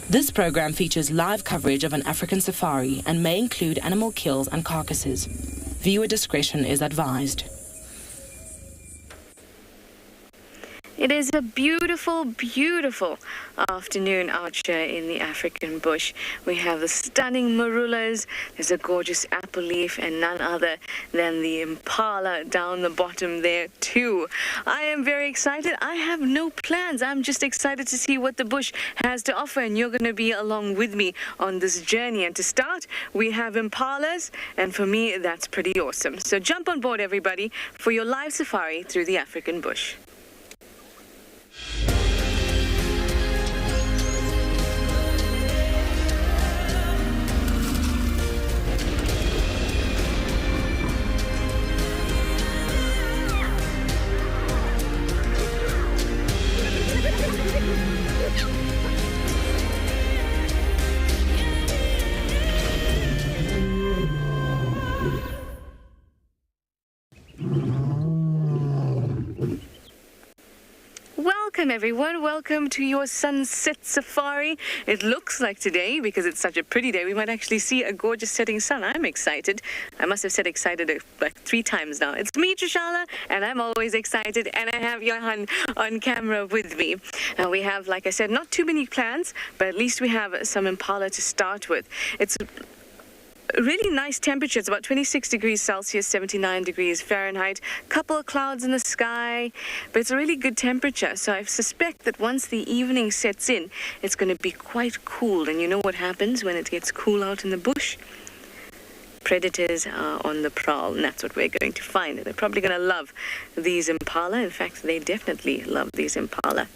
This program features live coverage of an African safari and may include animal kills and carcasses. Viewer discretion is advised. It is a beautiful, beautiful afternoon out here in the African bush. We have the stunning marulas, there's a gorgeous apple leaf, and none other than the impala down the bottom there too. I am very excited. I have no plans. I'm just excited to see what the bush has to offer, and you're going to be along with me on this journey. And to start, we have impalas, and for me, that's pretty awesome. So jump on board, everybody, for your live safari through the African bush. Welcome everyone, welcome to your sunset safari. It looks like today, because it's such a pretty day, we might actually see a gorgeous setting sun. I'm excited. I must have said excited like 3 times now. It's me, Trishala, and I'm always excited, and I have Johan on camera with me. We have, like I said, not too many plans, but at least we have some impala to start with. It's really nice temperature. It's about 26 degrees Celsius, 79 degrees Fahrenheit. Couple of clouds in the sky, but it's a really good temperature. So I suspect that once the evening sets in, it's going to be quite cool. And you know what happens when it gets cool out in the bush? Predators are on the prowl, and that's what we're going to find. They're probably going to love these impala. In fact, they definitely love these impala.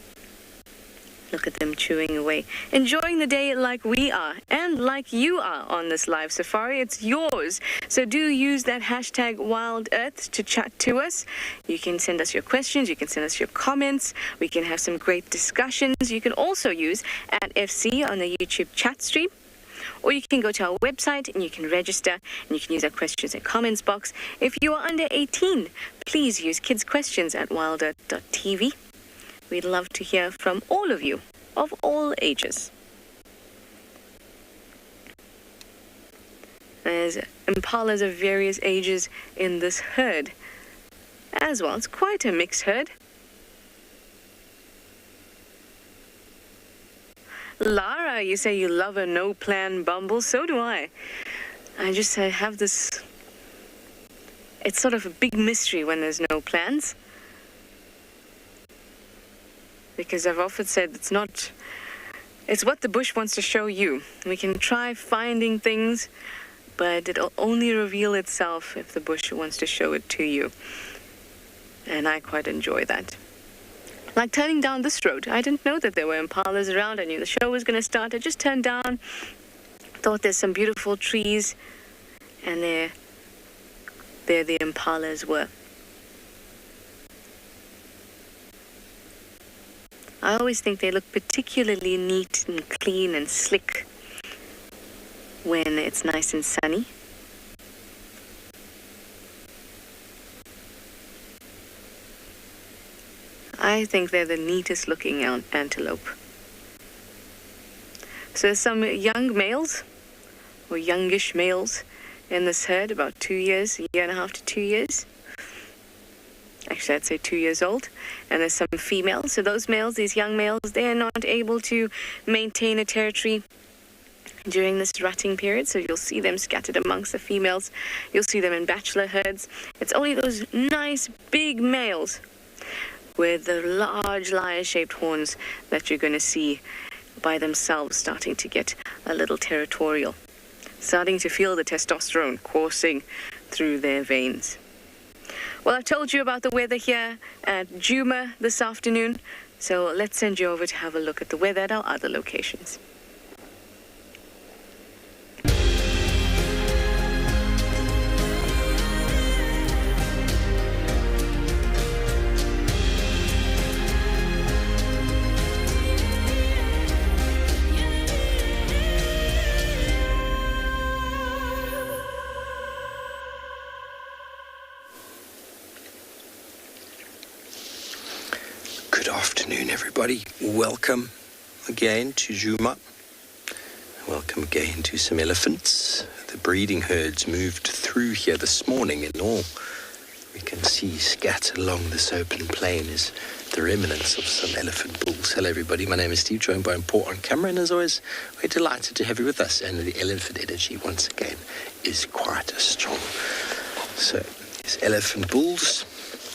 Look at them chewing away, enjoying the day like we are and like you are on this live safari. It's yours. So do use that hashtag WildEarth to chat to us. You can send us your questions. You can send us your comments. We can have some great discussions. You can also use @FC on the YouTube chat stream. Or you can go to our website and you can register and you can use our questions and comments box. If you are under 18, please use kids' questions at wildearth.tv. We'd love to hear from all of you, of all ages. There's impalas of various ages in this herd as well. It's quite a mixed herd. Lara, you say you love a no-plan bumble. So do I. I just have this... It's sort of a big mystery when there's no plans. Because I've often said it's what the bush wants to show you. We can try finding things, but it'll only reveal itself if the bush wants to show it to you. And I quite enjoy that. Like turning down this road. I didn't know that there were impalas around. I knew the show was going to start. I just turned down, thought there's some beautiful trees, and there the impalas were. I always think they look particularly neat and clean and slick when it's nice and sunny. I think they're the neatest looking antelope. So there's some young males, or youngish males, in this herd, about 2 years, a year and a half to 2 years. Actually, I'd say 2 years old. And there's some females. So those males, these young males, they're not able to maintain a territory during this rutting period. So you'll see them scattered amongst the females. You'll see them in bachelor herds. It's only those nice big males with the large lyre-shaped horns that you're going to see by themselves starting to get a little territorial, starting to feel the testosterone coursing through their veins. Well, I've told you about the weather here at Djuma this afternoon, so let's send you over to have a look at the weather at our other locations. Good afternoon, everybody. Welcome again to Djuma. Welcome again to some elephants. The breeding herds moved through here this morning, and all we can see scattered along this open plain is the remnants of some elephant bulls. Hello everybody, my name is Steve, joined by Port on camera, and as always, we're delighted to have you with us, and the elephant energy once again is quite strong. So, these elephant bulls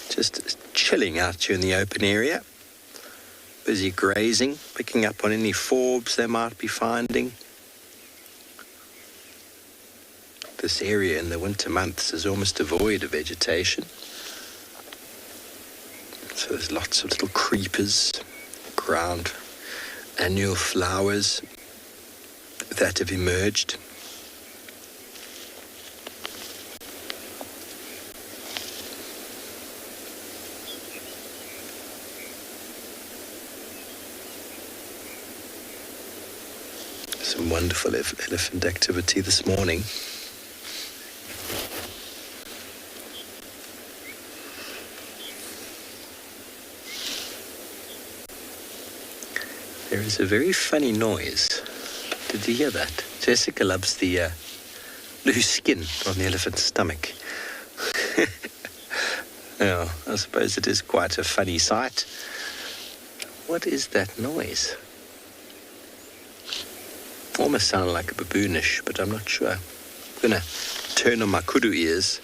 just chilling out here in the open area, busy grazing, picking up on any forbs they might be finding. This area in the winter months is almost devoid of vegetation. So there's lots of little creepers, ground annual flowers that have emerged. Some wonderful elephant activity this morning. There is a very funny noise. Did you hear that? Jessica loves the loose skin on the elephant's stomach. Yeah, I suppose it is quite a funny sight. What is that noise? Almost sounded like a baboonish, but I'm not sure. I'm going to turn on my kudu ears.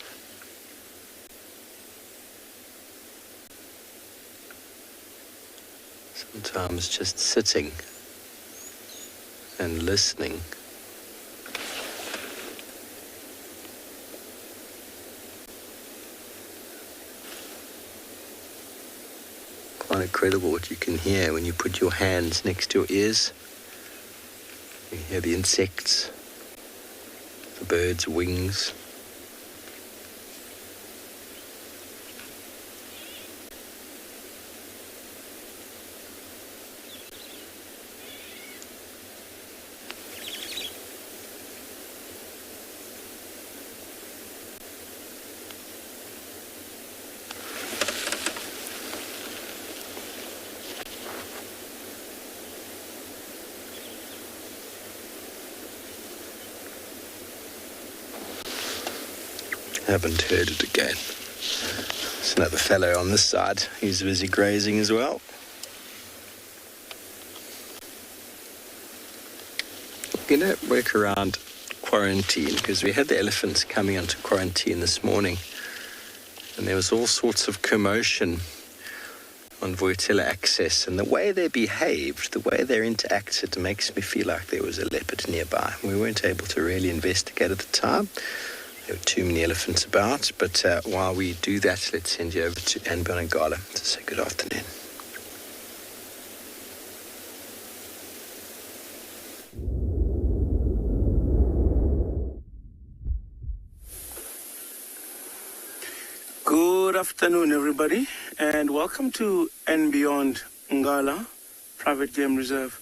Sometimes just sitting and listening. Quite incredible what you can hear when you put your hands next to your ears. You hear the insects, the birds' wings. Haven't heard it again. There's another fellow on this side. He's busy grazing as well. We're going to work around quarantine because we had the elephants coming onto quarantine this morning, and there was all sorts of commotion on Voitila access, and the way they behaved, the way they interacted, makes me feel like there was a leopard nearby. We weren't able to really investigate at the time. There were too many elephants about, but while we do that, let's send you over to Anbonagala to say good afternoon. Good afternoon, everybody, and welcome to and Beyond Ngala Private Game Reserve,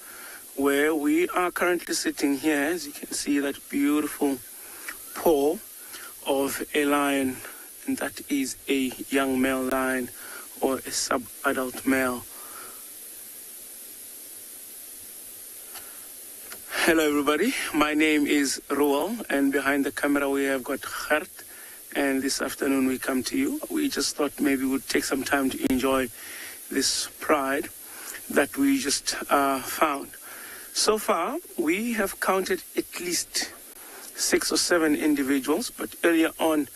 where we are currently sitting here. As you can see, that beautiful paw of a lion, and that is a young male lion or a sub-adult male. Hello everybody, my name is Roel, and behind the camera we have got Gert, and this afternoon we come to you. We just thought maybe we'd take some time to enjoy this pride that we just found. So far we have counted at least 6 or 7 individuals, but earlier on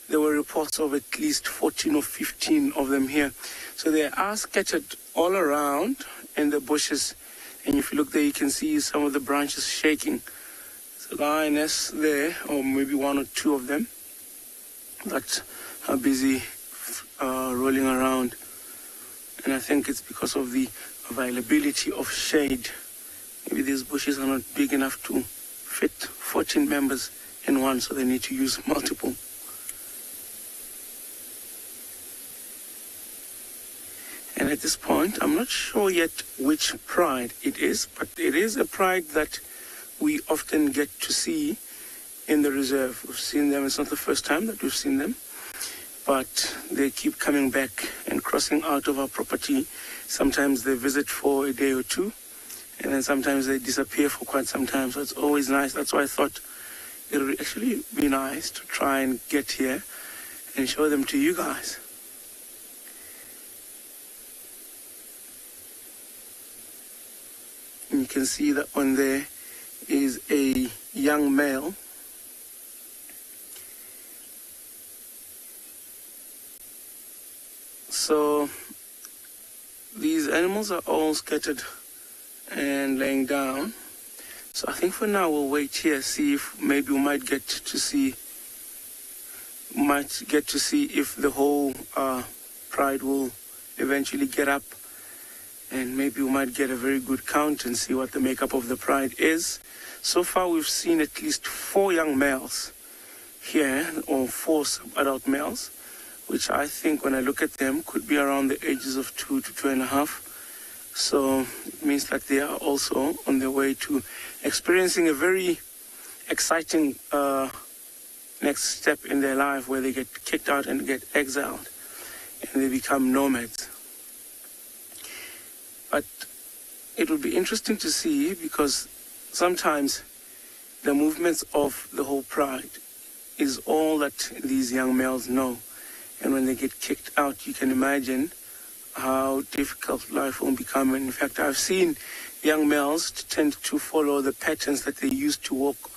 there were reports of at least 14 or 15 of them here. So they are scattered all around in the bushes, and if you look there you can see some of the branches shaking. There's a lioness there, or maybe 1 or 2 of them that are busy rolling around, and I think it's because of the availability of shade. Maybe these bushes are not big enough to fit 14 members in one, so they need to use multiple. And at this point, I'm not sure yet which pride it is, but it is a pride that we often get to see in the reserve. We've seen them, it's not the first time that we've seen them, but they keep coming back and crossing out of our property. Sometimes they visit for a day or two, and then sometimes they disappear for quite some time. So it's always nice. That's why I thought it would actually be nice to try and get here and show them to you guys. And you can see that one there is a young male. So these animals are all scattered and laying down. So I think for now we'll wait here, see if maybe we might get to see if the whole pride will eventually get up, and maybe we might get a very good count and see what the makeup of the pride is. So far we've seen at least 4 young males here, or 4 adult males, which I think when I look at them could be around the ages of 2 to 2.5. So it means that they are also on their way to experiencing a very exciting next step in their life, where they get kicked out and get exiled and they become nomads. But it will be interesting to see, because sometimes the movements of the whole pride is all that these young males know. And when they get kicked out, you can imagine how difficult life will become. And in fact, I've seen young males tend to follow the patterns that they used to walk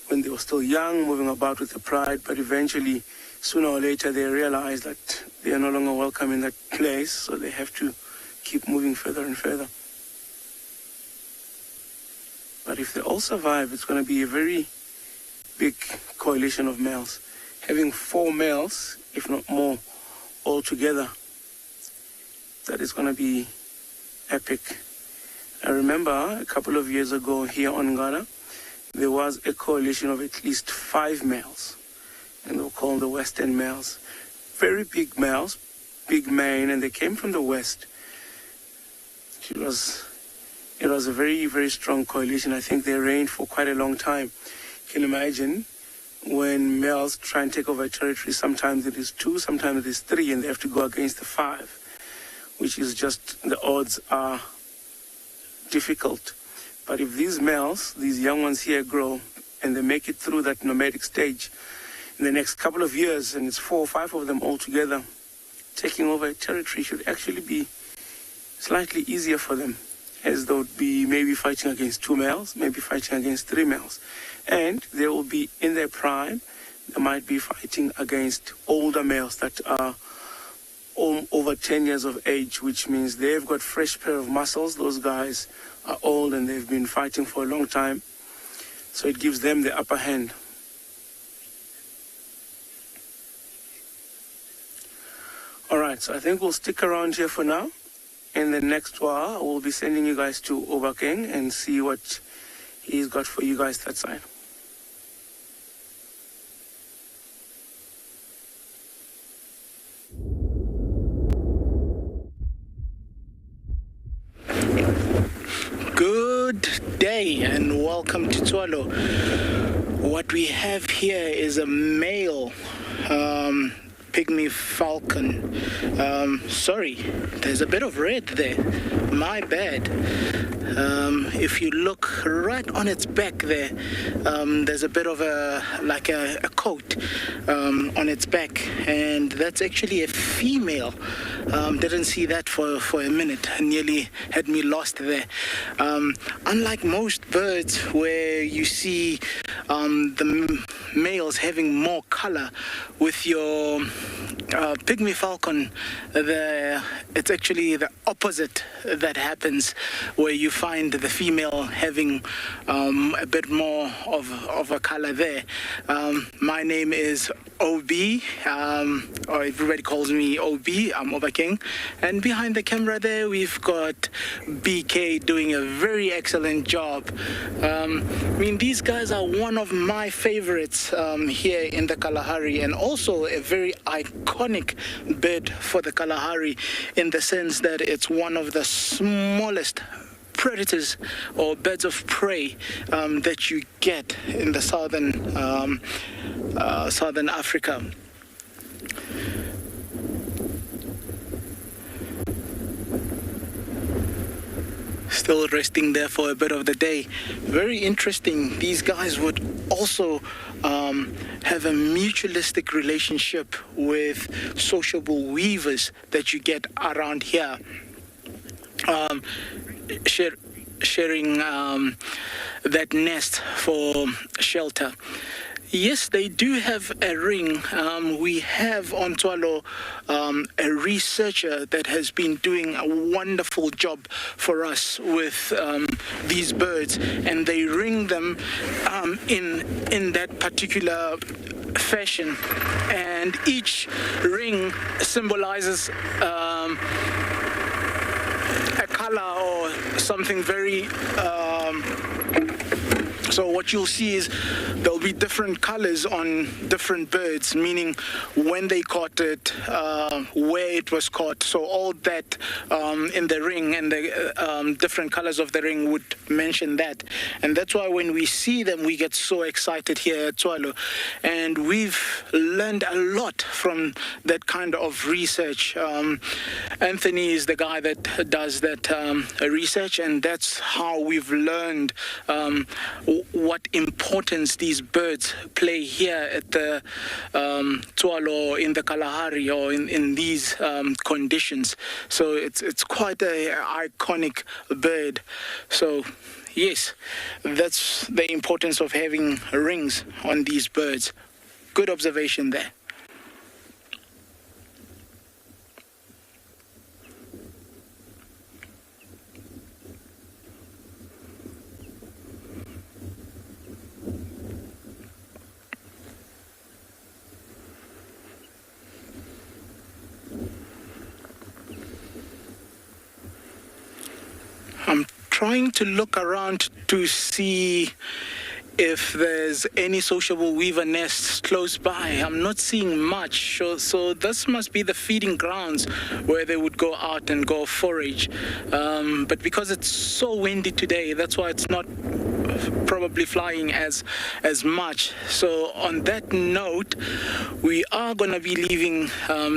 when they were still young, moving about with the pride, but eventually, sooner or later, they realize that they are no longer welcome in that place, so they have to keep moving further and further. But if they all survive, it's going to be a very big coalition of males. Having 4 males, if not more, all together, that is going to be epic. I remember a couple of years ago here on Ngala, there was a coalition of at least 5 males, and they were called the Western males. Very big males, big mane, and they came from the West. It was a very, very strong coalition. I think they reigned for quite a long time. You can imagine when males try and take over a territory, sometimes it is 2, sometimes it is 3, and they have to go against the 5, which is just, the odds are difficult. But if these males, these young ones here, grow and they make it through that nomadic stage in the next couple of years, and it's 4 or 5 of them all together, taking over a territory should actually be slightly easier for them, as they would be maybe fighting against 2 males, maybe fighting against 3 males. And they will be in their prime. They might be fighting against older males that are over 10 years of age, which means they've got fresh pair of muscles. Those guys are old and they've been fighting for a long time. So it gives them the upper hand. All right, so I think we'll stick around here for now. In the next while, we'll be sending you guys to Obakeng and see what he's got for you guys that side. Good day and welcome to Tswalu. What we have here is a male pygmy falcon. Sorry, there's a bit of red there. My bad. If you look right on its back there, there's a bit of a coat on its back, and that's actually a female. Didn't see that for a minute. Nearly had me lost there. Unlike most birds where you see the males having more color, with your pygmy falcon, it's actually the opposite that happens, where you find the female having a bit more of a color there. My name is OB, or everybody calls me OB. I'm Obakeng, and behind the camera there we've got BK doing a very excellent job. These guys are one of my favorites here in the Kalahari, and also a very iconic bird for the Kalahari, in the sense that it's one of the smallest predators or birds of prey that you get in the southern Africa. still resting there for a bit of the day. Very interesting. These guys would also have a mutualistic relationship with sociable weavers that you get around here. Sharing that nest for shelter. Yes, they do have a ring. We have on Tswalu a researcher that has been doing a wonderful job for us with these birds, and they ring them in that particular fashion, and each ring symbolizes a color or something very so what you'll see is there'll be different colors on different birds, meaning when they caught it, where it was caught. So all that in the ring, and the different colors of the ring would mention that. And that's why when we see them, we get so excited here at Tswalu. And we've learned a lot from that kind of research. Anthony is the guy that does that research, and that's how we've learned what importance these birds play here at the Tswalu, or in the Kalahari, or in these conditions. So it's quite an iconic bird. So yes, that's the importance of having rings on these birds. Good observation there. I'm trying to look around to see if there's any sociable weaver nests close by. I'm not seeing much, so this must be the feeding grounds where they would go out and go forage. But because it's so windy today, that's why it's not probably flying as much. So on that note, we are going to be leaving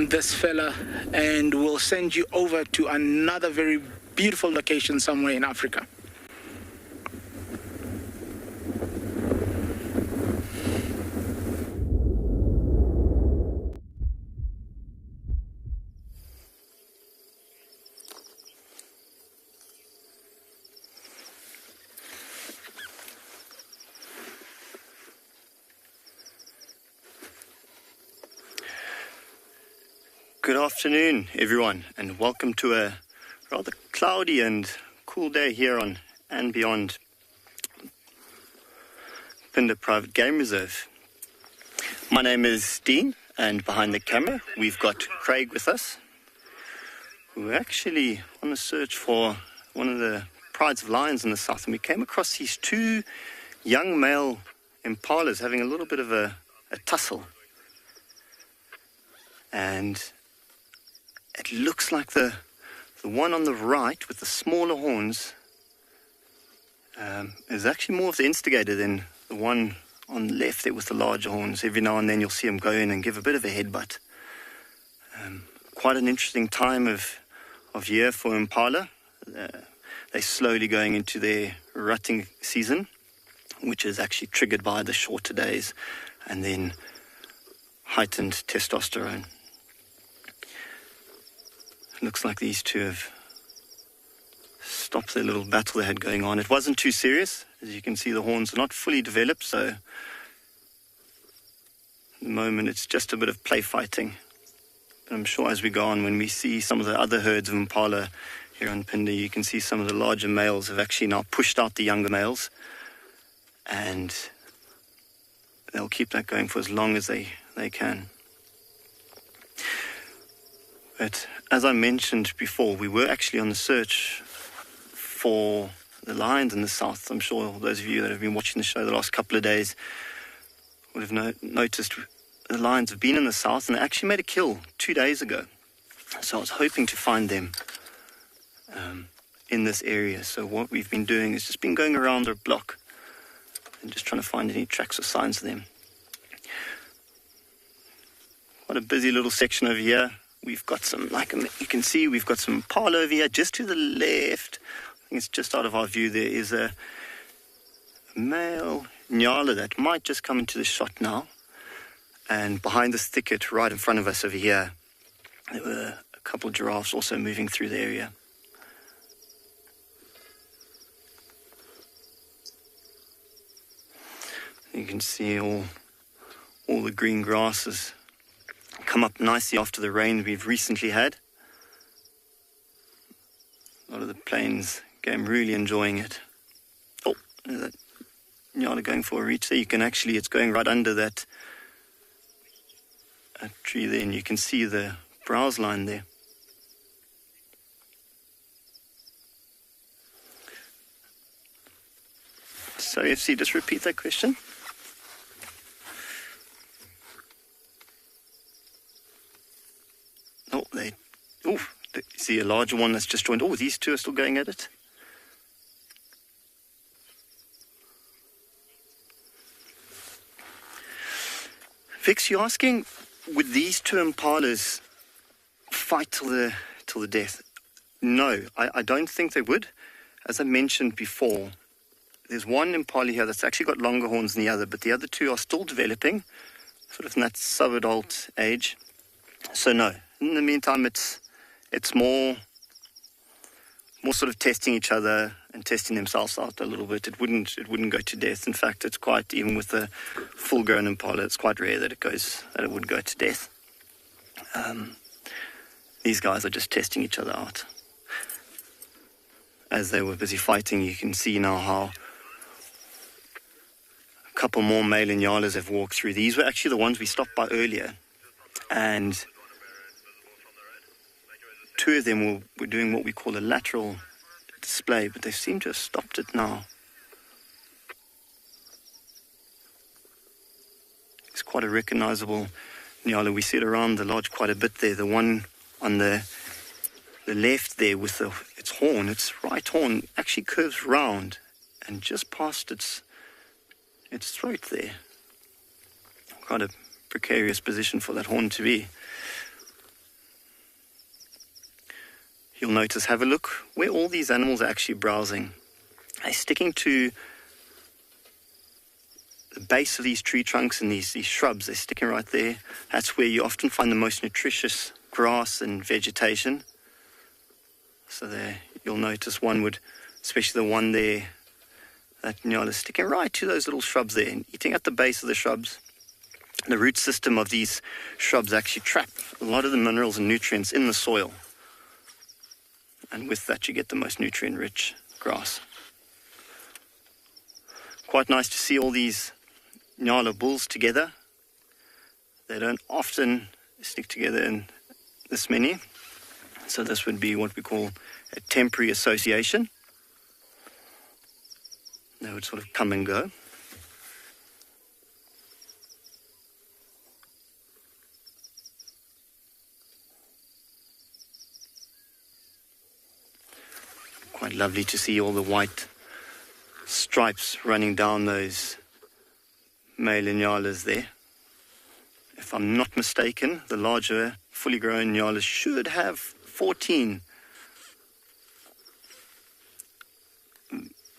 this fella, and we'll send you over to another very beautiful location somewhere in Africa. Good afternoon, everyone, and welcome to a rather cloudy and cool day here on and beyond Pinda Private Game Reserve. My name is Dean, and behind the camera we've got Craig with us. We're actually on a search for one of the prides of lions in the south, and we came across these two young male impalas having a little bit of a tussle. And it looks like the one on the right with the smaller horns is actually more of the instigator than the one on the left there with the larger horns. Every now and then you'll see him go in and give a bit of a headbutt. Quite an interesting time of year for impala. They're slowly going into their rutting season, which is actually triggered by the shorter days and then heightened testosterone. Looks like these two have stopped their little battle they had going on. It wasn't too serious. As you can see, the horns are not fully developed, so at the moment it's just a bit of play fighting. But I'm sure as we go on, when we see some of the other herds of impala here on Pinda, you can see some of the larger males have actually now pushed out the younger males, and they'll keep that going for as long as they can. But as I mentioned before, we were actually on the search for the lions in the south. I'm sure those of you that have been watching the show the last couple of days would have noticed the lions have been in the south, and they actually made a kill 2 days ago. So I was hoping to find them in this area. So what we've been doing is just been going around the block and just trying to find any tracks or signs of them. Quite a busy little section over here. We've got some, like you can see, we've got some impala over here just to the left. think it's just out of our view, there is a male nyala that might just come into the shot now. And behind this thicket, right in front of us over here, there were a couple of giraffes also moving through the area. You can see all the green grasses come up nicely after the rain we've recently had. A lot of the plains game really enjoying it. Oh, there's that nyala going for a reach there. You can actually, it's going right under that tree there, and you can see the browse line there. So FC, just repeat that question. You see a larger one that's just joined. Oh, these two are still going at it. Vix, you're asking, would these two impalas fight till the death? No, I don't think they would. As I mentioned before, there's one impala here that's actually got longer horns than the other, but the other two are still developing, sort of in that sub-adult age. So no, in the meantime, it's more sort of testing each other and testing themselves out a little bit. It wouldn't go to death. In fact, it's quite, even with a full-grown impala, it's quite rare that it would go to death. These guys are just testing each other out. As they were busy fighting, you can see now how a couple more male nyalas have walked through. These were actually the ones we stopped by earlier, and two of them were doing what we call a lateral display, but they seem to have stopped it now. It's quite a recognizable nyala. We see it around the lodge quite a bit there. The one on the left there with its horn, its right horn, actually curves round and just past its throat there. Quite a precarious position for that horn to be. You'll notice, have a look where all these animals are actually browsing. They're sticking to the base of these tree trunks and these shrubs. They're sticking right there. That's where you often find the most nutritious grass and vegetation. So there, you'll notice one would, especially the one there, that nyala is sticking right to those little shrubs there and eating at the base of the shrubs. The root system of these shrubs actually trap a lot of the minerals and nutrients in the soil. And with that, you get the most nutrient-rich grass. Quite nice to see all these nyala bulls together. They don't often stick together in this many. So this would be what we call a temporary association. They would sort of come and go. Quite lovely to see all the white stripes running down those male nyalas there. If I'm not mistaken, the larger fully grown nyalas should have 14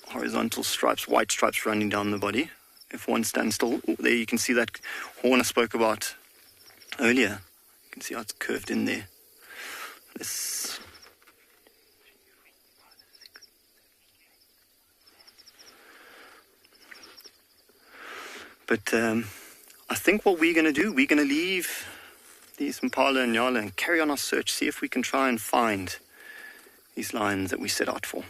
horizontal stripes, white stripes running down the body. If one stands still, there you can see that horn I spoke about earlier. You can see how it's curved in there. But I think what we're going to do, we're going to leave these impala and nyala and carry on our search, see if we can try and find these lions that we set out for.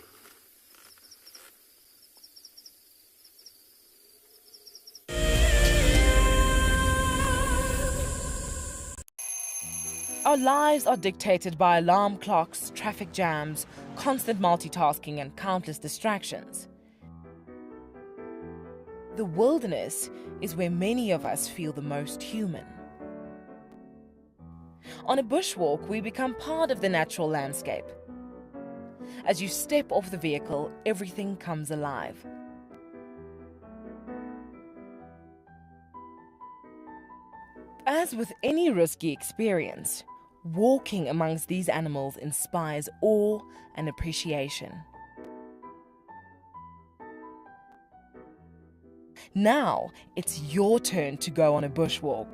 Our lives are dictated by alarm clocks, traffic jams, constant multitasking, and countless distractions. The wilderness is where many of us feel the most human. On a bushwalk, we become part of the natural landscape. As you step off the vehicle, everything comes alive. As with any risky experience, walking amongst these animals inspires awe and appreciation. Now, it's your turn to go on a bushwalk.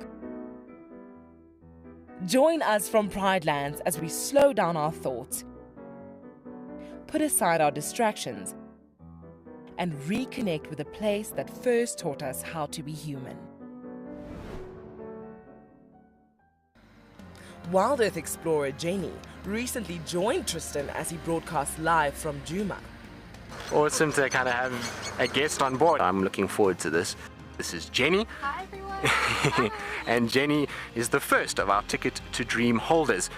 Join us from Pride Lands as we slow down our thoughts, put aside our distractions, and reconnect with a place that first taught us how to be human. Wild Earth explorer Jenny recently joined Tristan as he broadcast live from Djuma. Awesome to kind of have a guest on board. I'm looking forward to this. This is Jenny. Hi everyone. Hi. And Jenny is the first of our Ticket to Dream holders.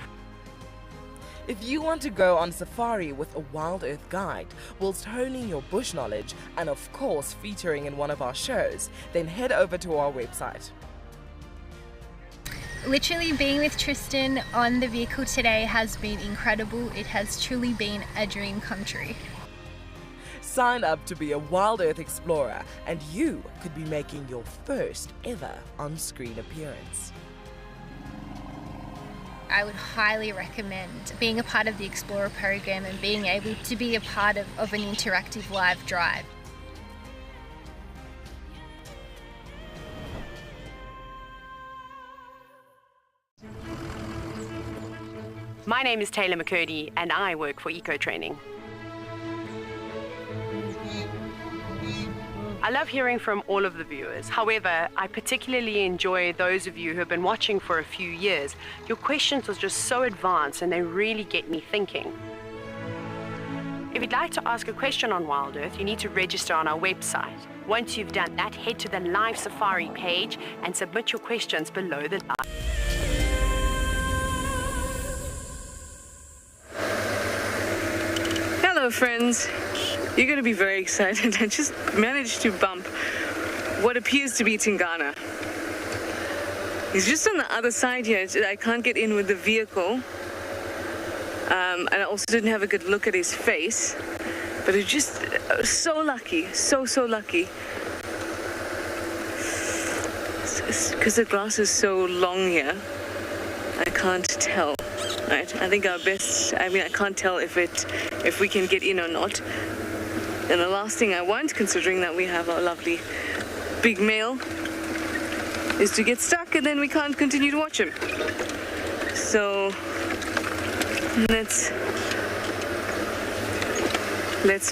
If you want to go on safari with a Wild Earth guide whilst honing your bush knowledge and of course featuring in one of our shows, then head over to our website. Literally being with Tristan on the vehicle today has been incredible. It has truly been a dream come true. Sign up to be a Wild Earth explorer and you could be making your first ever on-screen appearance. I would highly recommend being a part of the Explorer program and being able to be a part of an interactive live drive. My name is Taylor McCurdy and I work for Eco Training. I love hearing from all of the viewers. However, I particularly enjoy those of you who have been watching for a few years. Your questions are just so advanced and they really get me thinking. If you'd like to ask a question on Wild Earth, you need to register on our website. Once you've done that, head to the Live Safari page and submit your questions below the live. Hello friends, you're going to be very excited. I just managed to bump what appears to be Tingana. He's just on the other side here. I can't get in with the vehicle. And I also didn't have a good look at his face. But it's just so lucky, so lucky. Because the grass is so long here, I can't tell. Right? I think our best, I can't tell if we can get in or not. And the last thing I want, considering that we have our lovely big male, is to get stuck and then we can't continue to watch him. So let's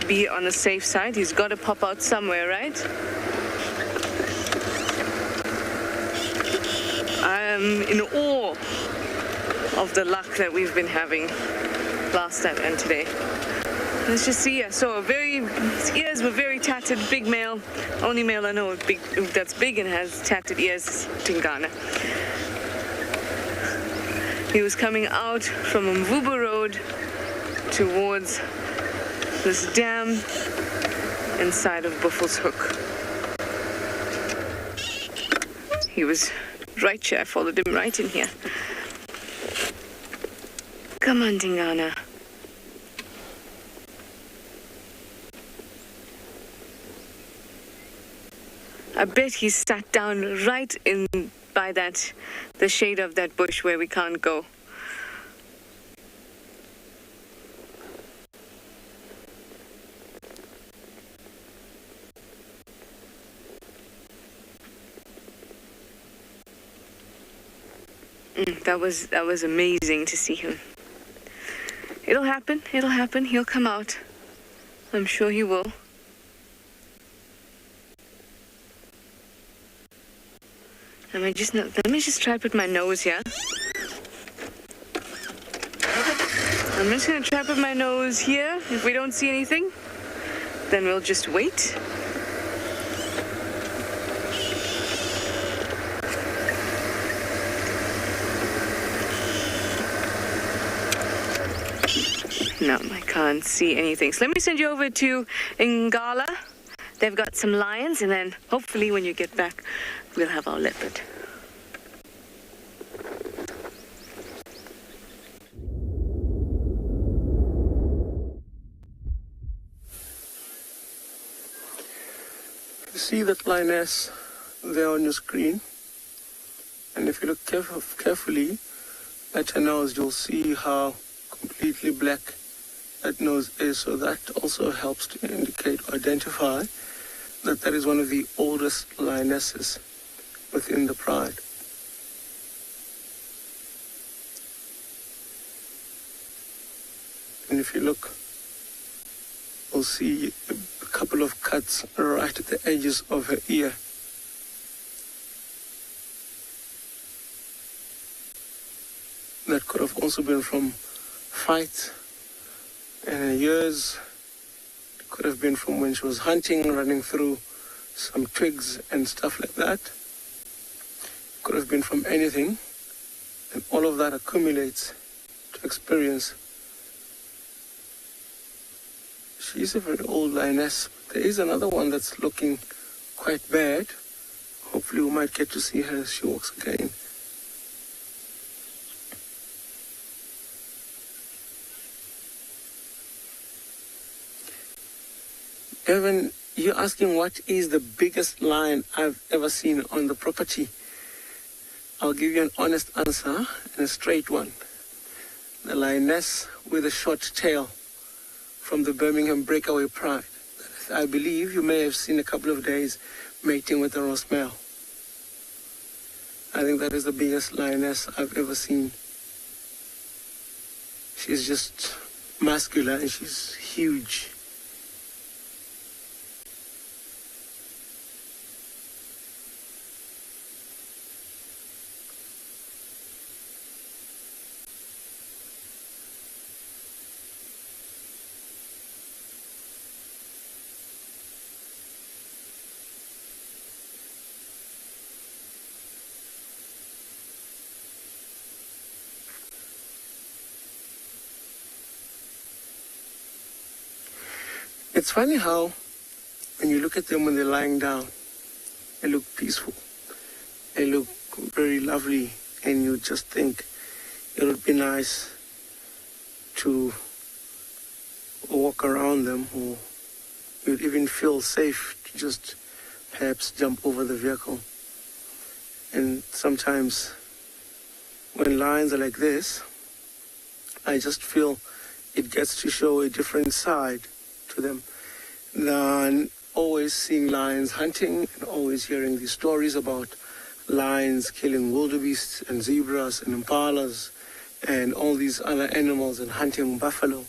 be on the safe side. He's got to pop out somewhere, right? I'm in awe of the luck that we've been having last time and today. Let's just see. So his ears were very tattered, big male. Only male I know that's big and has tattered ears is Tingana. He was coming out from Mvubu Road towards this dam inside of Buffelshoek. He was right here. I followed him right in here. Come on, Tingana. I bet he sat down right in by the shade of that bush where we can't go. That was amazing to see him. It'll happen, he'll come out. I'm sure he will. Let me just try to put my nose here. I'm just gonna try to put my nose here. If we don't see anything, then we'll just wait. No, I can't see anything. So let me send you over to Ngala. They've got some lions, and then hopefully when you get back, we'll have our leopard. You see that lioness there on your screen? And if you look carefully at her nose, you'll see how completely black that nose is. So that also helps to indicate, identify that that is one of the oldest lionesses within the pride. And if you look, you'll see a couple of cuts right at the edges of her ear. That could have also been from fights and her ears. It could have been from when she was hunting, running through some twigs and stuff like that. Could have been from anything. And all of that accumulates to experience. She's a very old lioness. There is another one that's looking quite bad. Hopefully we might get to see her as she walks again. Evan, you're asking what is the biggest lion I've ever seen on the property. I'll give you an honest answer and a straight one. The lioness with a short tail from the Birmingham Breakaway Pride. I believe you may have seen a couple of days mating with a roast male. I think that is the biggest lioness I've ever seen. She's just muscular and she's huge. It's funny how, when you look at them when they're lying down, they look peaceful. They look very lovely, and you just think it would be nice to walk around them, or you'd even feel safe to just perhaps jump over the vehicle. And sometimes when lions are like this, I just feel it gets to show a different side to them than always seeing lions hunting and always hearing these stories about lions killing wildebeests and zebras and impalas and all these other animals and hunting buffalo.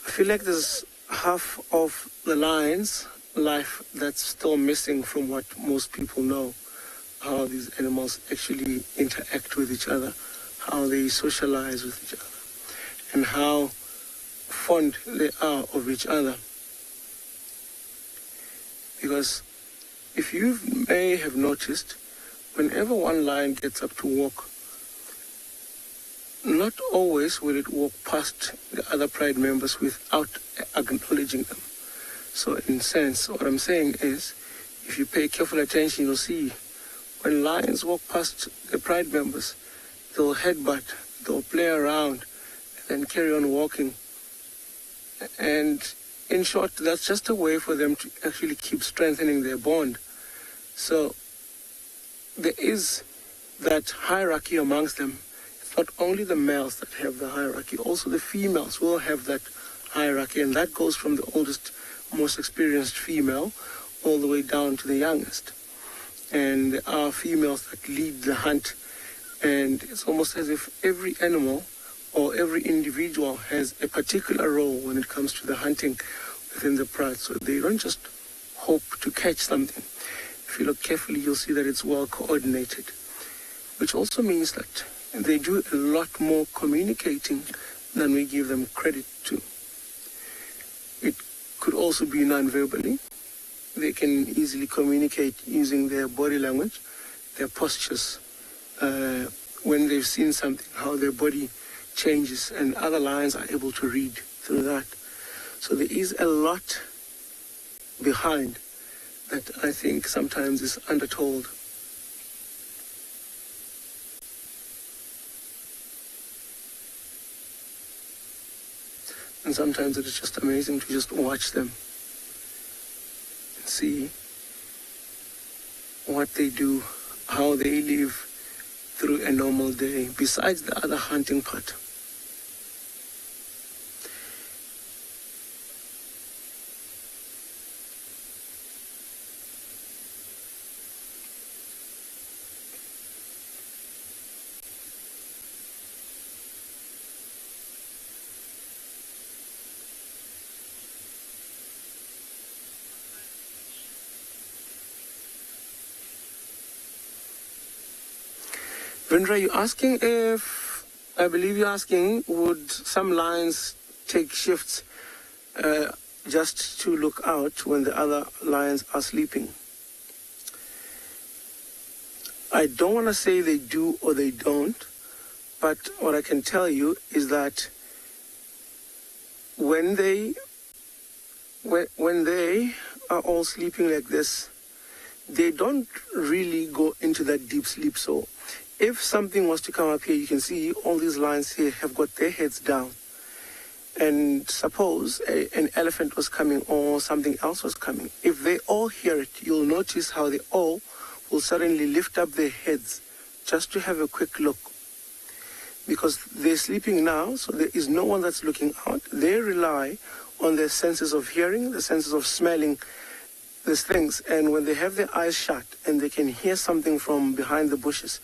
I feel like there's half of the lion's life that's still missing from what most people know, how these animals actually interact with each other, how they socialize with each other, and how fond they are of each other. Because if you may have noticed, whenever one lion gets up to walk, not always will it walk past the other pride members without acknowledging them. So in a sense, what I'm saying is, if you pay careful attention, you'll see when lions walk past the pride members, they'll headbutt, they'll play around, and then carry on walking. And in short, that's just a way for them to actually keep strengthening their bond. So there is that hierarchy amongst them. It's not only the males that have the hierarchy, also the females will have that hierarchy, and that goes from the oldest, most experienced female all the way down to the youngest. And there are females that lead the hunt, and it's almost as if every animal or every individual has a particular role when it comes to the hunting within the pride. So they don't just hope to catch something. If you look carefully, you'll see that it's well coordinated, which also means that they do a lot more communicating than we give them credit to. It could also be non-verbally. They can easily communicate using their body language, their postures, when they've seen something, how their body changes, and other lions are able to read through that. So there is a lot behind that I think sometimes is undertold. And sometimes it is just amazing to just watch them and see what they do, how they live through a normal day, besides the other hunting part. Vindra, you're asking I believe you're asking, would some lions take shifts just to look out when the other lions are sleeping? I don't want to say they do or they don't, but what I can tell you is that when they are all sleeping like this, they don't really go into that deep sleep. So if something was to come up here, you can see all these lions here have got their heads down. And suppose an elephant was coming or something else was coming. If they all hear it, you'll notice how they all will suddenly lift up their heads just to have a quick look. Because they're sleeping now, so there is no one that's looking out. They rely on their senses of hearing, the senses of smelling these things. And when they have their eyes shut and they can hear something from behind the bushes,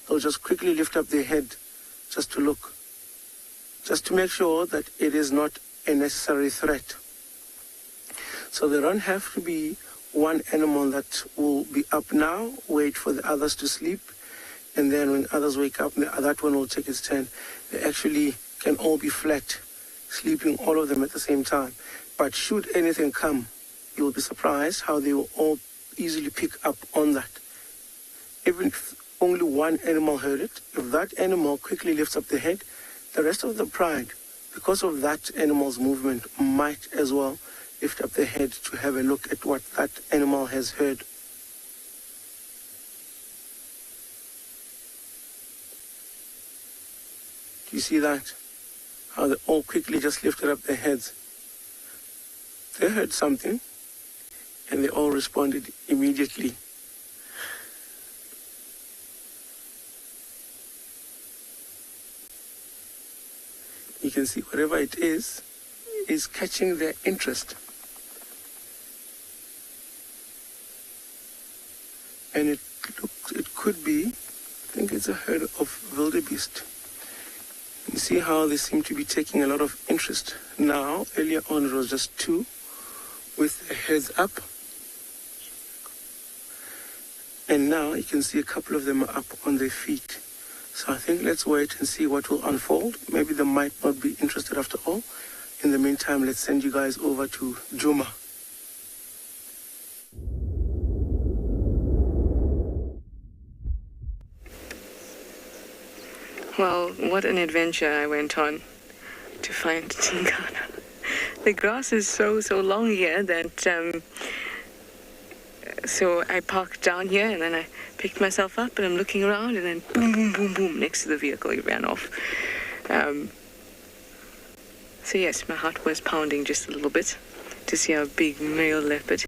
they'll just quickly lift up their head just to look, just to make sure that it is not a necessary threat. So there don't have to be one animal that will be up now, wait for the others to sleep, and then when others wake up, that one will take its turn. They actually can all be flat, sleeping all of them at the same time. But should anything come, you'll be surprised how they will all easily pick up on that. Even if only one animal heard it, if that animal quickly lifts up the head, the rest of the pride, because of that animal's movement, might as well lift up their head to have a look at what that animal has heard. Do you see that? How they all quickly just lifted up their heads. They heard something, and they all responded immediately. You can see whatever it is catching their interest. And it could be, I think it's a herd of wildebeest. You see how they seem to be taking a lot of interest now. Earlier on it was just two with their heads up. And now you can see a couple of them are up on their feet. So I think let's wait and see what will unfold. Maybe they might not be interested after all. In the meantime, let's send you guys over to Juma. Well, what an adventure I went on to find Tingana. The grass is so long here that so I parked down here and then I picked myself up and I'm looking around and then boom, boom, boom, boom, next to the vehicle he ran off. So yes, my heart was pounding just a little bit to see our big male leopard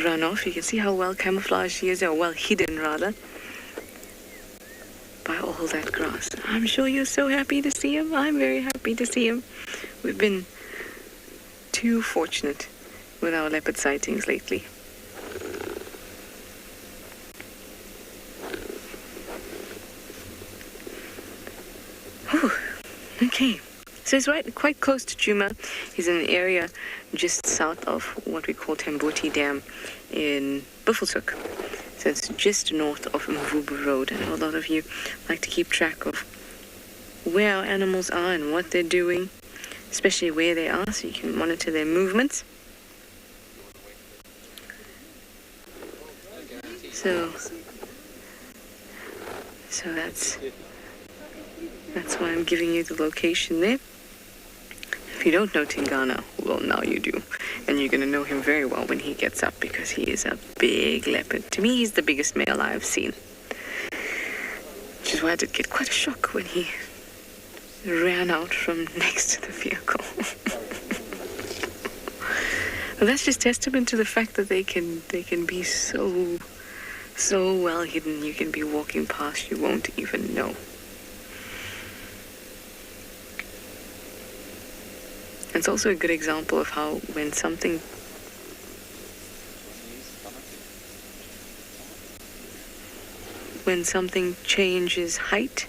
run off. You can see how well camouflaged he is, or well hidden rather, by all that grass. I'm sure you're so happy to see him. I'm very happy to see him. We've been too fortunate with our leopard sightings lately. Whew. Okay, so he's quite close to Juma. He's in an area just south of what we call Tambuti Dam in Buffelshoek. So it's just north of Mvubu Road. I know a lot of you like to keep track of where our animals are and what they're doing, especially where they are, so you can monitor their movements. So that's why I'm giving you the location there. If you don't know Tingana, well, now you do. And you're going to know him very well when he gets up, because he is a big leopard. To me, he's the biggest male I've seen. Which is why I did get quite a shock when he ran out from next to the vehicle. Well, that's just testament to the fact that they can be so well hidden. You can be walking past, you won't even know. It's also a good example of how when something changes height,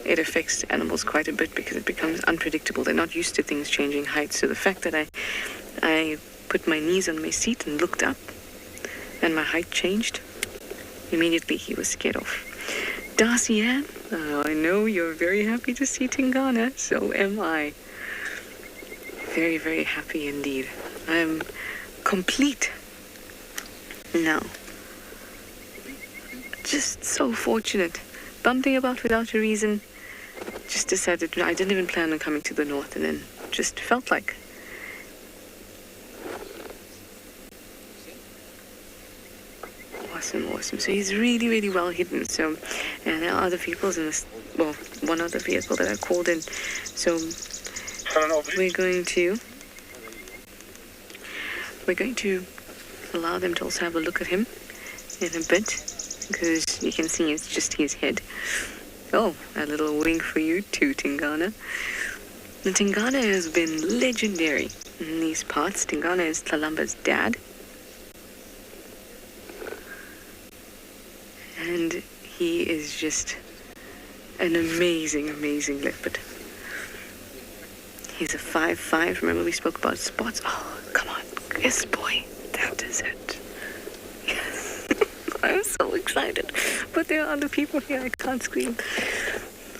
it affects animals quite a bit because it becomes unpredictable. They're not used to things changing height. So the fact that I put my knees on my seat and looked up and my height changed, immediately he was scared off. Darcy Ann, I know you're very happy to see Tingana. So am I. Very, very happy indeed. I'm complete now. Just so fortunate. Bumping about without a reason. Just decided, I didn't even plan on coming to the north, and then just felt like. Awesome. So he's really, really well hidden. So, and there are other vehicles in this, well, one other vehicle that I called in. So we're going to allow them to also have a look at him in a bit, because you can see it's just his head. Oh, a little wink for you too, Tingana. The Tingana has been legendary in these parts. Tingana is Tlalamba's dad. And he is just an amazing, amazing leopard. He's a 5'5". Remember we spoke about spots? Oh, come on. Yes, boy. That is it. Yes. I'm so excited. But there are other people here. I can't scream.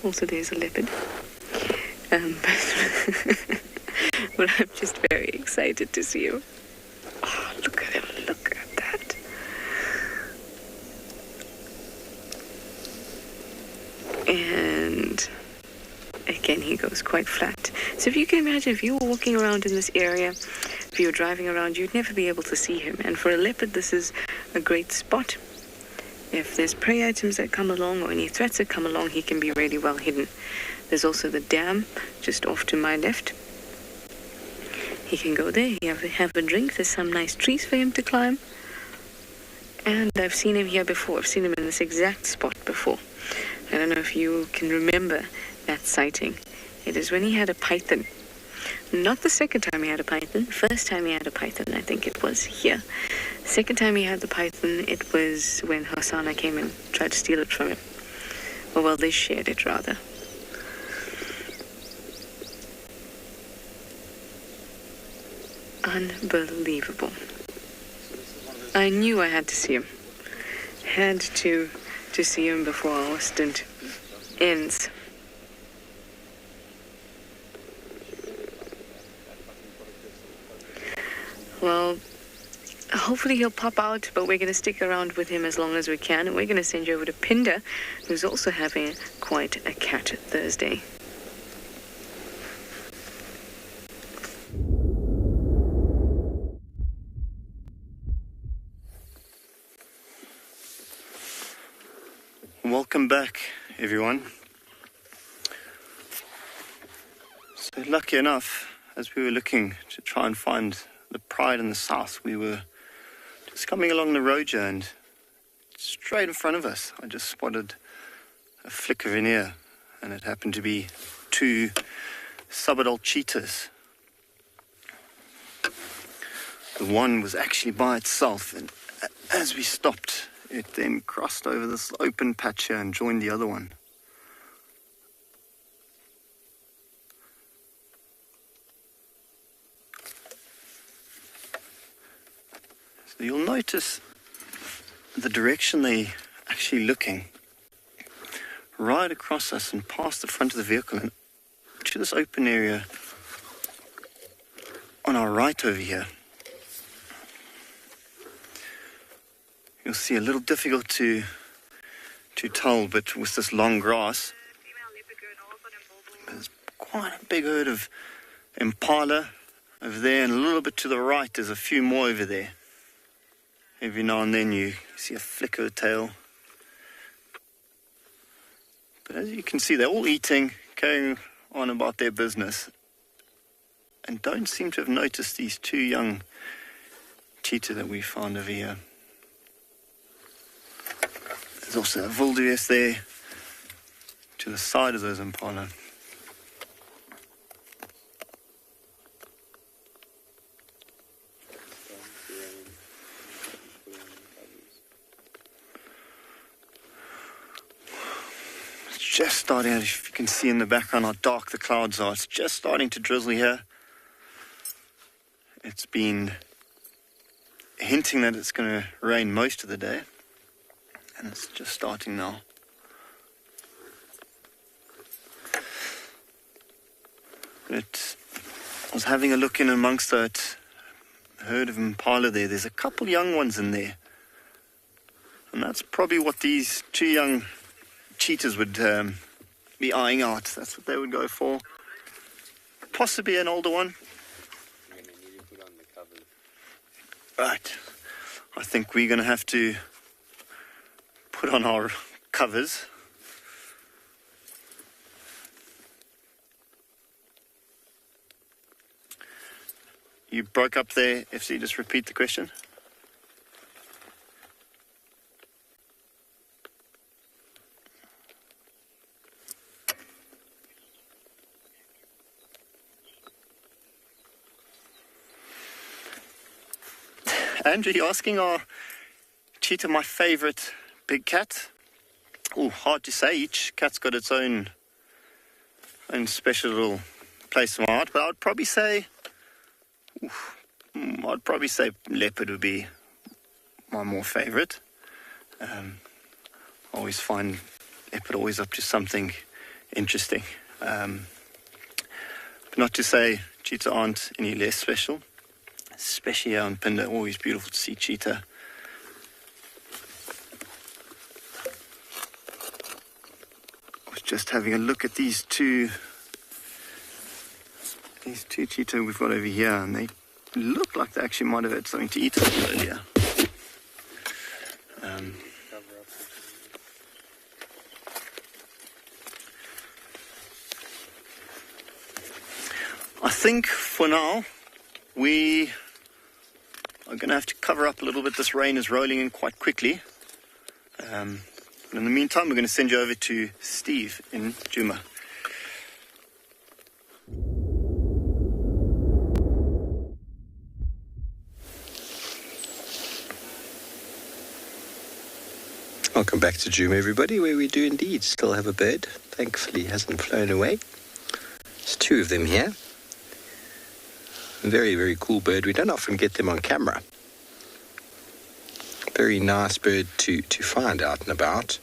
Also, there's a leopard. But I'm just very excited to see him. Oh, look at him. Look at that. And again, he goes quite flat. So if you can imagine, if you were walking around in this area, if you were driving around, you'd never be able to see him. And for a leopard, this is a great spot. If there's prey items that come along or any threats that come along, he can be really well hidden. There's also the dam just off to my left. He can go there, have a drink. There's some nice trees for him to climb. And I've seen him here before. I've seen him in this exact spot before. I don't know if you can remember that sighting. It is when he had a python. Not the second time he had a python. First time he had a python, I think it was here. Second time he had the python, it was when Hosanna came and tried to steal it from him. Well, they shared it rather. Unbelievable. I knew I had to see him. Had to see him before our stint ends. Well, hopefully he'll pop out, but we're going to stick around with him as long as we can. And we're going to send you over to Pinder, who's also having quite a cat Thursday. Welcome back, everyone. So lucky enough, as we were looking to try and find the pride in the south, we were just coming along the road here, and straight in front of us, I just spotted a flick of an ear, and it happened to be 2 subadult cheetahs. The one was actually by itself, and as we stopped, it then crossed over this open patch here and joined the other one. So you'll notice the direction they're actually looking, right across us and past the front of the vehicle and to this open area on our right over here. You'll see a little difficult to tell, but with this long grass, there's quite a big herd of impala over there, and a little bit to the right there's a few more over there. Every now and then you see a flick of a tail. But as you can see, they're all eating, carrying on about their business, and don't seem to have noticed these 2 young cheetah that we found over here. There's also a wildebeest there to the side of those impala. It's just starting, if you can see in the background how dark the clouds are, it's just starting to drizzle here. It's been hinting that it's going to rain most of the day. And it's just starting now. But I was having a look in amongst that herd of impala there. There's a couple young ones in there. And that's probably what these 2 young cheetahs would be eyeing out. That's what they would go for. Possibly an older one. Right. I think we're going to have to put on our covers. You broke up there, FC. Just repeat the question. Andrew, you're asking, are cheetah my favourite big cat? Oh, hard to say. Each cat's got its own special little place in my heart. But I'd probably say leopard would be my more favourite. I always find leopard always up to something interesting. But not to say cheetah aren't any less special. Especially here on Phinda, always beautiful to see cheetah. I was just having a look at these two cheetah we've got over here, and they look like they actually might have had something to eat earlier. I think for now we are going to have to cover up a little bit. This rain is rolling in quite quickly. In the meantime, we're going to send you over to Steve in Djuma. Welcome back to Djuma, everybody, where we do indeed still have a bird. Thankfully, hasn't flown away. There's 2 of them here. Very, very cool bird. We don't often get them on camera. Very nice bird to find out and about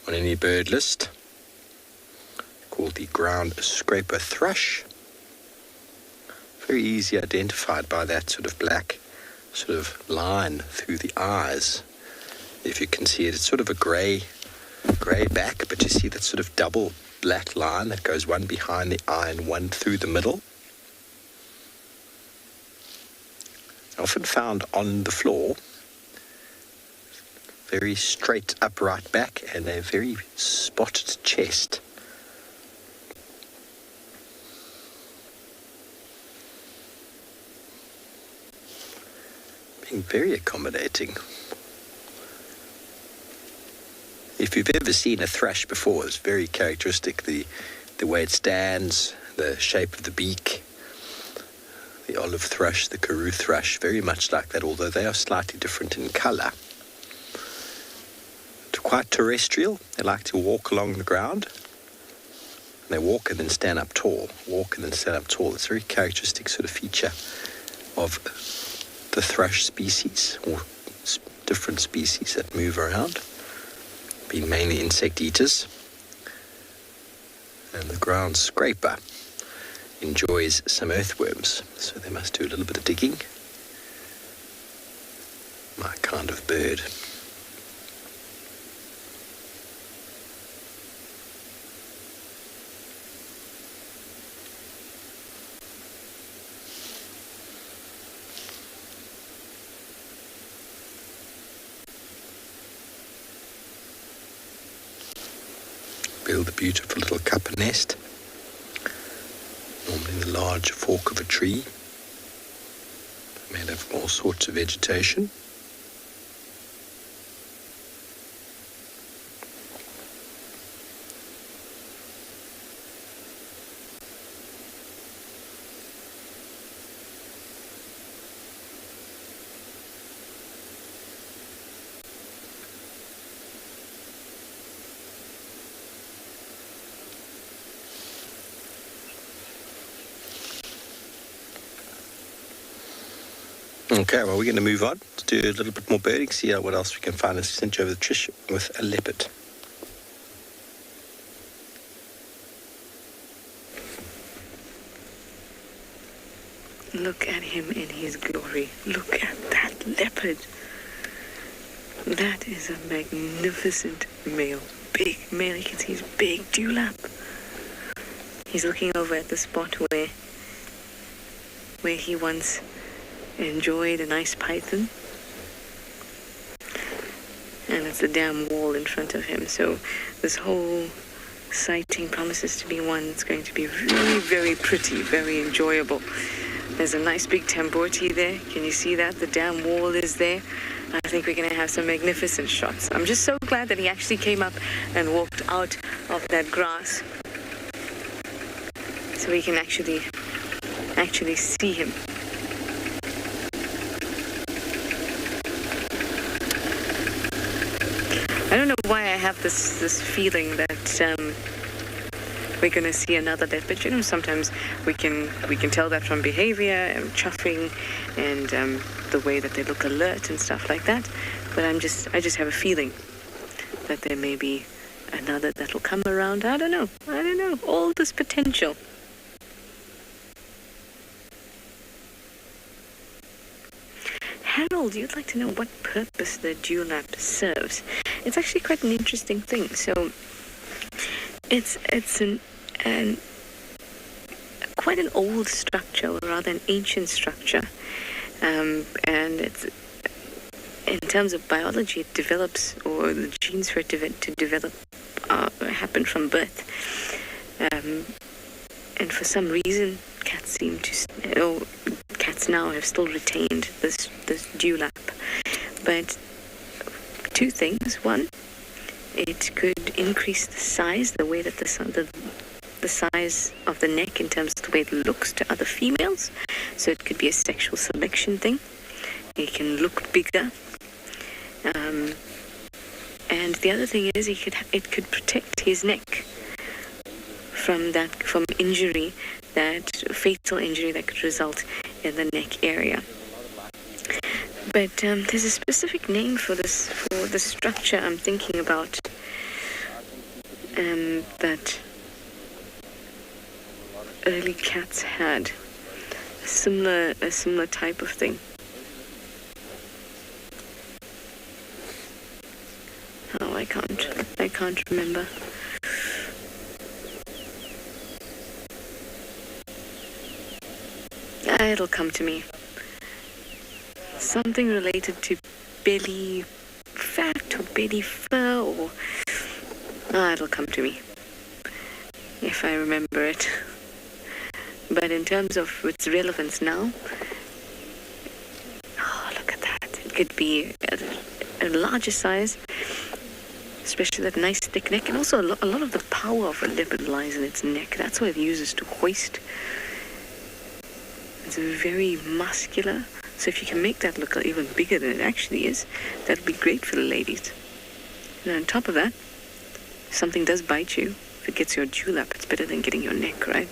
on any bird list. Called the ground scraper thrush. Very easy identified by that sort of black sort of line through the eyes. If you can see it, it's sort of a grey back, but you see that sort of double black line that goes one behind the eye and one through the middle. Often found on the floor, very straight upright back and a very spotted chest. Being very accommodating. If you've ever seen a thrush before, it's very characteristic, the way it stands, the shape of the beak. The olive thrush, the Karoo thrush, very much like that, although they are slightly different in colour. They're quite terrestrial. They like to walk along the ground. And they walk and then stand up tall. Walk and then stand up tall. It's a very characteristic sort of feature of the thrush species, or different species that move around, being mainly insect eaters. And the ground scraper enjoys some earthworms, so they must do a little bit of digging. My kind of bird. Build a beautiful little cuppa nest, normally in the large fork of a tree, made of all sorts of vegetation. Okay, well, we're going to move on to do a little bit more birding, see what else we can find. Let's send you over to Trish with a leopard. Look at him in his glory. Look at that leopard. That is a magnificent male. Big male. You can see his big dewlap. He's looking over at the spot where he once enjoyed a nice python. And it's the dam wall in front of him. So this whole sighting promises to be one that's going to be really, very pretty, very enjoyable. There's a nice big tamborti there. Can you see that? The dam wall is there. I think we're going to have some magnificent shots. I'm just so glad that he actually came up and walked out of that grass so we can actually see him. I don't know why I have this feeling that we're going to see another leopard. You know, sometimes we can tell that from behavior and chuffing and the way that they look alert and stuff like that. But I just have a feeling that there may be another that'll come around. I don't know. All this potential. Harold, you'd like to know what purpose the dewlap serves. It's actually quite an interesting thing. So it's quite an old structure, or rather an ancient structure, and it's, in terms of biology, it develops, or the genes for it to develop happen from birth, and for some reason cats now have still retained this dewlap. But two things: one, it could increase the size, the way that the size of the neck in terms of the way it looks to other females. So it could be a sexual selection thing. It can look bigger. And the other thing is it could protect his neck from injury, that fatal injury that could result in the neck area. But there's a specific name for the structure I'm thinking about, that early cats had a similar type of thing. Oh, I can't remember. It'll come to me. Something related to belly fat or belly fur, or it'll come to me if I remember it. But in terms of its relevance now, look at that. It could be a larger size, especially that nice thick neck, and also a lot of the power of a leopard lies in its neck. That's what it uses to hoist. It's very muscular. So if you can make that look even bigger than it actually is, that'd be great for the ladies. And on top of that, if something does bite you, if it gets your dewlap, it's better than getting your neck, right?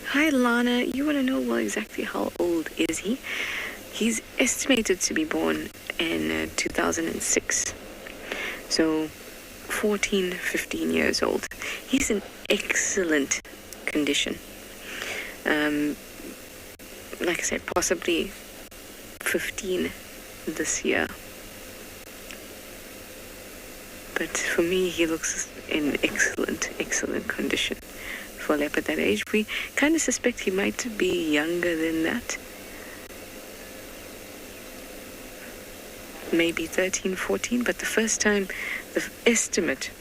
Hi, Lana. You want to know, well, exactly how old is he? He's estimated to be born in 2006. So 14, 15 years old. He's in excellent condition. Like I said, possibly 15 this year. But for me, he looks in excellent condition. For a leopard that age, we kind of suspect he might be younger than that. Maybe 13, 14, but the first time, the estimate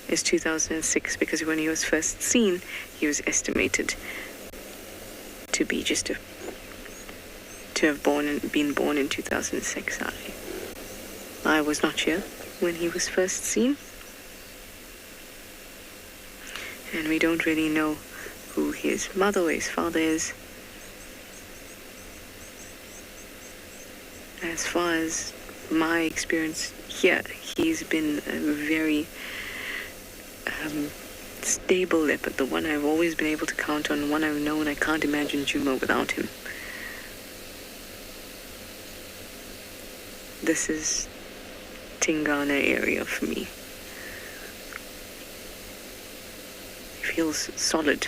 is 2006, because when he was first seen, he was estimated to be to have been born in 2006. I was not here when he was first seen, and we don't really know who his mother or his father is. As far as my experience here, he's been a very stable leopard, the one I've always been able to count on, the one I've known. I can't imagine Djuma without him. This is Tingana area for me. It feels solid.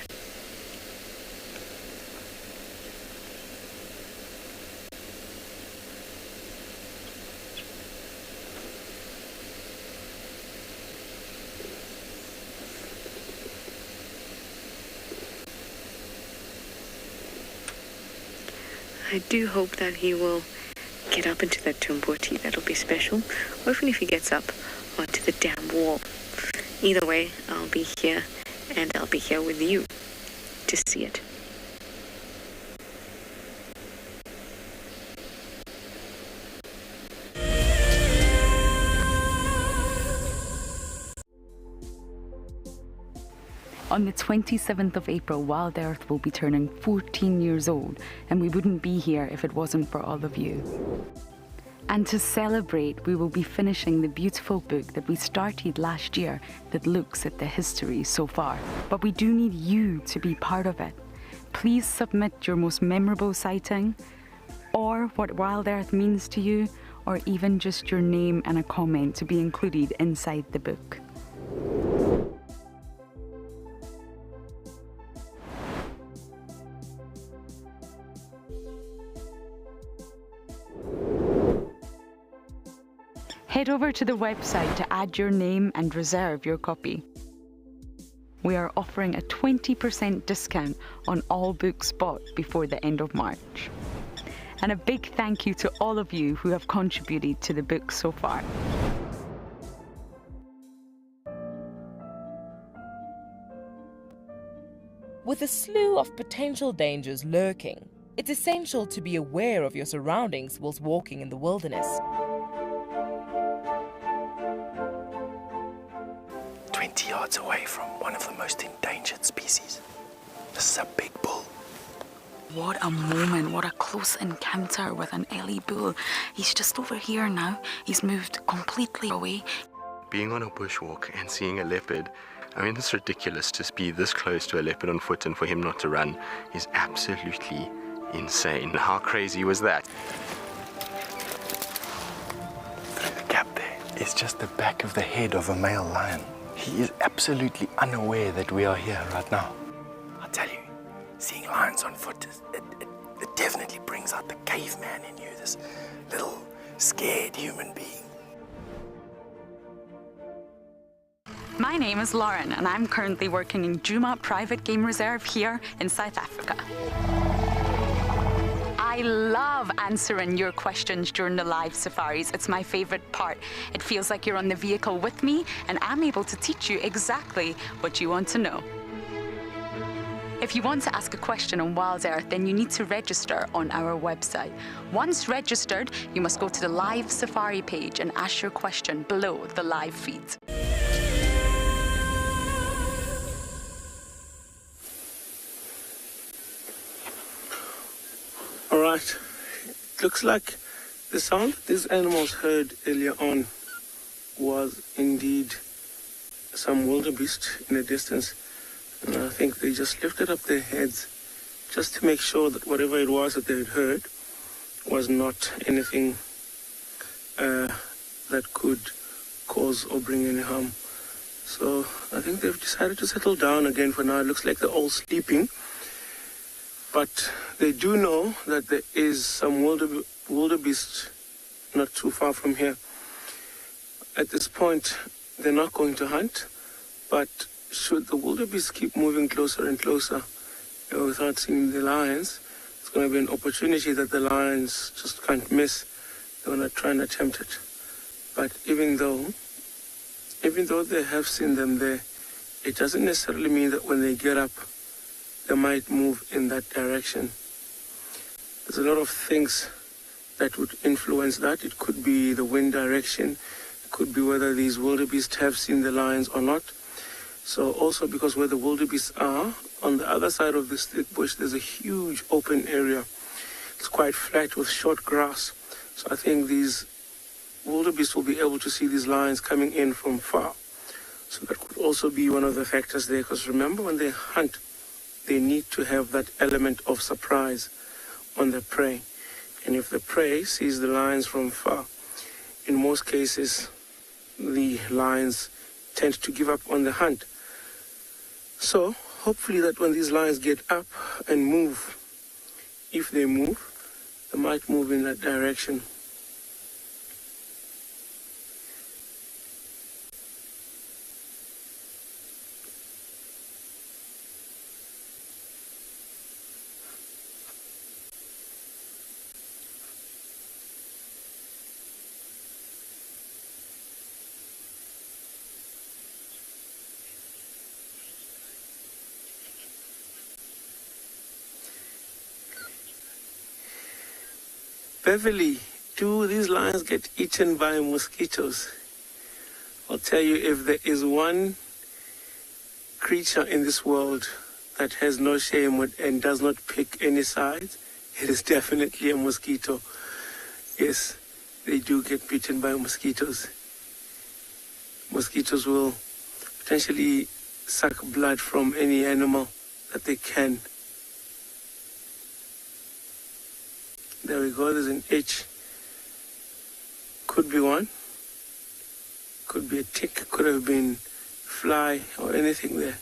I do hope that he will get up into that Tumboti. That'll be special. Or even if he gets up onto the dam wall. Either way, I'll be here, and I'll be here with you to see it. On the 27th of April, Wild Earth will be turning 14 years old, and we wouldn't be here if it wasn't for all of you. And to celebrate, we will be finishing the beautiful book that we started last year that looks at the history so far. But we do need you to be part of it. Please submit your most memorable sighting, or what Wild Earth means to you, or even just your name and a comment to be included inside the book. Head over to the website to add your name and reserve your copy. We are offering a 20% discount on all books bought before the end of March. And a big thank you to all of you who have contributed to the book so far. With a slew of potential dangers lurking, it's essential to be aware of your surroundings whilst walking in the wilderness. 20 yards away from one of the most endangered species. This is a big bull. What a moment, what a close encounter with an Ellie bull. He's just over here now. He's moved completely away. Being on a bushwalk and seeing a leopard, I mean, it's ridiculous to be this close to a leopard on foot and for him not to run is absolutely insane. How crazy was that? Through the gap there is just the back of the head of a male lion. He is absolutely unaware that we are here right now. I tell you, seeing lions on foot, it definitely brings out the caveman in you, this little scared human being. My name is Lauren, and I'm currently working in Djuma Private Game Reserve here in South Africa. I love answering your questions during the live safaris. It's my favorite part. It feels like you're on the vehicle with me, and I'm able to teach you exactly what you want to know. If you want to ask a question on Wild Earth, then you need to register on our website. Once registered, you must go to the live safari page and ask your question below the live feed. All right, it looks like the sound these animals heard earlier on was indeed some wildebeest in the distance. And I think they just lifted up their heads just to make sure that whatever it was that they had heard was not anything that could cause or bring any harm. So I think they've decided to settle down again for now. It looks like they're all sleeping. But they do know that there is some wildebeest not too far from here. At this point, they're not going to hunt, but should the wildebeest keep moving closer and closer without seeing the lions, it's going to be an opportunity that the lions just can't miss. They're going to try and attempt it. But even though they have seen them there, it doesn't necessarily mean that when they get up, they might move in that direction. There's a lot of things that would influence that. It could be the wind direction. It could be whether these wildebeest have seen the lions or not. So also because where the wildebeest are, on the other side of this thick bush, there's a huge open area. It's quite flat with short grass. So I think these wildebeest will be able to see these lions coming in from far. So that could also be one of the factors there, because remember, when they hunt, they need to have that element of surprise on the prey. And if the prey sees the lions from far, in most cases, the lions tend to give up on the hunt. So hopefully that when these lions get up and move, if they move, they might move in that direction. Beverly, do these lions get eaten by mosquitoes? I'll tell you, if there is one creature in this world that has no shame and does not pick any sides, it is definitely a mosquito. Yes, they do get bitten by mosquitoes. Mosquitoes will potentially suck blood from any animal that they can. There we go, there's an itch. Could be one. Could be a tick, could have been fly or anything there.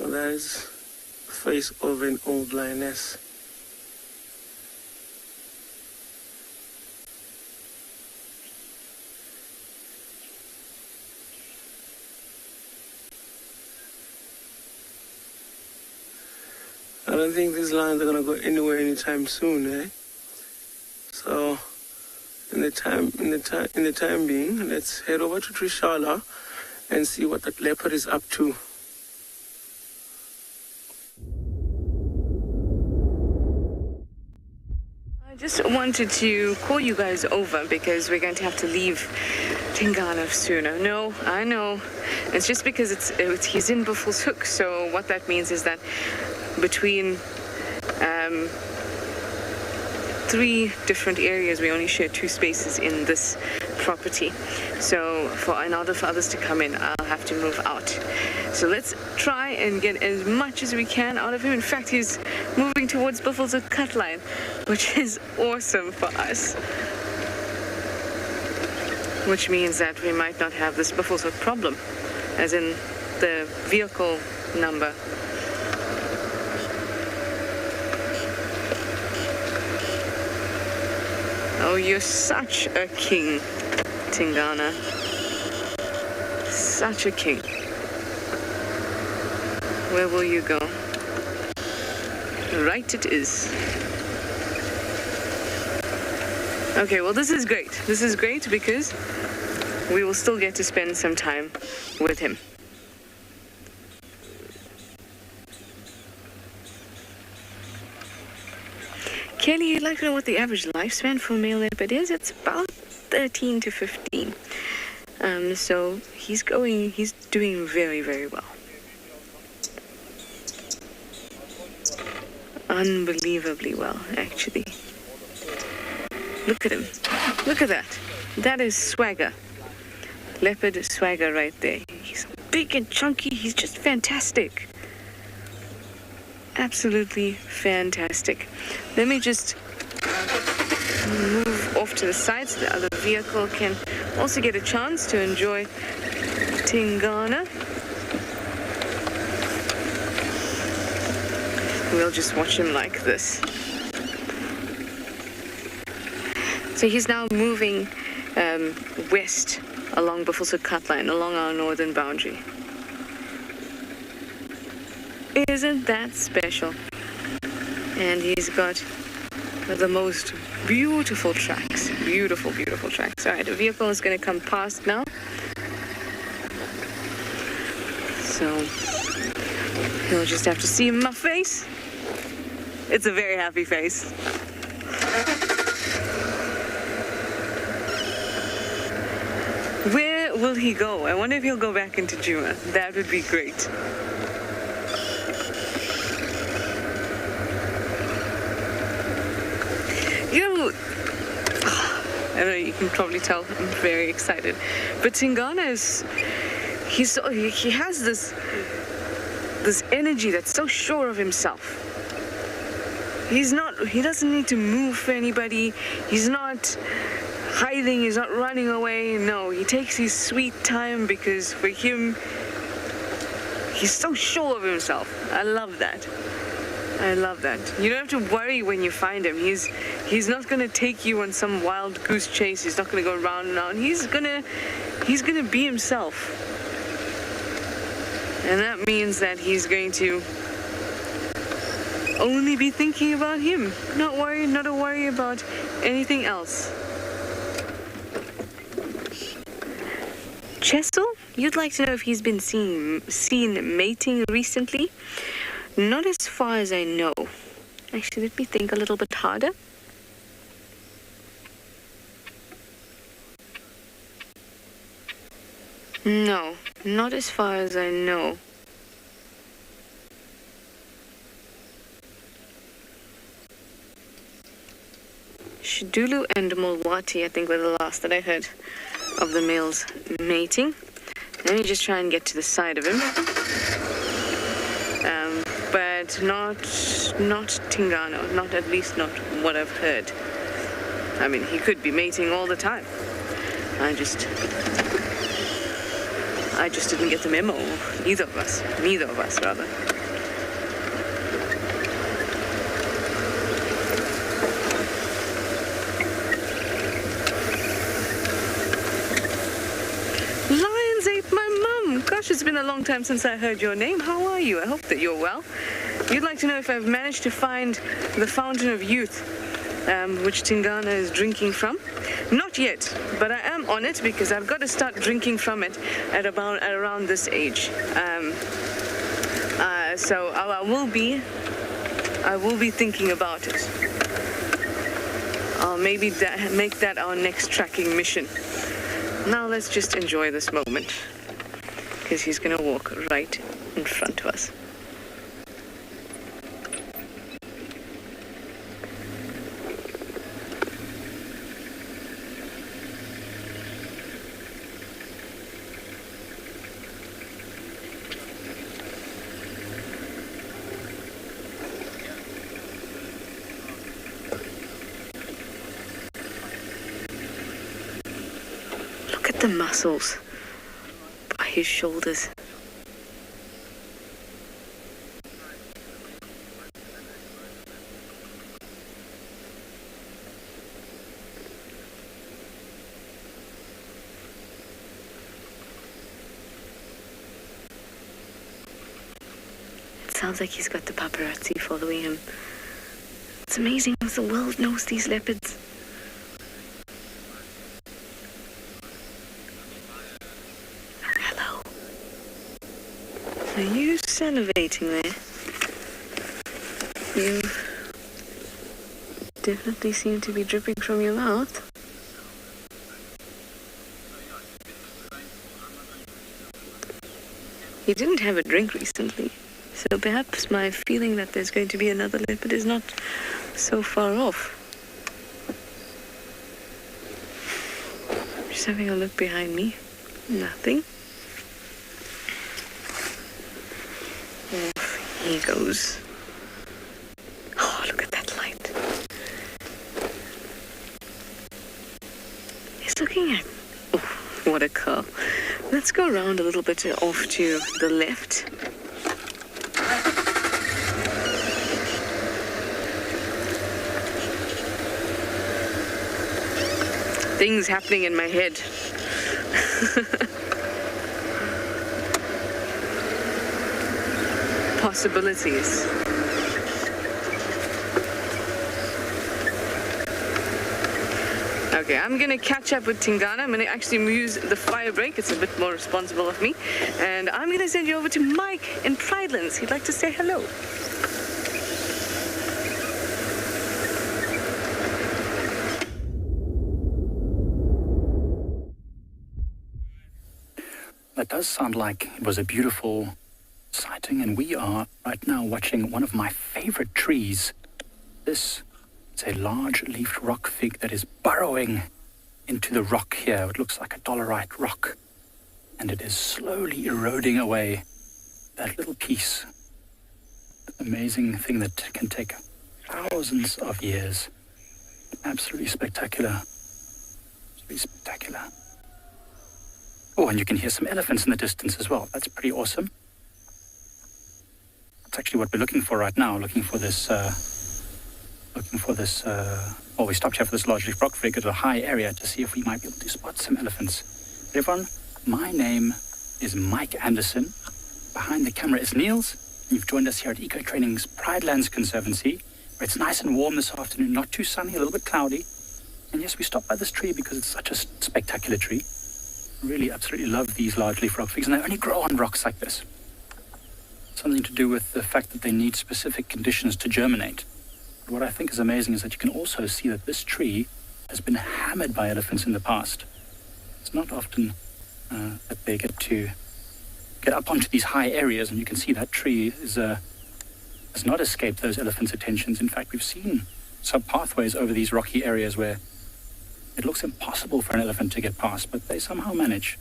That is the face of an old lioness. I don't think these lions are going to go anywhere anytime soon, eh? So, in the time being, let's head over to Trishala and see what that leopard is up to. I just wanted to call you guys over because we're going to have to leave Tingana sooner. No, I know. It's just because he's in Buffelshoek. So what that means is that between 3 different areas, we only share 2 spaces in this property. So in order for others to come in, I'll have to move out. So let's try and get as much as we can out of him. In fact, he's moving towards Buffelshoek cut line, which is awesome for us. Which means that we might not have this Buffelshoek problem, as in the vehicle number. Oh, you're such a king, Tingana. Such a king. Where will you go? Right it is. Okay, well, this is great. This is great because we will still get to spend some time with him. Kelly, I'd like to know what the average lifespan for a male leopard is. It's about 13 to 15. So he's doing very, very well. Unbelievably well, actually. Look at him. Look at that. That is swagger. Leopard swagger right there. He's big and chunky. He's just fantastic. Absolutely fantastic. Let me just move off to the side so the other vehicle can also get a chance to enjoy Tingana. We'll just watch him like this. So he's now moving west along Buffelshoek cut line, along our northern boundary. Isn't that special? And he's got the most beautiful tracks. Beautiful, beautiful tracks. All right, the vehicle is going to come past now. So he'll just have to see my face. It's a very happy face. Where will he go? I wonder if he'll go back into Juma. That would be great. You know, I don't know, you can probably tell I'm very excited. But Tingana is, he has this energy that's so sure of himself. He doesn't need to move for anybody. He's not hiding, he's not running away. No, he takes his sweet time because for him, he's so sure of himself. I love that. I love that. You don't have to worry when you find him. He's not gonna take you on some wild goose chase. He's not gonna go round and round. He's gonna be himself. And that means that he's going to only be thinking about him. Not to worry about anything else. Chessel, you'd like to know if he's been seen mating recently? Not as far as I know. Actually, let me think a little bit harder. No, not as far as I know. Shidulu and Mulwati, I think, were the last that I heard of the males mating. Let me just try and get to the side of him. But not Tingano, not at least not what I've heard. I mean, he could be mating all the time. I just didn't get the memo. Neither of us, rather. Lions ate my mum. Gosh, it's been a long time since I heard your name. How are you? I hope that you're well. You'd like to know if I've managed to find the Fountain of Youth, which Tingana is drinking from. Not yet, but I am on it because I've got to start drinking from it at around this age. So I will be thinking about it. I'll maybe make that our next tracking mission. Now let's just enjoy this moment because he's gonna walk right in front of us. The muscles by his shoulders. It sounds like he's got the paparazzi following him. It's amazing how the world knows these leopards. Are you salivating there? You definitely seem to be dripping from your mouth. He didn't have a drink recently, so perhaps my feeling that there's going to be another leopard is not so far off. Just having a look behind me. Nothing. Off he goes. Oh, look at that light. He's looking at... Oh, what a car. Let's go around a little bit off to the left. Things happening in my head. Possibilities. Okay, I'm gonna catch up with Tingana. I'm gonna actually use the fire break. It's a bit more responsible of me. And I'm gonna send you over to Mike in Pridelands. He'd like to say hello. does sound like it was a beautiful sighting, and we are right now watching one of my favorite trees. This is a large-leafed rock fig that is burrowing into the rock here. It looks like a dolerite rock, and it is slowly eroding away that little piece. An amazing thing that can take thousands of years. Absolutely spectacular. Absolutely spectacular. Oh, and you can hear some elephants in the distance as well. That's pretty awesome. That's actually what we're looking for right now. Looking for this, well, we stopped here for this large leaf rock fig at a high area to see if we might be able to spot some elephants. But everyone, my name is Mike Anderson. Behind the camera is Niels. And you've joined us here at Eco Training's Pridelands Conservancy, where it's nice and warm this afternoon, not too sunny, a little bit cloudy. And yes, we stopped by this tree because it's such a spectacular tree. I really absolutely love these large leaf rock figs, and they only grow on rocks like this. Something to do with the fact that they need specific conditions to germinate. But what I think is amazing is that you can also see that this tree has been hammered by elephants in the past. It's not often that they get to get up onto these high areas, and you can see that tree has not escaped those elephants' attentions. In fact, we've seen some pathways over these rocky areas where it looks impossible for an elephant to get past, but they somehow manage.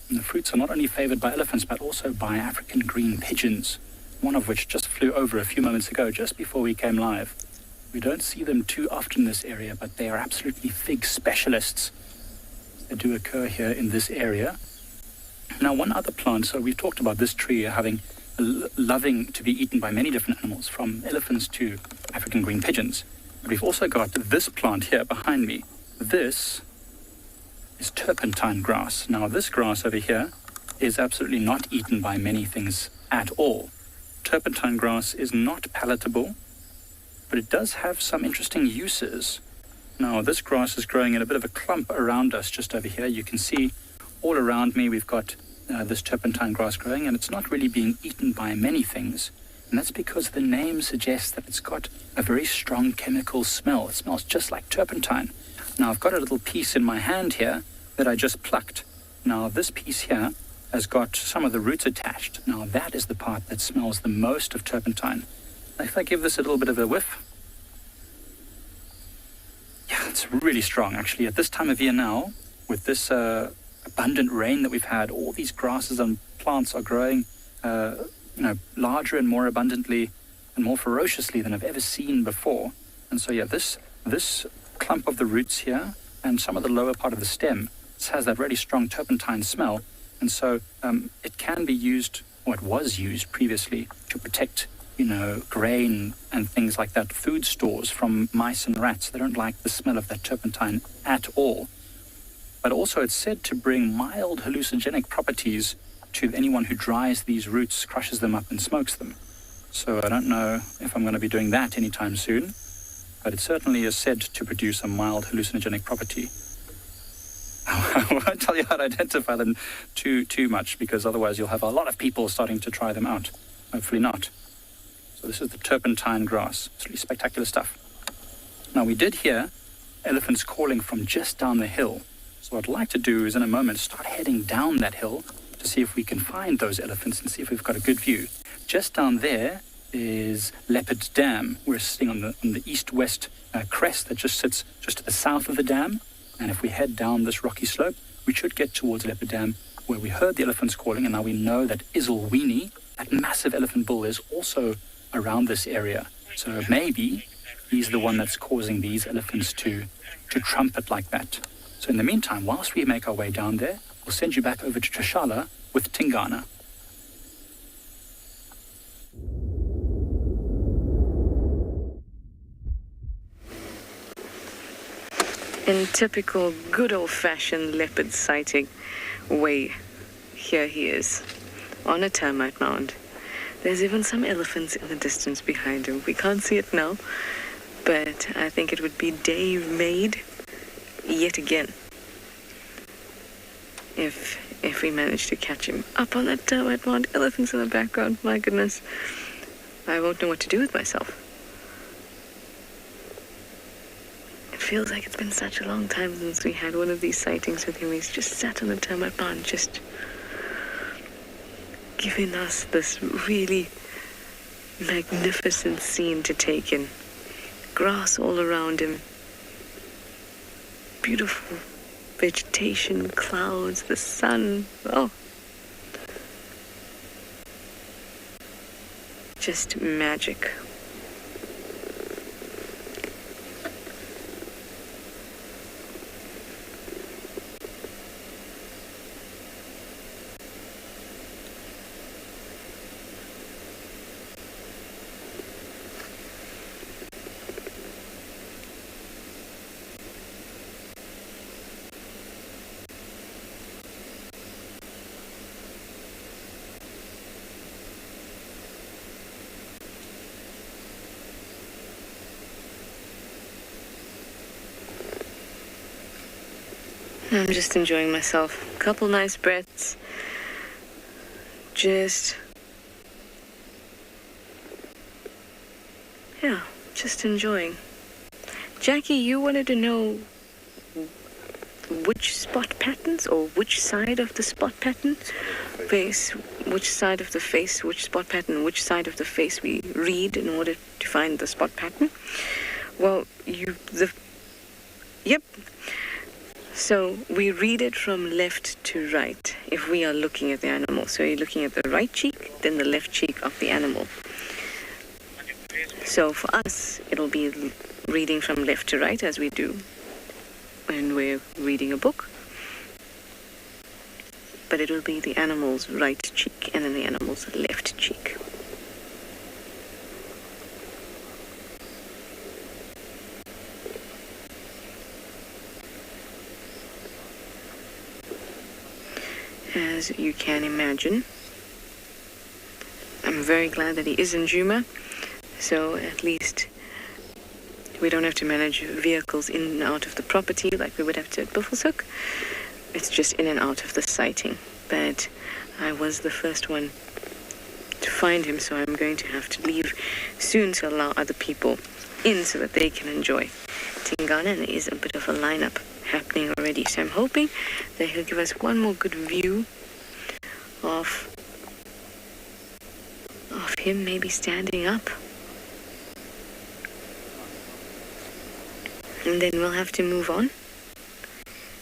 And the fruits are not only favored by elephants, but also by African green pigeons, one of which just flew over a few moments ago, just before we came live. We don't see them too often in this area, but they are absolutely fig specialists. They do occur here in this area. Now, one other plant, so we've talked about this tree having loving to be eaten by many different animals, from elephants to African green pigeons. But we've also got this plant here behind me. This is turpentine grass. Now, this grass over here is absolutely not eaten by many things at all. Turpentine grass is not palatable, but it does have some interesting uses. Now, this grass is growing in a bit of a clump around us just over here. You can see all around me we've got this turpentine grass growing, and it's not really being eaten by many things. And that's because the name suggests that it's got a very strong chemical smell. It smells just like turpentine. Now, I've got a little piece in my hand here that I just plucked. Now, this piece here has got some of the roots attached. Now, that is the part that smells the most of turpentine. If I give this a little bit of a whiff, yeah, it's really strong, actually. At this time of year now, with this abundant rain that we've had, all these grasses and plants are growing larger and more abundantly and more ferociously than I've ever seen before. And so, yeah, this clump of the roots here and some of the lower part of the stem has that really strong turpentine smell. And so it can be used, or it was used previously, to protect, grain and things like that, food stores from mice and rats. They don't like the smell of that turpentine at all. But also it's said to bring mild hallucinogenic properties to anyone who dries these roots, crushes them up and smokes them. So I don't know if I'm going to be doing that anytime soon, but it certainly is said to produce a mild hallucinogenic property. I won't tell you how to identify them too much, because otherwise you'll have a lot of people starting to try them out. Hopefully not. So this is the turpentine grass. It's really spectacular stuff. Now, we did hear elephants calling from just down the hill. So what I'd like to do is in a moment start heading down that hill to see if we can find those elephants and see if we've got a good view. Just down there is Leopard Dam. We're sitting on the east-west crest that just sits just to the south of the dam. And if we head down this rocky slope, we should get towards Leopard Dam, where we heard the elephants calling, and now we know that Isilwini, that massive elephant bull, is also around this area. So maybe he's the one that's causing these elephants to trumpet like that. So in the meantime, whilst we make our way down there, we'll send you back over to Trashala with Tingana. In typical good old-fashioned leopard sighting way, here he is, on a termite mound. There's even some elephants in the distance behind him. We can't see it now, but I think it would be day-made yet again if we manage to catch him up on that termite mound. Elephants in the background, my goodness. I won't know what to do with myself. It feels like it's been such a long time since we had one of these sightings with him. He's just sat on the termite barn, just giving us this really magnificent scene to take in. Grass all around him. Beautiful vegetation, clouds, the sun. Oh. Just magic. I'm just enjoying myself. A couple nice breaths. Just enjoying. Jackie, you wanted to know which spot patterns, or which side of the spot pattern face, which side of the face, which spot pattern, which side of the face we read in order to find the spot pattern. Well, yep. So we read it from left to right if we are looking at the animal. So you're looking at the right cheek, then the left cheek of the animal. So for us, it'll be reading from left to right as we do when we're reading a book. But it will be the animal's right cheek and then the animal's left cheek. As you can imagine, I'm very glad that he is in Djuma, so at least we don't have to manage vehicles in and out of the property like we would have to at Buffelshoek. It's just in and out of the sighting. But I was the first one to find him, so I'm going to have to leave soon to allow other people in so that they can enjoy Tingana, and there is a bit of a lineup happening already, so I'm hoping that he'll give us one more good view of him maybe standing up, and then we'll have to move on.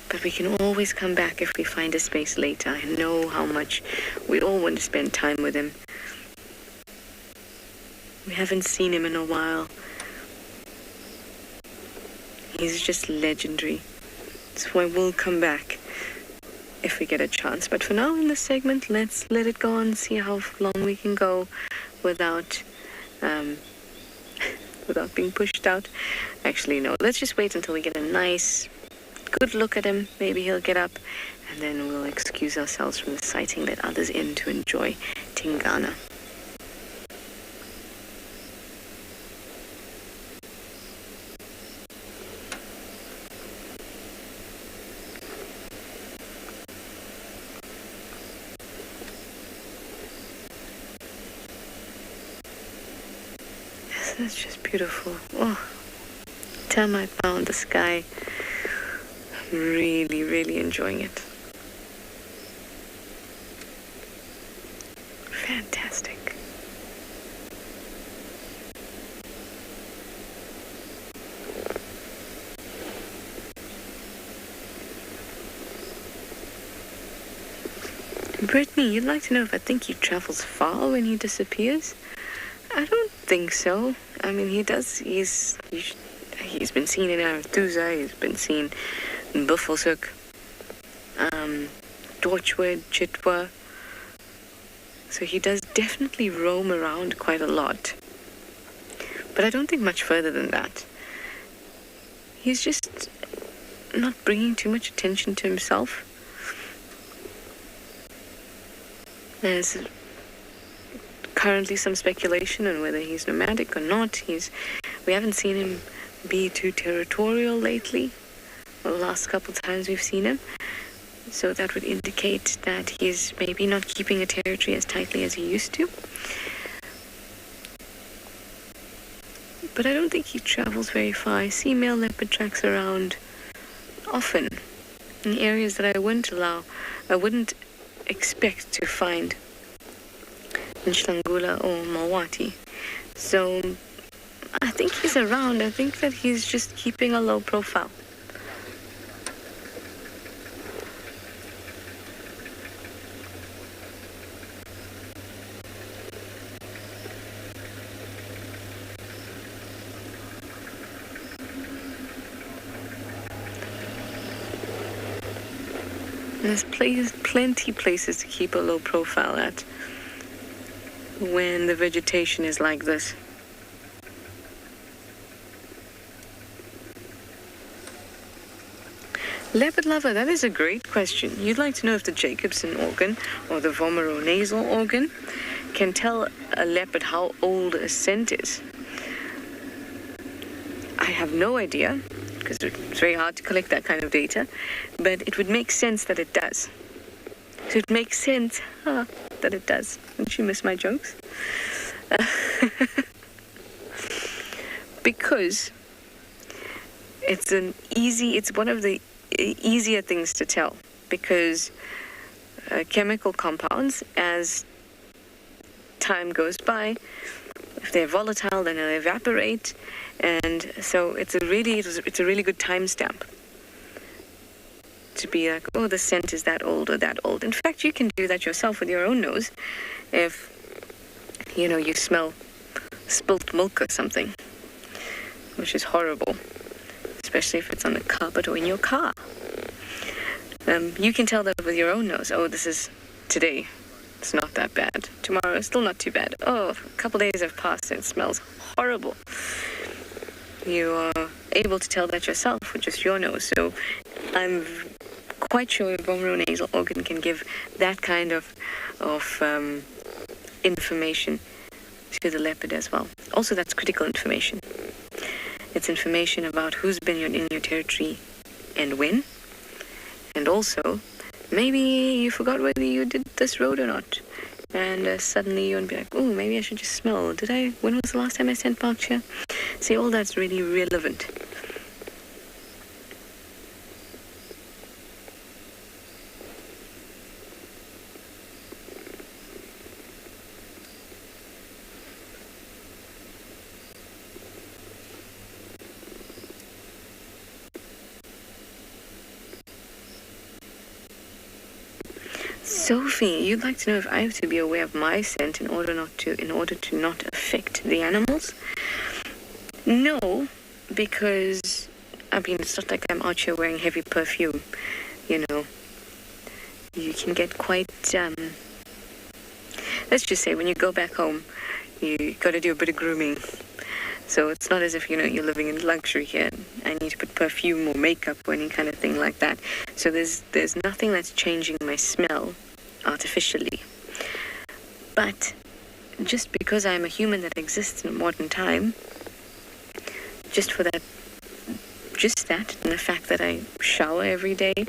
But we can always come back if we find a space later. I know how much we all want to spend time with him. We haven't seen him in a while. He's just legendary. So I will come back if we get a chance. But for now in this segment, let's let it go and see how long we can go without without being pushed out. Actually, no. Let's just wait until we get a nice, good look at him. Maybe he'll get up, and then we'll excuse ourselves from the sighting, let others in to enjoy Tingana. That's just beautiful. Oh, termite found the sky. I'm really, really enjoying it. Fantastic. Brittany, you'd like to know if I think he travels far when he disappears? I don't think so. I mean, he does. He's been seen in Arathusa. He's been seen in Buffelshoek, Torchwood, Chitwa. So he does definitely roam around quite a lot. But I don't think much further than that. He's just not bringing too much attention to himself. There's currently some speculation on whether he's nomadic or not. We haven't seen him be too territorial lately, the last couple times we've seen him. So that would indicate that he's maybe not keeping a territory as tightly as he used to. but I don't think he travels very far. I see male leopard tracks around often in areas that I wouldn't expect to find in Hlangula or Mawati. So I think he's around. I think that he's just keeping a low profile. There's plenty places to keep a low profile at when the vegetation is like this. Leopard lover, that is a great question. You'd like to know if the Jacobson organ or the vomeronasal organ can tell a leopard how old a scent is. I have no idea, because it's very hard to collect that kind of data, but it would make sense that it does. So it makes sense that it does. Don't you miss my jokes? Because it's one of the easier things to tell, because chemical compounds, as time goes by, if they're volatile, then they'll evaporate, and so it's a really good timestamp to be like, oh, the scent is that old or that old. In fact, you can do that yourself with your own nose. If you smell spilt milk or something, which is horrible, especially if it's on the carpet or in your car. You can tell that with your own nose. Oh, this is today. It's not that bad. Tomorrow, it's still not too bad. Oh, a couple days have passed and it smells horrible. You are able to tell that yourself with just your nose. So I'm quite sure a vomeronasal organ can give that kind of information to the leopard as well. Also, that's critical information. It's information about who's been in your territory and when. And also, maybe you forgot whether you did this road or not. And suddenly you'll be like, oh, maybe I should just smell. When was the last time I sent parked here? See, all that's really relevant. Sophie, you'd like to know if I have to be aware of my scent in order to not affect the animals? No, because it's not like I'm out here wearing heavy perfume. You can get quite let's just say when you go back home, you got to do a bit of grooming. So it's not as if you're living in luxury here. I need to put perfume or makeup or any kind of thing like that. So there's nothing that's changing my smell artificially. But just because I'm a human that exists in modern time, just that, and the fact that I shower every day,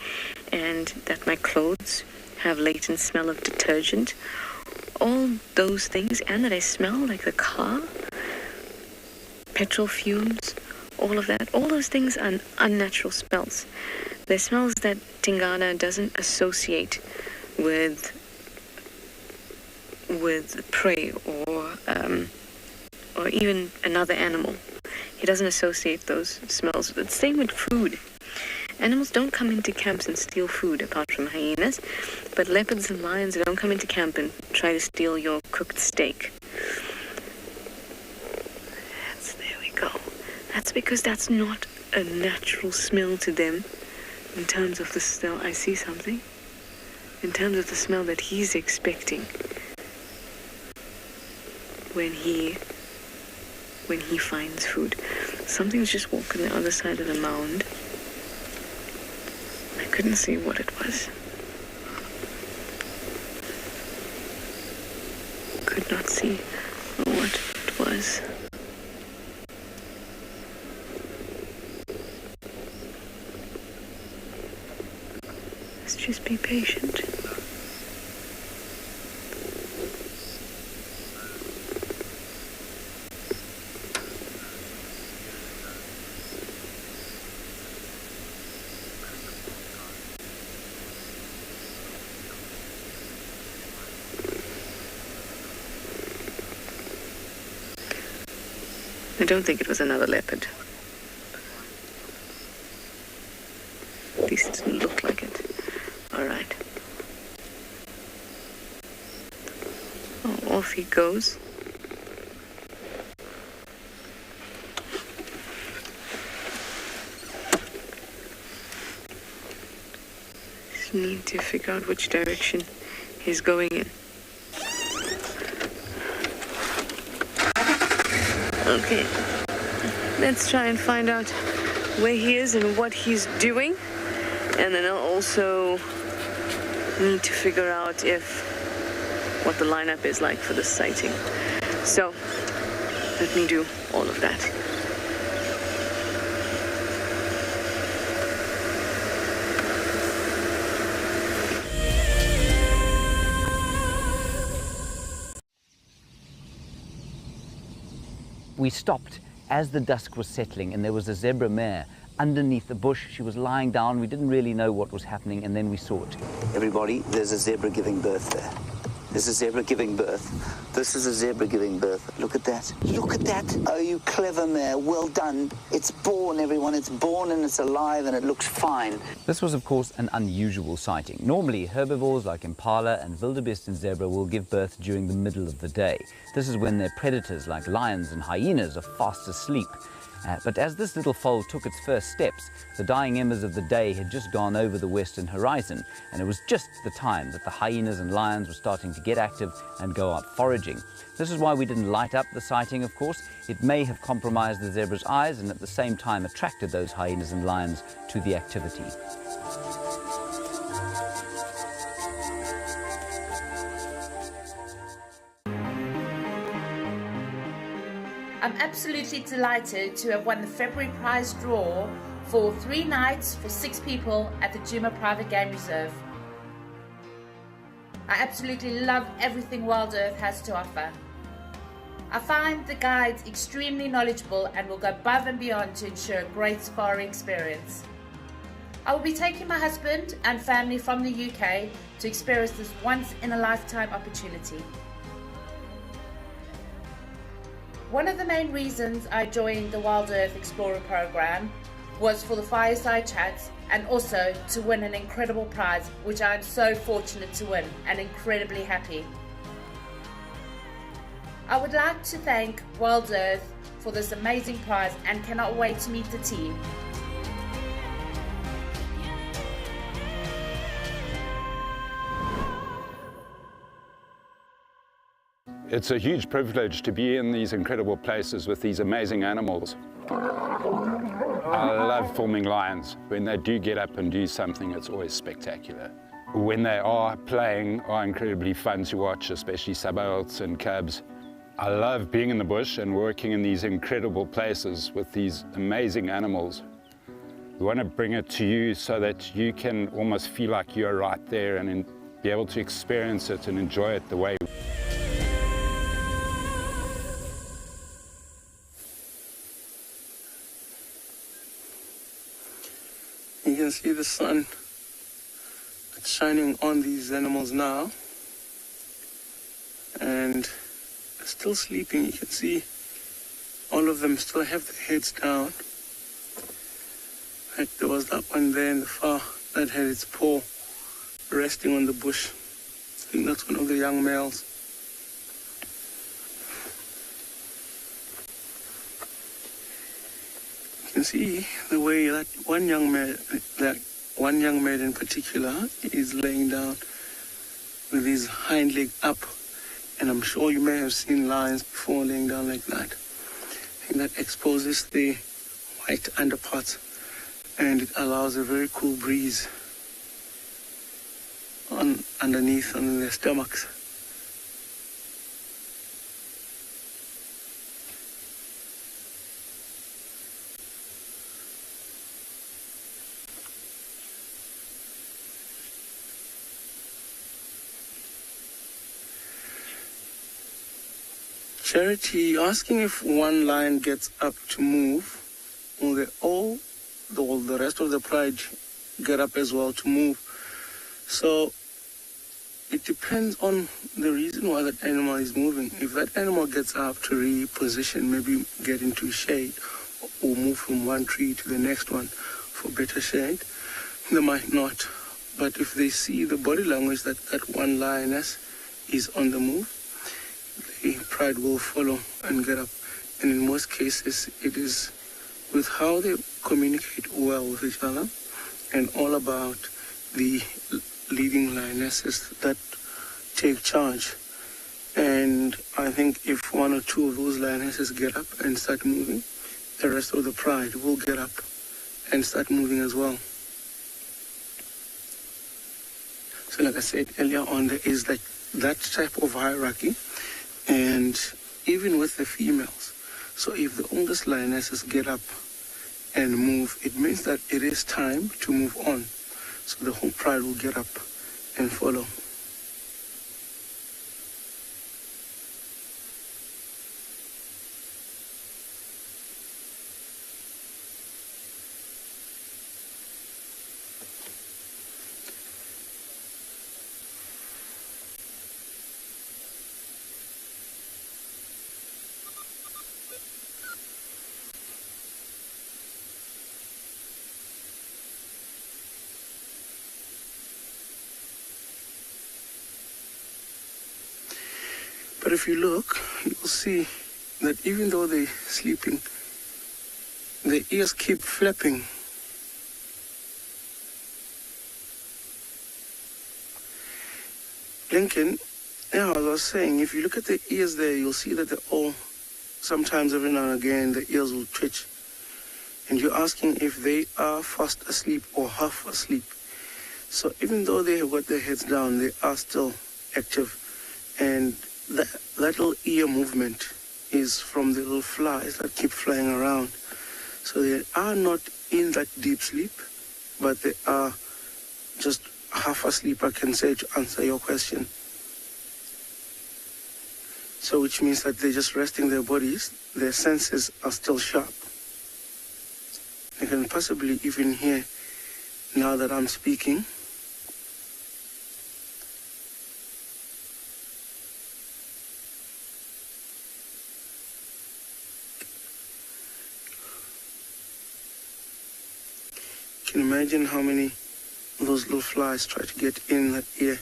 and that my clothes have latent smell of detergent, all those things, and that I smell like the car, petrol fumes, all of that, all those things are unnatural smells. They're smells that Tingana doesn't associate with prey or even another animal. He doesn't associate those smells. The same with food. Animals don't come into camps and steal food, apart from hyenas, but leopards and lions don't come into camp and try to steal your cooked steak. There we go. That's because that's not a natural smell to them. In terms of the smell, I see something. In terms of the smell that he's expecting when he finds food. Something's just walking the other side of the mound. I couldn't see what it was. Could not see what it was. Let's just be patient. I don't think it was another leopard. At least it didn't look like it. All right. Oh, off he goes. Just need to figure out which direction he's going in. Okay, let's try and find out where he is and what he's doing. And then I'll also need to figure out what the lineup is like for this sighting. So let me do all of that. We stopped as the dusk was settling and there was a zebra mare underneath the bush. She was lying down. We didn't really know what was happening, and then we saw it. Everybody, there's a zebra giving birth there. There's a zebra giving birth. This is a zebra giving birth. Look at that. Look at that. Oh, you clever mare. Well done. It's born, everyone. It's born and it's alive and it looks fine. This was, of course, an unusual sighting. Normally, herbivores like impala and wildebeest and zebra will give birth during the middle of the day. This is when their predators like lions and hyenas are fast asleep. But as this little foal took its first steps, the dying embers of the day had just gone over the western horizon, and it was just the time that the hyenas and lions were starting to get active and go out foraging. This is why we didn't light up the sighting, of course. It may have compromised the zebra's eyes and at the same time attracted those hyenas and lions to the activity. I'm absolutely delighted to have won the February prize draw for 3 nights for 6 people at the Djuma Private Game Reserve. I absolutely love everything Wild Earth has to offer. I find the guides extremely knowledgeable and will go above and beyond to ensure a great safari experience. I will be taking my husband and family from the UK to experience this once-in-a-lifetime opportunity. One of the main reasons I joined the Wild Earth Explorer program was for the fireside chats and also to win an incredible prize, which I am so fortunate to win and incredibly happy. I would like to thank Wild Earth for this amazing prize and cannot wait to meet the team. It's a huge privilege to be in these incredible places with these amazing animals. I love filming lions. When they do get up and do something, it's always spectacular. When they are playing, are incredibly fun to watch, especially sub-adults and cubs. I love being in the bush and working in these incredible places with these amazing animals. We want to bring it to you so that you can almost feel like you're right there and be able to experience it and enjoy it the way. You can see the sun shining on these animals now, and they're still sleeping. You can see all of them still have their heads down. Like there was that one there in the far that had its paw resting on the bush. I think that's one of the young males. You can see the way that one young male in particular is laying down with his hind leg up, and I'm sure you may have seen lions before laying down like that. And that exposes the white underparts, and it allows a very cool breeze underneath on their stomachs. Charity, asking if one lion gets up to move, will the rest of the pride get up as well to move? So it depends on the reason why that animal is moving. If that animal gets up to reposition, maybe get into shade or move from one tree to the next one for better shade, they might not. But if they see the body language that that one lioness is on the move, the pride will follow and get up. And in most cases, it is with how they communicate well with each other and all about the leading lionesses that take charge. And I think if one or two of those lionesses get up and start moving, the rest of the pride will get up and start moving as well. So like I said earlier on, there is that type of hierarchy, and even with the females. So if the oldest lionesses get up and move, it means that it is time to move on. So the whole pride will get up and follow. But if you look, you'll see that even though they're sleeping, their ears keep flapping. Lincoln, yeah, as I was saying, if you look at the ears there, you'll see that they're all, sometimes every now and again, the ears will twitch. And you're asking if they are fast asleep or half asleep. So even though they have got their heads down, they are still active. And that little ear movement is from the little flies that keep flying around. So they are not in that deep sleep, but they are just half asleep, I can say, to answer your question. So which means that they're just resting their bodies, their senses are still sharp. They can possibly even hear now that I'm speaking. Can you imagine how many of those little flies try to get in that ear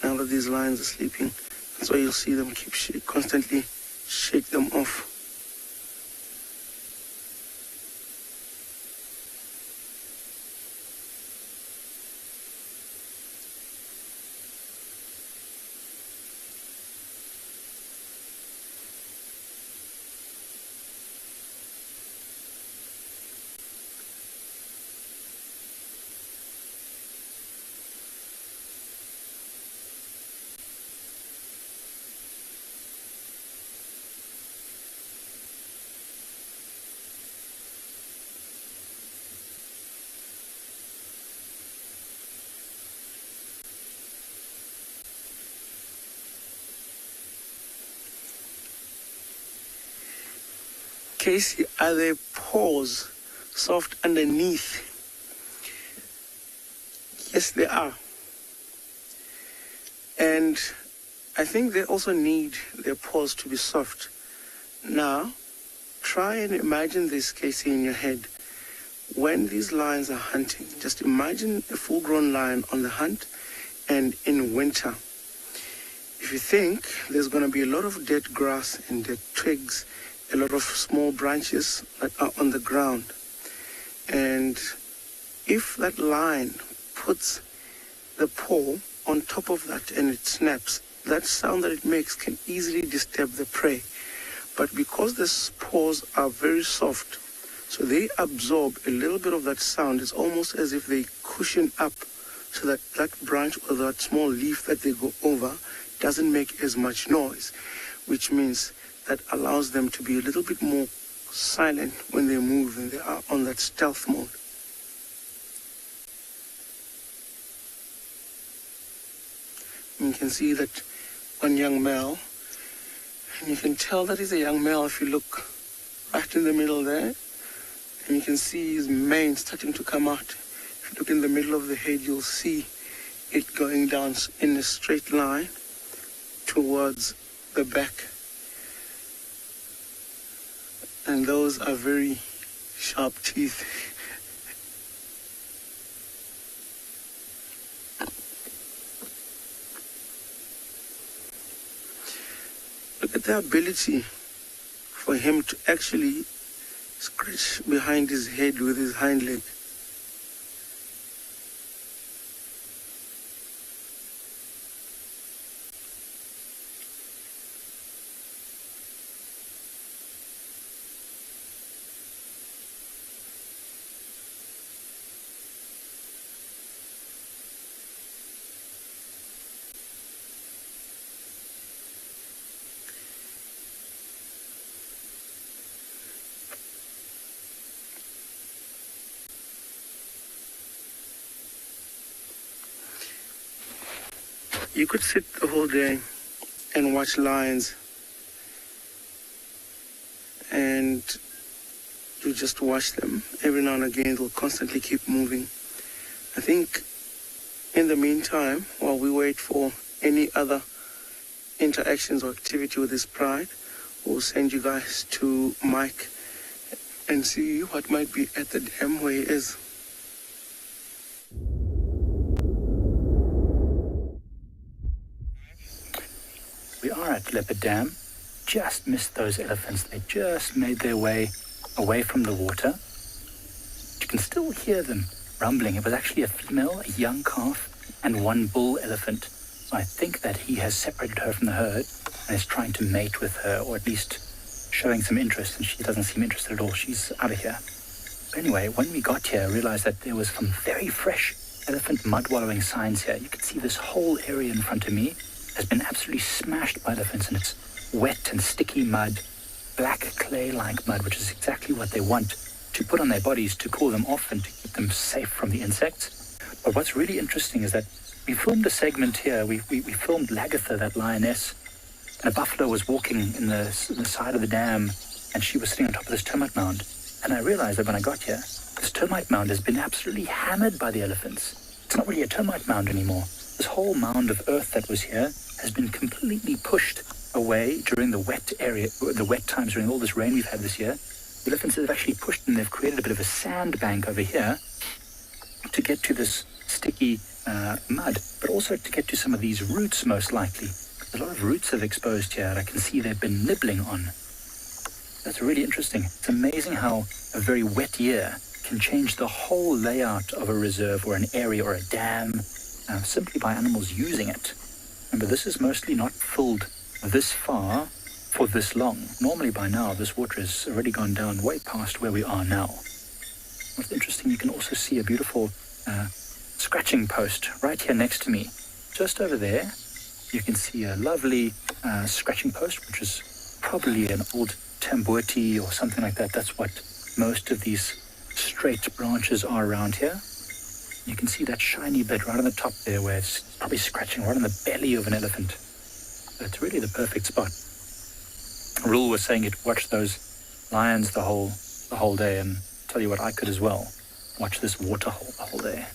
now that these lions are sleeping? That's why you'll see them constantly shake them off. Casey, are their paws soft underneath? Yes, they are. And I think they also need their paws to be soft. Now, try and imagine this, Casey, in your head. When these lions are hunting, just imagine a full-grown lion on the hunt and in winter. If you think there's going to be a lot of dead grass and dead twigs, a lot of small branches that are on the ground. And if that lion puts the paw on top of that and it snaps, that sound that it makes can easily disturb the prey. But because the paws are very soft, so they absorb a little bit of that sound. It's almost as if they cushion up so that that branch or that small leaf that they go over doesn't make as much noise, which means that allows them to be a little bit more silent when they move and they are on that stealth mode. And you can see that one young male, and you can tell that he's a young male if you look right in the middle there, and you can see his mane starting to come out. If you look in the middle of the head, you'll see it going down in a straight line towards the back. And those are very sharp teeth. Look at the ability for him to actually scratch behind his head with his hind leg. You could sit the whole day and watch lions, and you just watch them. Every now and again they'll constantly keep moving. I think in the meantime, while we wait for any other interactions or activity with this pride, we'll send you guys to Mike and see what might be at the dam where he is. We are at Leopard Dam. Just missed those elephants. They just made their way away from the water. You can still hear them rumbling. It was actually a female, a young calf, and one bull elephant. So I think that he has separated her from the herd and is trying to mate with her, or at least showing some interest, and she doesn't seem interested at all. She's out of here. But anyway, when we got here, I realized that there was some very fresh elephant mud wallowing signs here. You can see this whole area in front of me has been absolutely smashed by elephants, and it's wet and sticky mud, black clay-like mud, which is exactly what they want to put on their bodies to cool them off and to keep them safe from the insects. But what's really interesting is that we filmed a segment here. We filmed Lagatha, that lioness, and a buffalo was walking in the side of the dam, and she was sitting on top of this termite mound. And I realized that when I got here, this termite mound has been absolutely hammered by the elephants. It's not really a termite mound anymore. This whole mound of earth that was here has been completely pushed away during the wet times, during all this rain we've had this year. The elephants have actually pushed, and they've created a bit of a sand bank over here to get to this sticky mud, but also to get to some of these roots, most likely. A lot of roots have exposed here, and I can see they've been nibbling on. That's really interesting. It's amazing how a very wet year can change the whole layout of a reserve or an area or a dam simply by animals using it. Remember, this is mostly not filled this far for this long. Normally by now, this water has already gone down way past where we are now. What's interesting, you can also see a beautiful scratching post right here next to me. Just over there, you can see a lovely scratching post, which is probably an old tambuti or something like that. That's what most of these straight branches are around here. You can see that shiny bit right on the top there where it's probably scratching right on the belly of an elephant. So it's really the perfect spot. Rule was saying it watched those lions the whole day, and tell you what, I could as well. Watch this waterhole the whole day.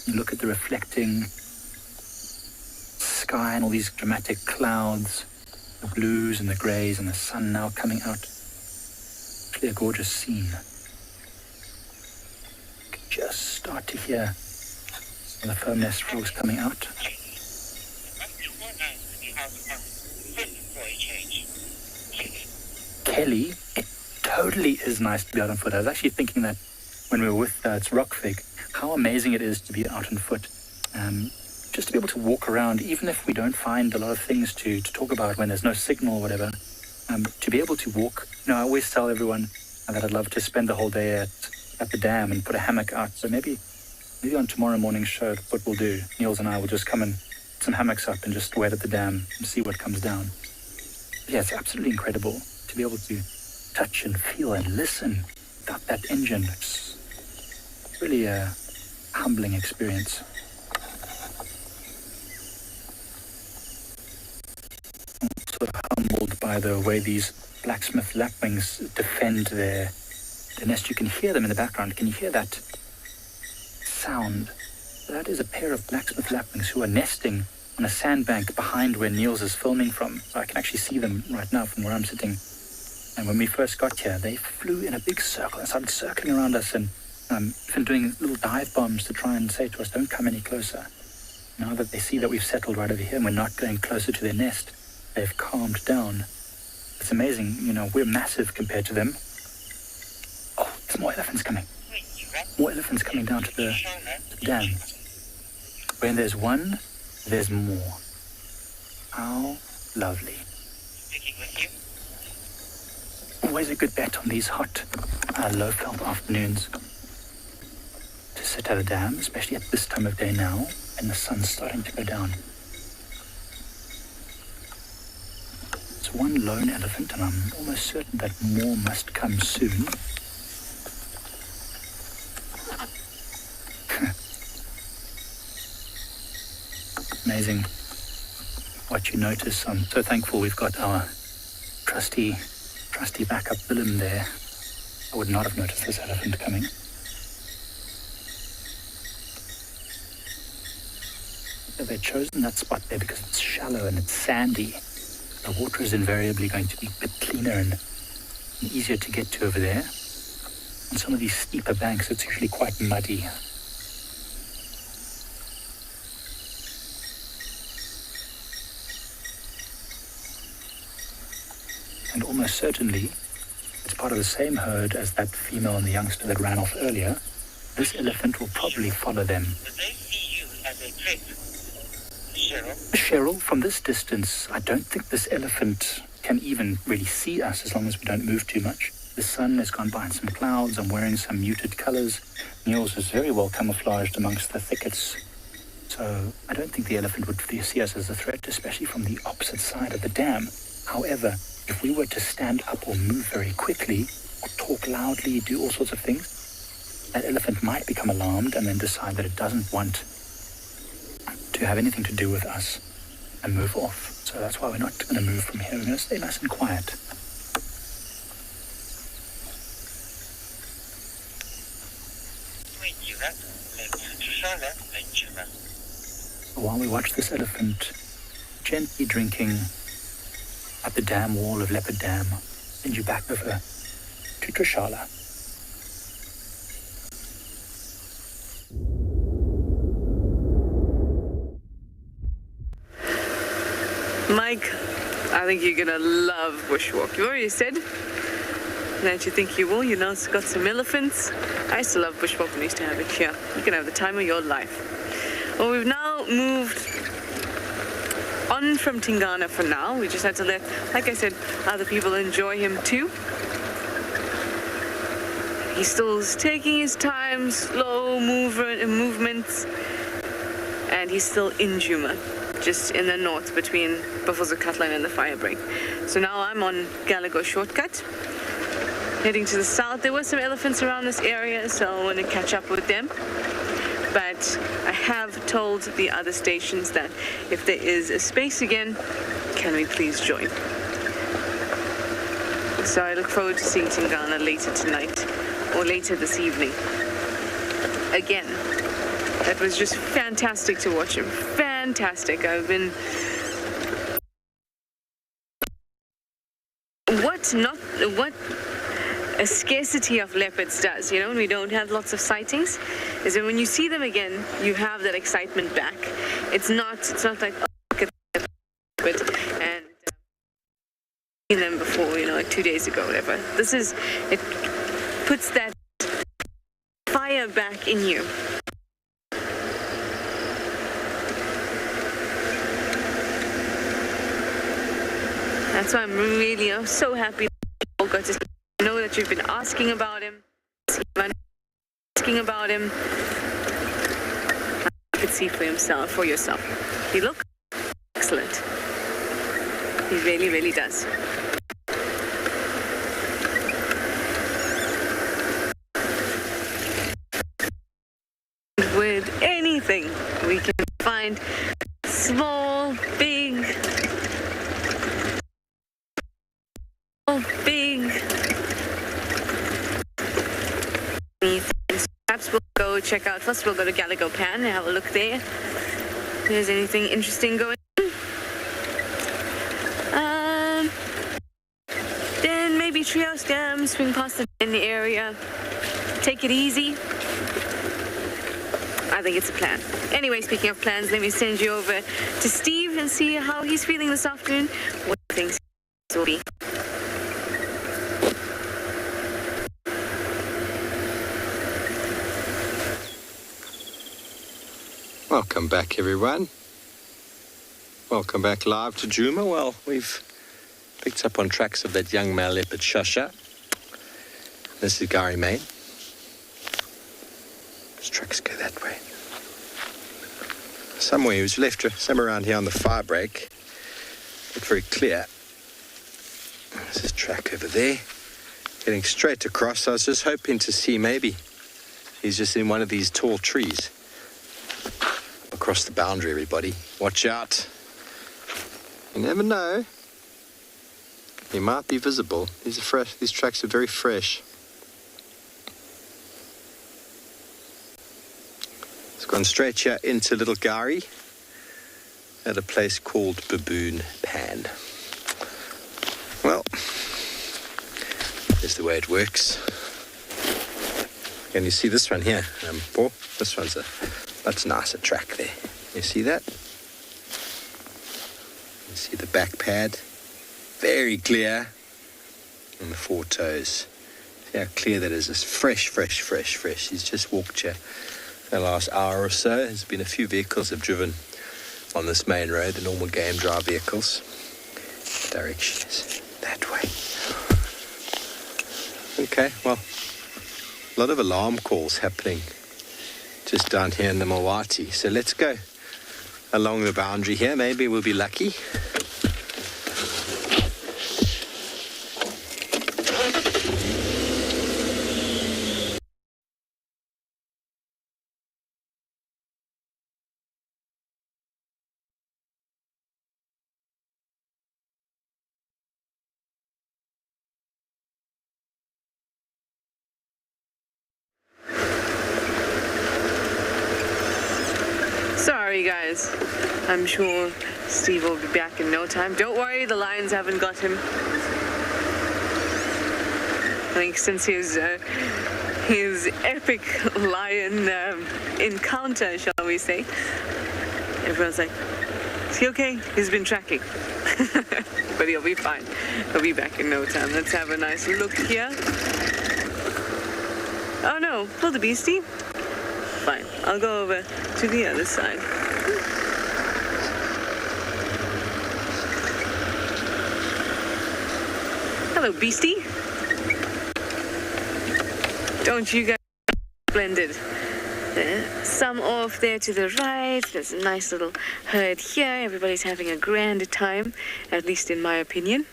You look at the reflecting sky and all these dramatic clouds, the blues and the greys and the sun now coming out. Actually a gorgeous scene. You can just start to hear some of the foam nest frogs coming out. Kelly, it totally is nice to be out on foot. I was actually thinking that when we were with Rockfig, how amazing it is to be out on foot. Just to be able to walk around, even if we don't find a lot of things to talk about when there's no signal or whatever, to be able to walk. You know, I always tell everyone that I'd love to spend the whole day at the dam and put a hammock out. So maybe on tomorrow morning's show, what we'll do, Niels and I will just come and put some hammocks up and just wait at the dam and see what comes down. Yeah, it's absolutely incredible to be able to touch and feel and listen without that engine. It's really a humbling experience. I'm sort of humbled by the way these blacksmith lapwings defend their nest. You can hear them in the background. Can you hear that sound? That is a pair of blacksmith lapwings who are nesting on a sandbank behind where Niels is filming from. I can actually see them right now from where I'm sitting. And when we first got here, they flew in a big circle and started circling around us and even doing little dive bombs to try and say to us, don't come any closer. Now that they see that we've settled right over here and we're not going closer to their nest, they've calmed down. It's amazing, you know, we're massive compared to them. Oh, there's more elephants coming. More elephants coming down to the dam. When there's one, there's more. How lovely. Always a good bet on these hot, low-felt afternoons. To sit at a dam, especially at this time of day now, and the sun's starting to go down. It's one lone elephant, and I'm almost certain that more must come soon. Amazing what you notice. I'm so thankful we've got our trusty backup film there. I would not have noticed this elephant coming. They've chosen that spot there because it's shallow and it's sandy. The water is invariably going to be a bit cleaner and easier to get to over there. On some of these steeper banks, it's usually quite muddy. And almost certainly, it's part of the same herd as that female and the youngster that ran off earlier. This elephant will probably follow them. Cheryl, from this distance, I don't think this elephant can even really see us as long as we don't move too much. The sun has gone behind some clouds. I'm wearing some muted colors. Niels is very well camouflaged amongst the thickets. So I don't think the elephant would see us as a threat, especially from the opposite side of the dam. However, if we were to stand up or move very quickly, or talk loudly, do all sorts of things, that elephant might become alarmed and then decide that it doesn't want to have anything to do with us and move off. So that's why we're not going to move from here. We're going to stay nice and quiet. While we watch this elephant gently drinking at the dam wall of Leopard Dam, send you back over to Tswalu. Mike, I think you're gonna love bushwalk. You already said that you think you will. You know, it's got some elephants. I used to love bushwalk when we used to have it here. You can have the time of your life. Well, we've now moved on from Tingana for now. We just had to let, like I said, other people enjoy him too. He's still taking his time, slow movements, and he's still in Djuma, just in the north between Buffelshoekatlan and the Firebreak. So now I'm on Gallagher shortcut, heading to the south. There were some elephants around this area, so I want to catch up with them. But I have told the other stations that if there is a space again, can we please join? So I look forward to seeing Tingana later tonight or later this evening. Again, that was just fantastic to watch him. Fantastic. I've been... What a scarcity of leopards does, you know, when we don't have lots of sightings, is that when you see them again, you have that excitement back. It's not like, oh, look at the leopard and seen them before, you know, like 2 days ago, whatever. It puts that fire back in you. That's why I'm so happy that you all got to know that you've been asking about him. You could see for yourself. He looks excellent. He really, really does. With anything we can find, small, big, perhaps we'll go go check out. First, we'll go to Gallagher Pan and have a look there. If there's anything interesting going on. Then maybe Treehouse Dam, swing past in the area. Take it easy. I think it's a plan. Anyway, speaking of plans, let me send you over to Steve and see how he's feeling this afternoon. What he thinks will be. Welcome back, everyone. Welcome back live to Djuma. Well, we've picked up on tracks of that young male leopard, Shasha. This is Gary Main. Those tracks go that way. Somewhere he was left somewhere around here on the fire break. Not very clear. There's his track over there. Getting straight across. I was just hoping to see maybe he's just in one of these tall trees. Across the boundary, everybody. Watch out. You never know. He might be visible. These are fresh. These tracks are very fresh. It's gone straight here into Little Gari at a place called Baboon Pan. Well, here's the way it works. Can you see this one here? Paul? This one's that's a nicer track there. You see that? You see the back pad? Very clear. And the four toes. See how clear that is. It's fresh, fresh, fresh, fresh. He's just walked here the last hour or so. There's been a few vehicles have driven on this main road, the normal game drive vehicles. The direction is that way. Okay, well, a lot of alarm calls happening just down here in the Mawati. So let's go along the boundary here. Maybe we'll be lucky. Sorry guys, I'm sure Steve will be back in no time. Don't worry, the lions haven't got him. I think since his epic lion encounter, shall we say, everyone's like, is he okay? He's been tracking. But he'll be fine. He'll be back in no time. Let's have a nice look here. Oh no, wildebeestie. Fine, I'll go over to the other side. Hello, beastie. Don't you guys splendid? Some off there to the right. There's a nice little herd here. Everybody's having a grand time, at least in my opinion.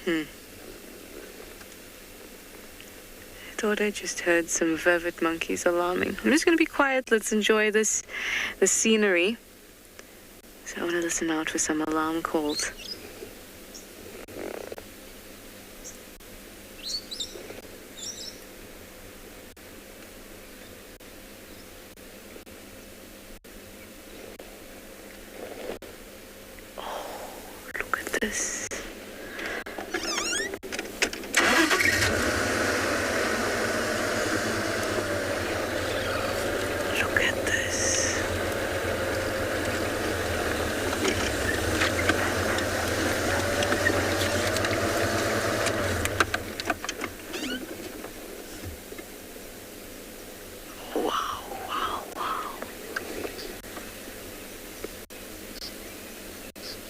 I thought I just heard some vervet monkeys alarming. I'm just going to be quiet. Let's enjoy the scenery. So I want to listen out for some alarm calls. Oh, look at this.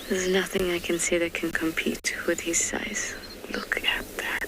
There's nothing I can say that can compete with his size. Look at that.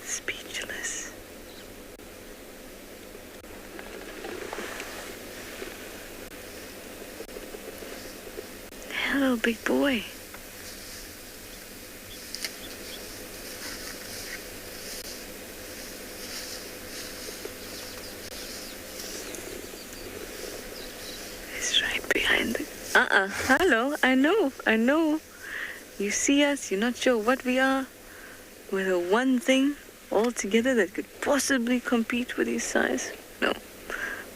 Speechless. Hello, big boy. He's right behind the... Hello, I know. You see us, you're not sure what we are. We're the one thing altogether that could possibly compete with his size. No,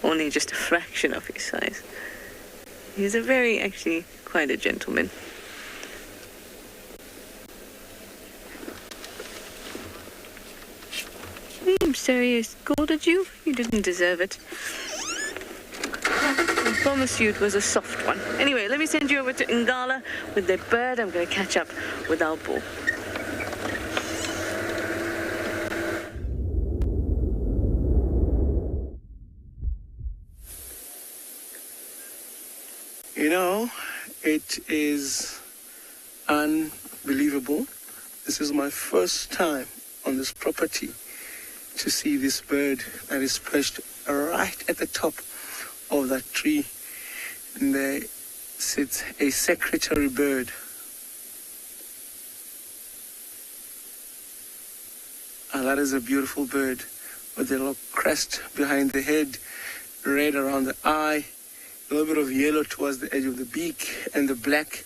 only just a fraction of his size. He's actually quite a gentleman. I'm sorry I scolded you. You didn't deserve it. I promised you it was a soft one. Anyway, let me send you over to Ngala with the bird. I'm going to catch up with our bull. You know, it is unbelievable. This is my first time on this property to see this bird that is perched right at the top of that tree. And there sits a secretary bird. That is a beautiful bird with a little crest behind the head, red around the eye, a little bit of yellow towards the edge of the beak, and the black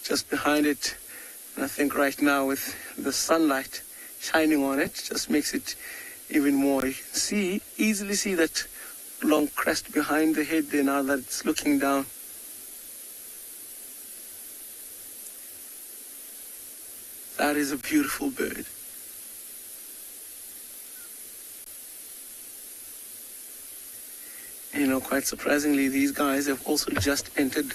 just behind it. And I think right now with the sunlight shining on it, just makes it even more. You can easily see that long crest behind the head there now that it's looking down. That is a beautiful bird. You know, quite surprisingly, these guys have also just entered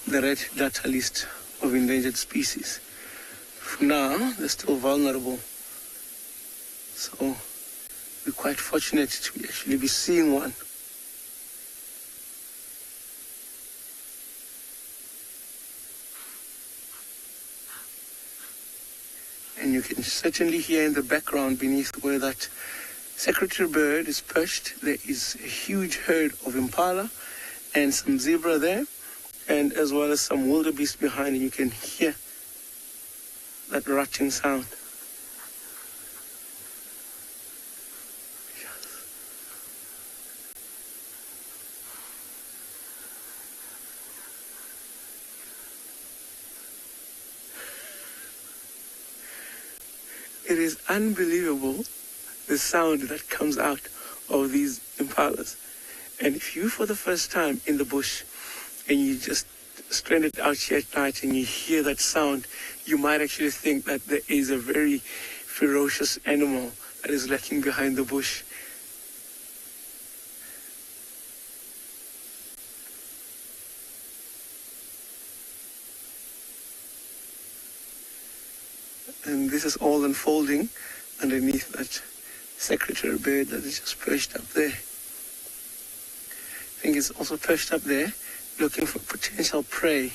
the red data list of endangered species. For now, they're still vulnerable. So, we're quite fortunate to actually be seeing one. And you can certainly hear in the background beneath where that secretary bird is perched, there is a huge herd of impala and some zebra there, and as well as some wildebeest behind, and you can hear that rutting sound. It is unbelievable, the sound that comes out of these impalas. And if you, for the first time in the bush, and you just stranded out here at night and you hear that sound, you might actually think that there is a very ferocious animal that is lurking behind the bush. And this is all unfolding underneath that secretary bird that is just perched up there. I think it's also perched up there looking for potential prey.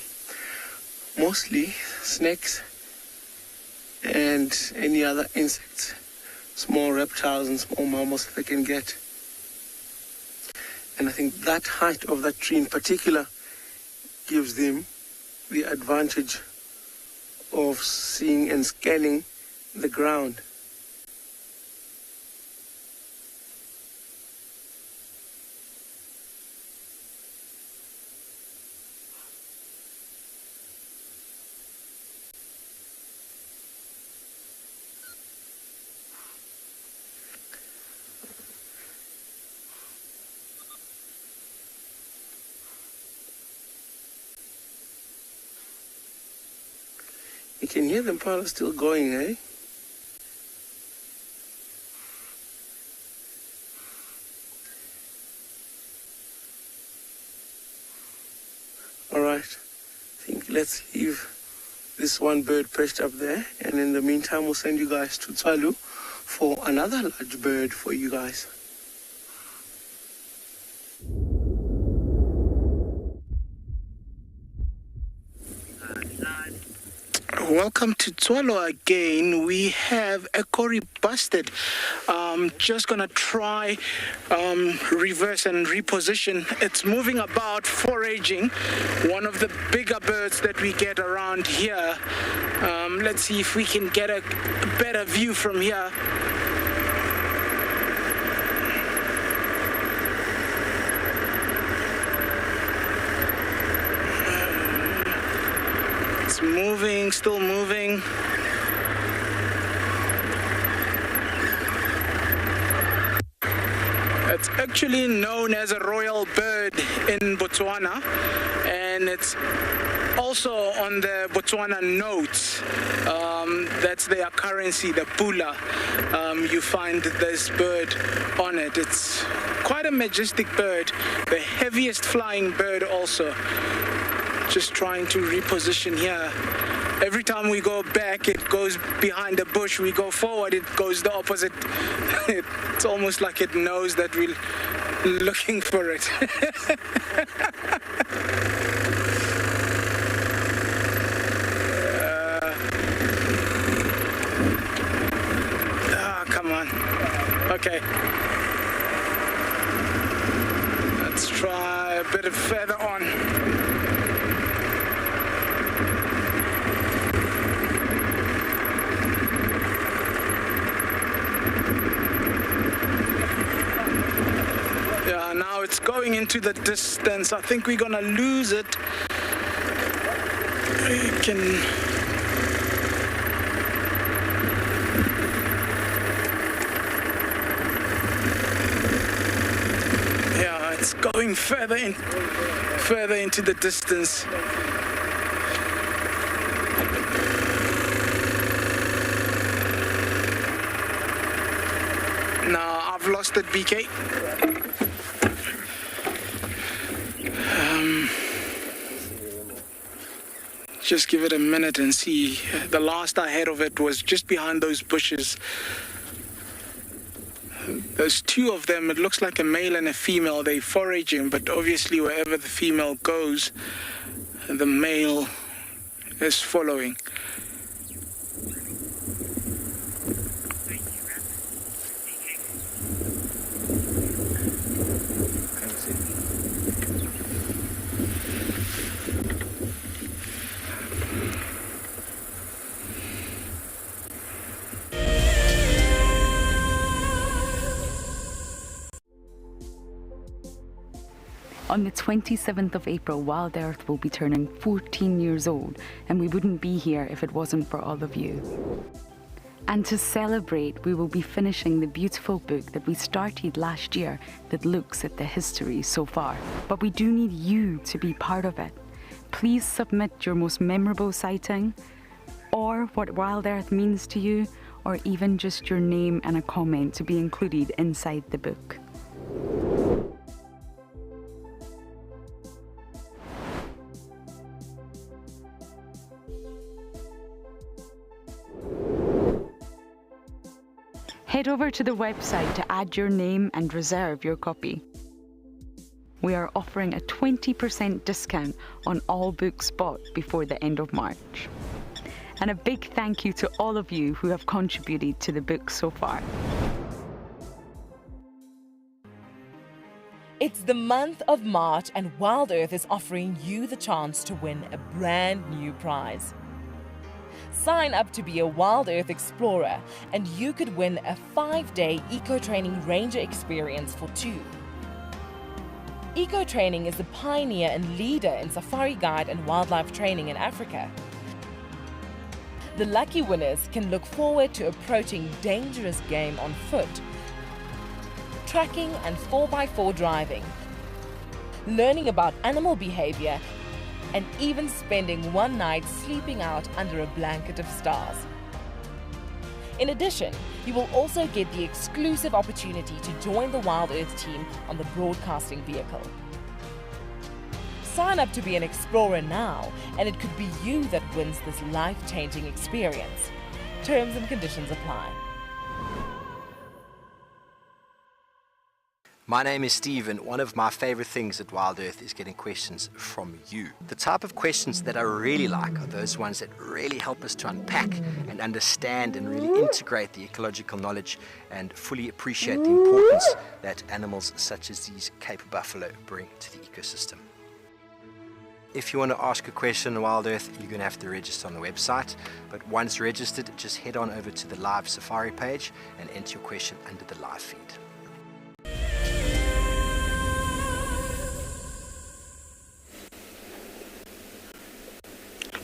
Mostly snakes and any other insects, small reptiles and small mammals that they can get. And I think that height of that tree in particular gives them the advantage of seeing and scanning the ground. You can hear the impala still going, eh? right. I think let's leave this one bird perched up there, and in the meantime we'll send you guys to Tswalu for another large bird for you guys. Welcome to Tswalu again. We have a Kori busted. Just gonna try reverse and reposition. It's moving about, foraging. One of the bigger birds that we get around here. Let's see if we can get a better view from here. It's moving, still moving. It's actually known as a royal bird in Botswana, and it's also on the Botswana notes. That's their currency, the pula. You find this bird on it. It's quite a majestic bird, the heaviest flying bird also. Just trying to reposition here. Every time we go back, it goes behind the bush. We go forward, it goes the opposite. It's almost like it knows that we're looking for it. Come on. Okay. Let's try a bit further on. Yeah, now it's going into the distance. I think we're gonna lose it. We can... Yeah, it's going further into the distance. Now I've lost it, BK. Just give it a minute and see. The last I heard of it was just behind those bushes. There's two of them. It looks like a male and a female. They're foraging, but obviously wherever the female goes, the male is following. On the 27th of April, Wild Earth will be turning 14 years old, and we wouldn't be here if it wasn't for all of you. And to celebrate, we will be finishing the beautiful book that we started last year that looks at the history so far. But we do need you to be part of it. Please submit your most memorable sighting, or what Wild Earth means to you, or even just your name and a comment to be included inside the book. Head over to the website to add your name and reserve your copy. We are offering a 20% discount on all books bought before the end of March. And a big thank you to all of you who have contributed to the book so far. It's the month of March and Wild Earth is offering you the chance to win a brand new prize. Sign up to be a Wild Earth Explorer and you could win a 5-day eco-training ranger experience for 2. Eco-training is the pioneer and leader in safari guide and wildlife training in Africa. The lucky winners can look forward to approaching dangerous game on foot, tracking and 4x4 driving, learning about animal behavior, and even spending one night sleeping out under a blanket of stars. In addition, you will also get the exclusive opportunity to join the Wild Earth team on the broadcasting vehicle. Sign up to be an explorer now, and it could be you that wins this life-changing experience. Terms and conditions apply. My name is Steve, and one of my favorite things at Wild Earth is getting questions from you. The type of questions that I really like are those ones that really help us to unpack and understand and really integrate the ecological knowledge and fully appreciate the importance that animals such as these Cape buffalo bring to the ecosystem. If you want to ask a question on Wild Earth, you're going to have to register on the website. But once registered, just head on over to the live safari page and enter your question under the live feed.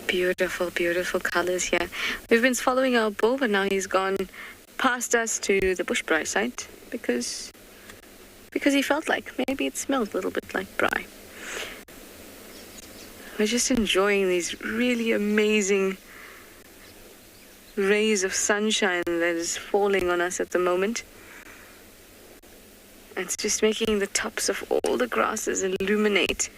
Beautiful, beautiful colors here. We've been following our bull, but now he's gone past us to the bush braai site because he felt like maybe it smelled a little bit like braai. We're just enjoying these really amazing rays of sunshine that is falling on us at the moment. It's just making the tops of all the grasses illuminate.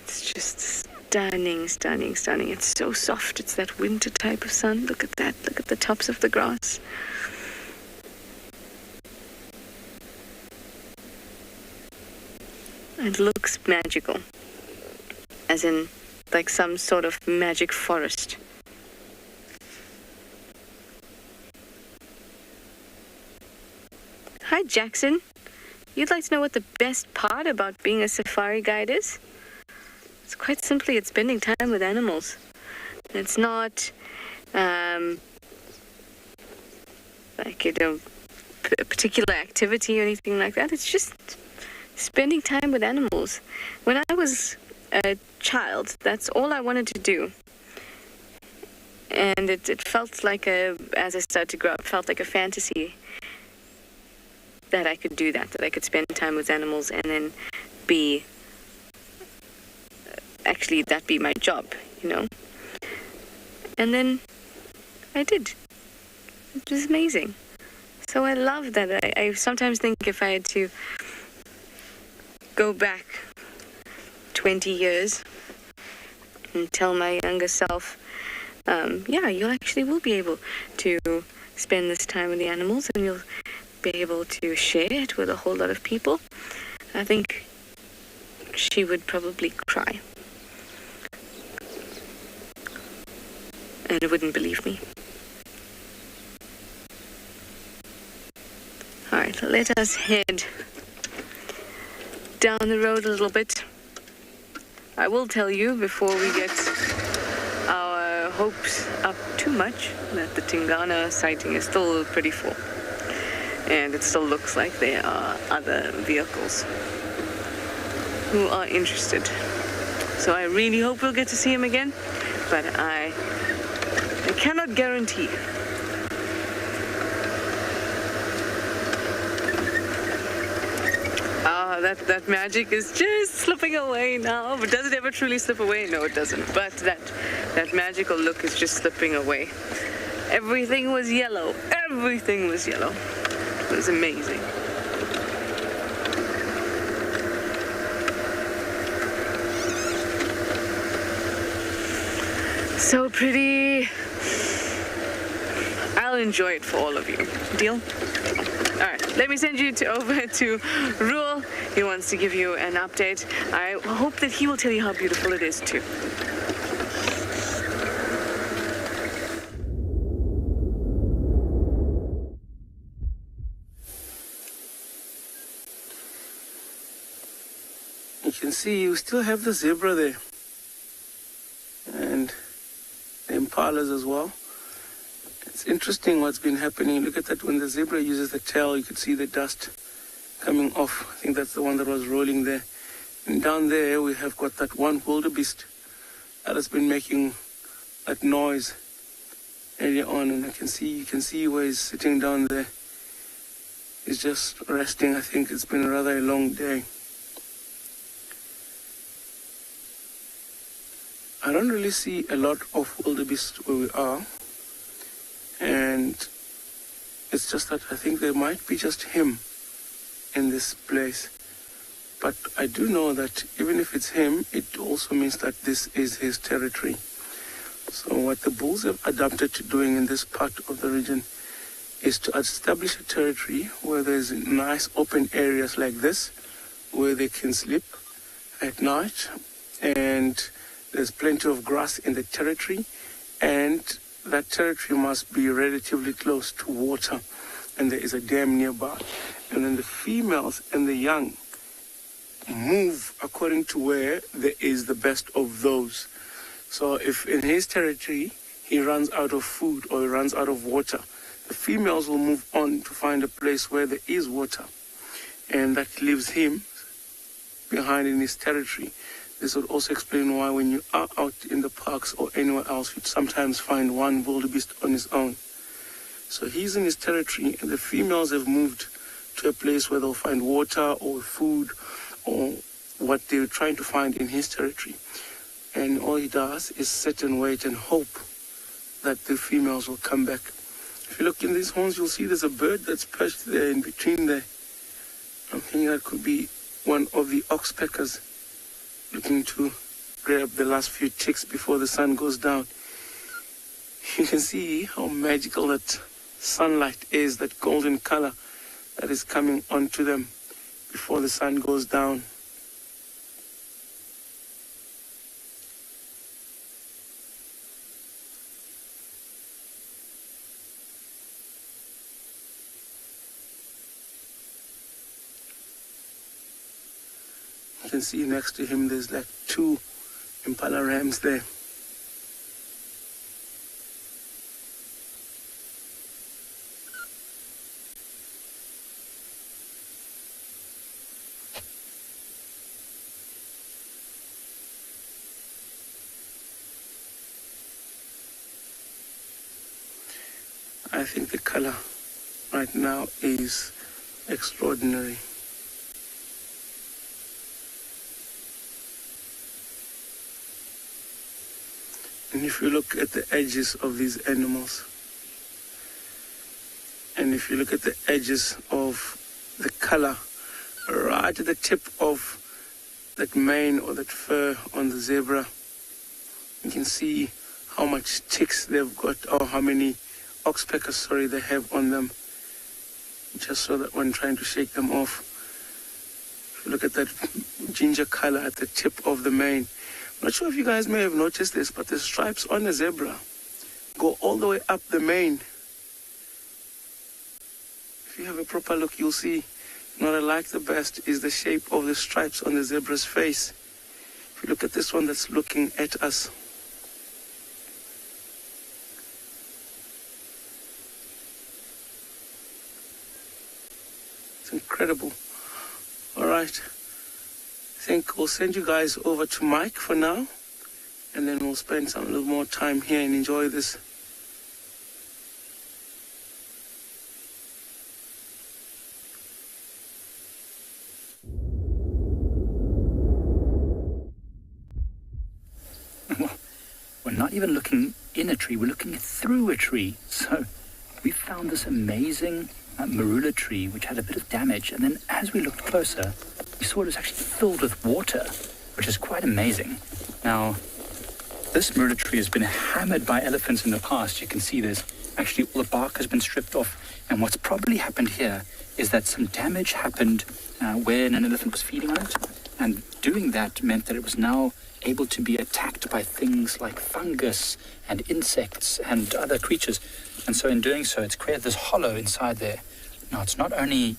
It's just stunning, stunning, stunning. It's so soft. It's that winter type of sun. Look at that. Look at the tops of the grass. It looks magical. As in, like some sort of magic forest. Hi, Jackson. You'd like to know what the best part about being a safari guide is? It's quite simply, it's spending time with animals. It's not, like, you know, a particular activity or anything like that. It's just spending time with animals. When I was a child, that's all I wanted to do. And it felt like as I started to grow up, felt like a fantasy that I could do that I could spend time with animals and then actually that be my job, you know. And then I did. It was amazing. So I love that. I sometimes think if I had to go back 20 years and tell my younger self, yeah, you actually will be able to spend this time with the animals and you'll be able to share it with a whole lot of people, I think she would probably cry. And wouldn't believe me. Alright, let us head down the road a little bit. I will tell you before we get our hopes up too much that the Tingana sighting is still pretty full. And it still looks like there are other vehicles who are interested. So I really hope we'll get to see him again, but I cannot guarantee. That magic is just slipping away now. But does it ever truly slip away? No, it doesn't. But that magical look is just slipping away. Everything was yellow. Everything was yellow. It was amazing. So pretty. I'll enjoy it for all of you. Deal? All right, let me send you over to Roel. He wants to give you an update. I hope that he will tell you how beautiful it is too. You can see you still have the zebra there. And the impalas as well. It's interesting what's been happening. Look at that, when the zebra uses the tail, you could see the dust coming off. I think that's the one that was rolling there. And down there we have got that one wildebeest that has been making that noise earlier on, and you can see where he's sitting down there. He's just resting. I think it's been rather a long day. I don't really see a lot of wildebeest where we are. And it's just that I think there might be just him in this place. But I do know that even if it's him, it also means that this is his territory. So what the bulls have adapted to doing in this part of the region is to establish a territory where there's nice open areas like this, where they can sleep at night, and there's plenty of grass in the territory, and that territory must be relatively close to water, and there is a dam nearby. And then the females and the young move according to where there is the best of those. So if in his territory he runs out of food or he runs out of water, the females will move on to find a place where there is water, and that leaves him behind in his territory. This would also explain why when you are out in the parks or anywhere else, you'd sometimes find one wildebeest on his own. So he's in his territory, and the females have moved to a place where they'll find water or food or what they're trying to find in his territory. And all he does is sit and wait and hope that the females will come back. If you look in these horns, you'll see there's a bird that's perched there in between there. I'm thinking that could be one of the oxpeckers looking to grab the last few ticks before the sun goes down. You can see how magical that sunlight is, that golden color that is coming onto them before the sun goes down. You can see next to him there's like 2 impala rams there. I think the color right now is extraordinary. And if you look at the edges of these animals, and if you look at the edges of the color right at the tip of that mane or that fur on the zebra, you can see how much ticks they've got, or how many oxpeckers, they have on them, just so that when trying to shake them off. If you look at that ginger color at the tip of the mane, I'm not sure if you guys may have noticed this, but the stripes on a zebra go all the way up the mane. If you have a proper look, you'll see what I like the best is the shape of the stripes on the zebra's face. If you look at this one that's looking at us, it's incredible. All right. I think we'll send you guys over to Mike for now, and then we'll spend a little more time here and enjoy this. Well, we're not even looking in a tree, we're looking through a tree. So we found this amazing marula tree which had a bit of damage, and then as we looked closer, we saw it was actually filled with water, which is quite amazing. Now, this marula tree has been hammered by elephants in the past. You can see there's actually all the bark has been stripped off, and what's probably happened here is that some damage happened when an elephant was feeding on it, and doing that meant that it was now able to be attacked by things like fungus and insects and other creatures, and so in doing so it's created this hollow inside there. Now, it's not only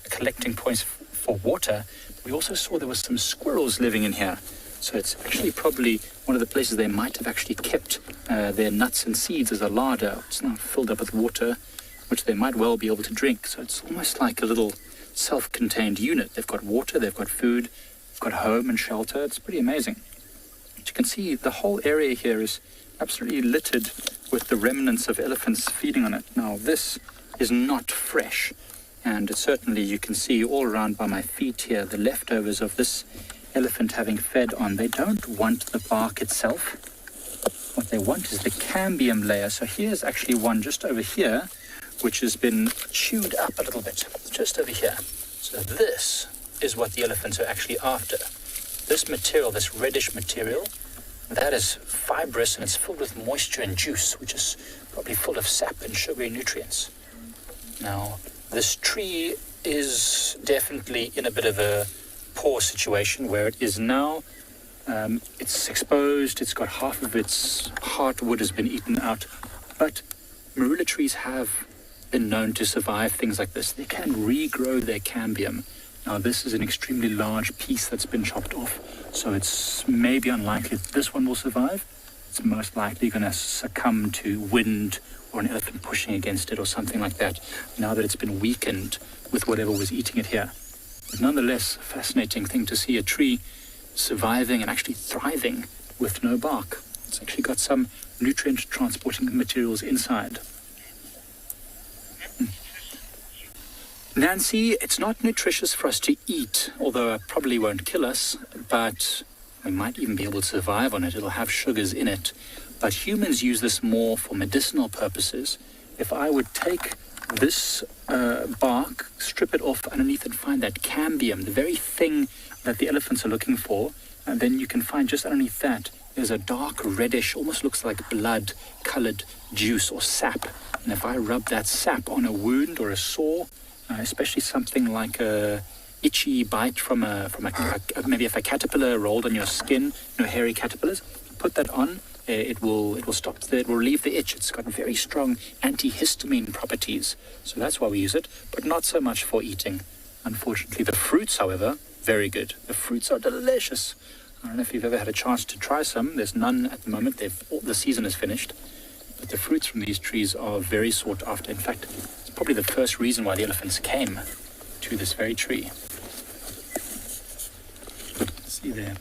collecting points for water, we also saw there was some squirrels living in here. So it's actually probably one of the places they might have actually kept their nuts and seeds as a larder. It's now filled up with water, which they might well be able to drink. So it's almost like a little self-contained unit. They've got water, they've got food, they've got home and shelter. It's pretty amazing. But you can see the whole area here is absolutely littered with the remnants of elephants feeding on it. Now, this is not fresh, and certainly you can see all around by my feet here the leftovers of this elephant having fed on. They don't want the bark itself. What they want is the cambium layer. So here's actually one just over here which has been chewed up a little bit, just over here. So this is what the elephants are actually after. This material, this reddish material, that is fibrous and it's filled with moisture and juice, which is probably full of sap and sugary nutrients. Now, this tree is definitely in a bit of a poor situation where it is now. It's exposed, it's got half of its heartwood has been eaten out, but marula trees have been known to survive things like this. They can regrow their cambium. Now, this is an extremely large piece that's been chopped off, so it's maybe unlikely that this one will survive. It's most likely going to succumb to wind or an elephant pushing against it or something like that, now that it's been weakened with whatever was eating it here. But nonetheless, a fascinating thing to see a tree surviving and actually thriving with no bark. It's actually got some nutrient transporting materials inside. Nancy, it's not nutritious for us to eat, although it probably won't kill us, but we might even be able to survive on it. It'll have sugars in it. But humans use this more for medicinal purposes. If I would take this bark, strip it off underneath and find that cambium, the very thing that the elephants are looking for, and then you can find just underneath that, there's a dark reddish, almost looks like blood-colored juice or sap. And if I rub that sap on a wound or a sore, especially something like a itchy bite from maybe if a caterpillar rolled on your skin, hairy caterpillars, put that on, it will relieve the itch. It's got very strong antihistamine properties, so that's why we use it, but not so much for eating. Unfortunately, the fruits, however, very good. The fruits are delicious. I don't know if you've ever had a chance to try some. There's none at the moment. The season is finished. But the fruits from these trees are very sought after. In fact, it's probably the first reason why the elephants came to this very tree. See there.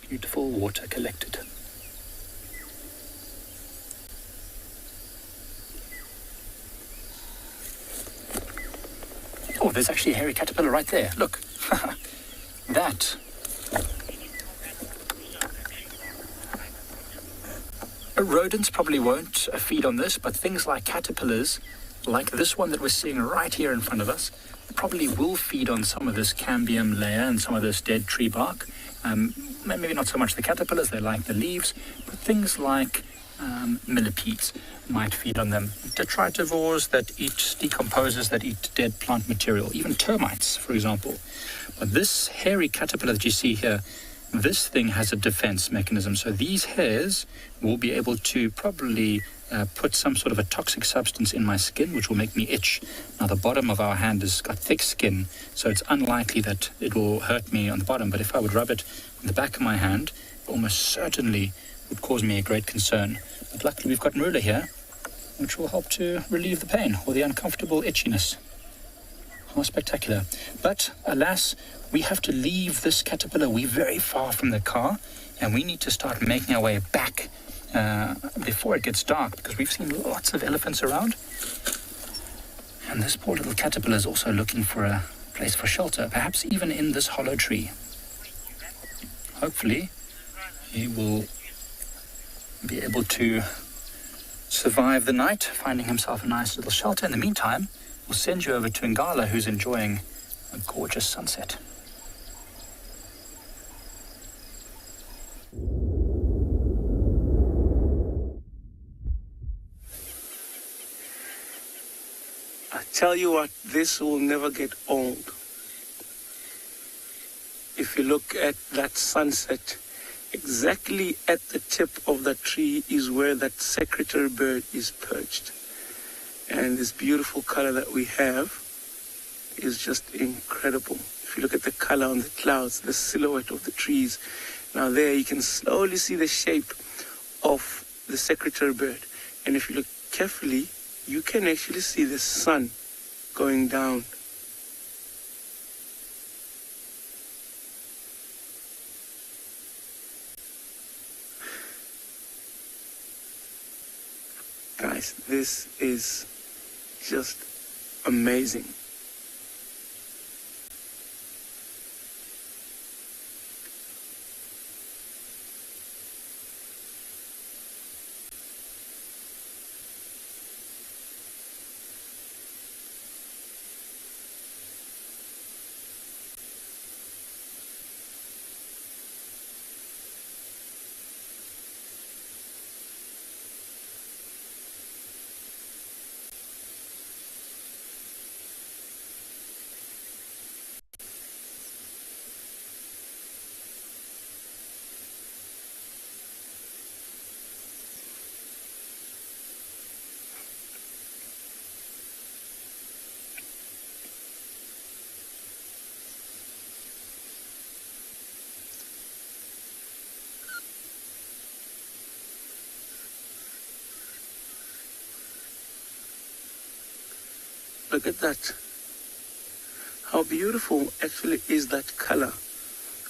Beautiful water collected. Oh, there's actually a hairy caterpillar right there. Look. That. Rodents probably won't feed on this, but things like caterpillars, like this one that we're seeing right here in front of us, probably will feed on some of this cambium layer and some of this dead tree bark. Maybe not so much the caterpillars, they like the leaves, but things like millipedes might feed on them. Detritivores that eat decomposers, that eat dead plant material, even termites, for example. But this hairy caterpillar that you see here, this thing has a defense mechanism. So these hairs will be able to probably put some sort of a toxic substance in my skin, which will make me itch. Now, the bottom of our hand has got thick skin, so it's unlikely that it will hurt me on the bottom. But if I would rub it on the back of my hand, it almost certainly would cause me a great concern. But luckily, we've got marula here, which will help to relieve the pain or the uncomfortable itchiness. How spectacular. But alas, we have to leave this caterpillar. We're very far from the car, and we need to start making our way back before it gets dark, because we've seen lots of elephants around. And this poor little caterpillar is also looking for a place for shelter, perhaps even in this hollow tree. Hopefully, he will be able to survive the night, finding himself a nice little shelter. In the meantime, we'll send you over to Ngala, who's enjoying a gorgeous sunset. I tell you what, this will never get old. If you look at that sunset, exactly at the tip of the tree is where that secretary bird is perched. And this beautiful color that we have is just incredible. If you look at the color on the clouds, the silhouette of the trees, now there you can slowly see the shape of the secretary bird. And if you look carefully, you can actually see the sun going down. Guys, this is just amazing. Look at that. How beautiful actually is that color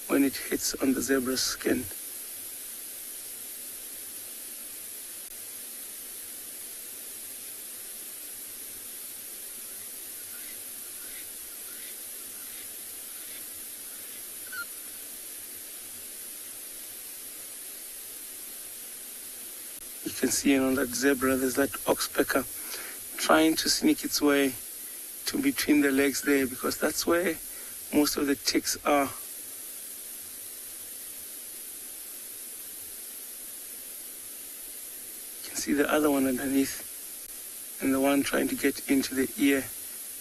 when it hits on the zebra's skin. You can see on that zebra, there's that oxpecker trying to sneak its way to between the legs there, because that's where most of the ticks are. You can see the other one underneath, and the one trying to get into the ear,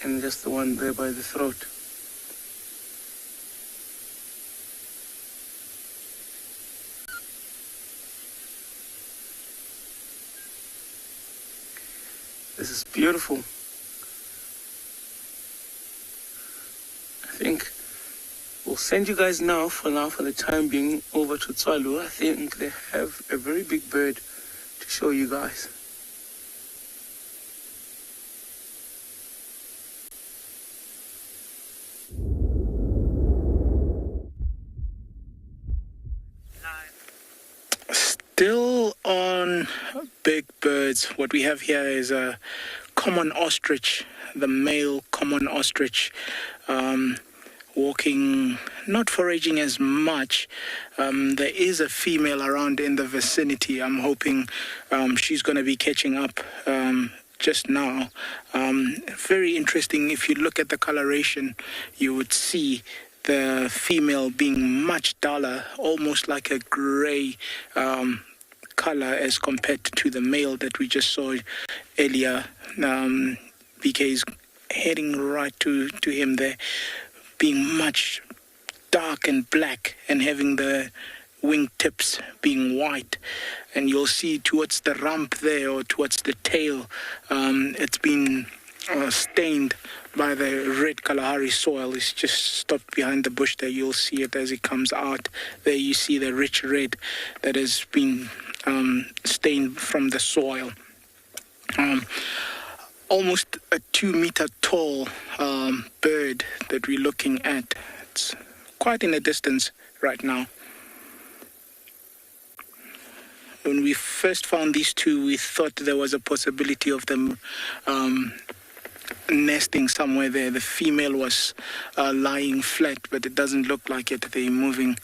and just the one there by the throat. This is beautiful. I think we'll send you guys now for the time being over to Tswalu. I think they have a very big bird to show you guys. Still on big birds, what we have here is a common ostrich, the male common ostrich, walking, not foraging as much. There is a female around in the vicinity. I'm hoping she's going to be catching up just now. Very interesting. If you look at the coloration, you would see the female being much duller, almost like a gray color as compared to the male that we just saw earlier. BK is heading right to him there, being much dark and black and having the wing tips being white. And you'll see towards the rump there, or towards the tail, it's been stained by the red Kalahari soil. It's just stopped behind the bush there. You'll see it as it comes out. There you see the rich red that has been stained from the soil. Almost a 2-meter tall bird that we're looking at. It's quite in a distance right now. When we first found these two, we thought there was a possibility of them nesting somewhere there. The female was lying flat, but it doesn't look like it. They're moving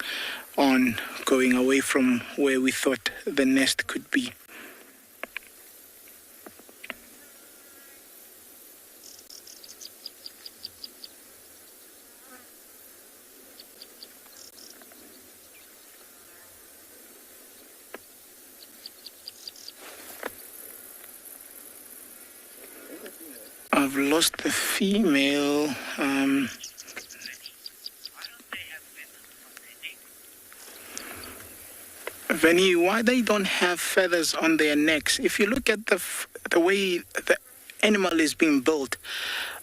on, going away from where we thought the nest could be. I've lost the female. Vinny, why they don't have feathers on their necks? If you look at the way the animal is being built,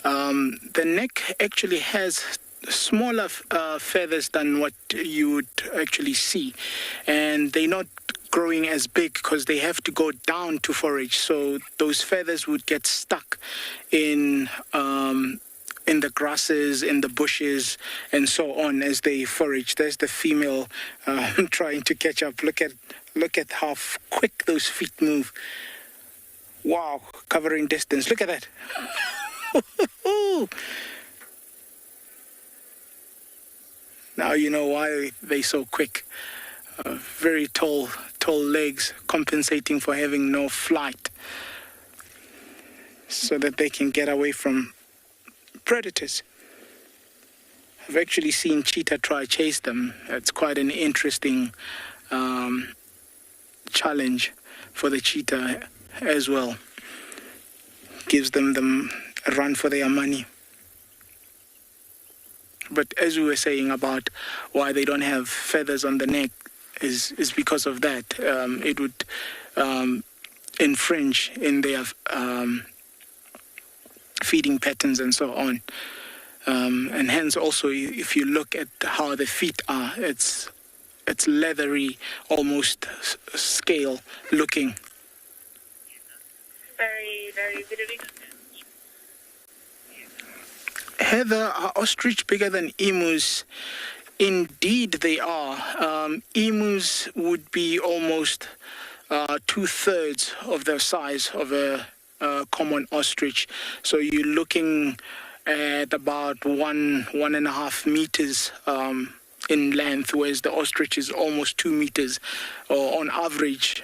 the neck actually has smaller feathers than what you would actually see, and they're not growing as big because they have to go down to forage, so those feathers would get stuck in the grasses, in the bushes, and so on as they forage. There's the female trying to catch up. Look at how quick those feet move. Wow, covering distance. Look at that. Now you know why they're so quick. Very tall legs, compensating for having no flight, so that they can get away from predators. I've actually seen cheetah try chase them. It's quite an interesting challenge for the cheetah as well. Gives them a run for their money. But as we were saying about why they don't have feathers on the neck is because of that. It would infringe in their feeding patterns and so on. And hence also, if you look at how the feet are, it's leathery, almost scale looking. Very, very, very. Heather, are ostrich bigger than emus? Indeed, they are. Emus would be almost 2/3 of the size of a common ostrich. So you're looking at about 1.5 meters in length, whereas the ostrich is almost 2 meters, or on average